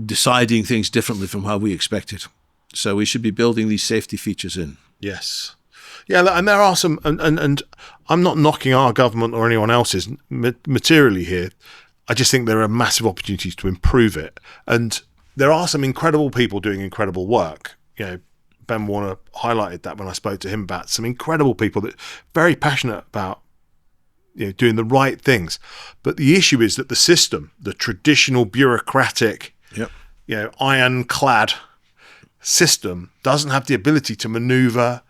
S2: deciding things differently from how we expect it. So we should be building these safety features in.
S1: Yes. Yeah, and there are some, and I'm not knocking our government or anyone else's materially here. I just think there are massive opportunities to improve it. And there are some incredible people doing incredible work. You know, Ben Warner highlighted that when I spoke to him about some incredible people that are very passionate about, you know, doing the right things. But the issue is that the system, the traditional bureaucratic,
S2: Yep.
S1: you know, ironclad system doesn't have the ability to maneuver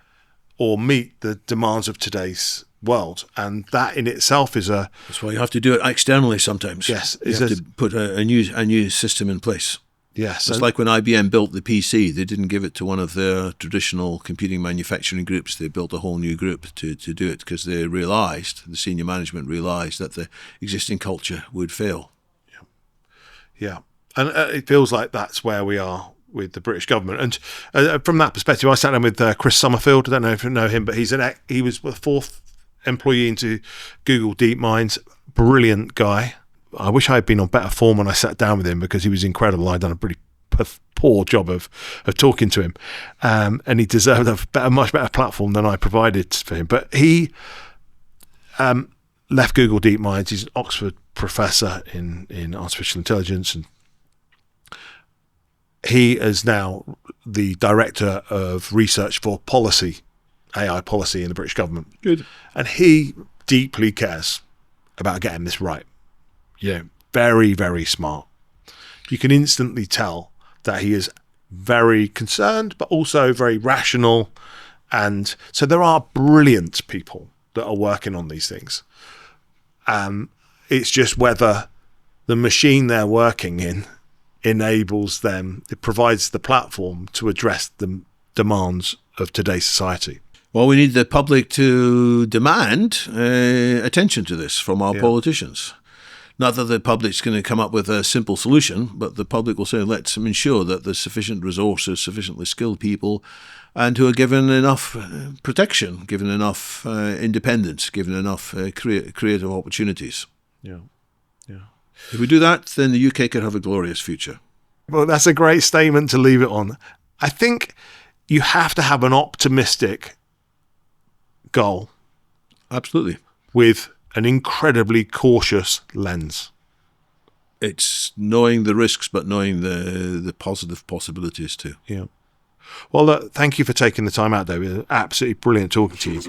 S1: or meet the demands of today's world, and that in itself is a.
S2: That's why you have to do it externally sometimes.
S1: Yes,
S2: you have to put a new system in place.
S1: Yes,
S2: it's like when IBM built the PC. They didn't give it to one of their traditional computing manufacturing groups. They built a whole new group to do it because they realised, the senior management realised, that the existing culture would fail.
S1: Yeah, and it feels like that's where we are with the British government. And from that perspective, I sat down with Chris Summerfield. I don't know if you know him, but he was the fourth employee into Google DeepMind's. Brilliant guy. I wish I had been on better form when I sat down with him because he was incredible. I'd done a pretty poor job of talking to him, and he deserved a much better platform than I provided for him. But he left Google DeepMind. He's an Oxford professor in artificial intelligence, and he is now the director of research for policy, AI policy in the British government.
S2: Good.
S1: And he deeply cares about getting this right. You know, very, very smart. You can instantly tell that he is very concerned, but also very rational. And so there are brilliant people that are working on these things. It's just whether the machine they're working in enables them, it provides the platform to address the demands of today's society.
S2: Well, we need the public to demand attention to this from our politicians. Not that the public's going to come up with a simple solution, but the public will say, let's ensure that there's sufficient resources, sufficiently skilled people, and who are given enough protection, given enough independence, given enough creative opportunities.
S1: Yeah.
S2: If we do that, then the UK could have a glorious future.
S1: Well, that's a great statement to leave it on. I think you have to have an optimistic goal.
S2: Absolutely.
S1: With an incredibly cautious lens.
S2: It's knowing the risks, but knowing the positive possibilities too.
S1: Yeah. Well, look, thank you for taking the time out, David. Absolutely brilliant talking to you.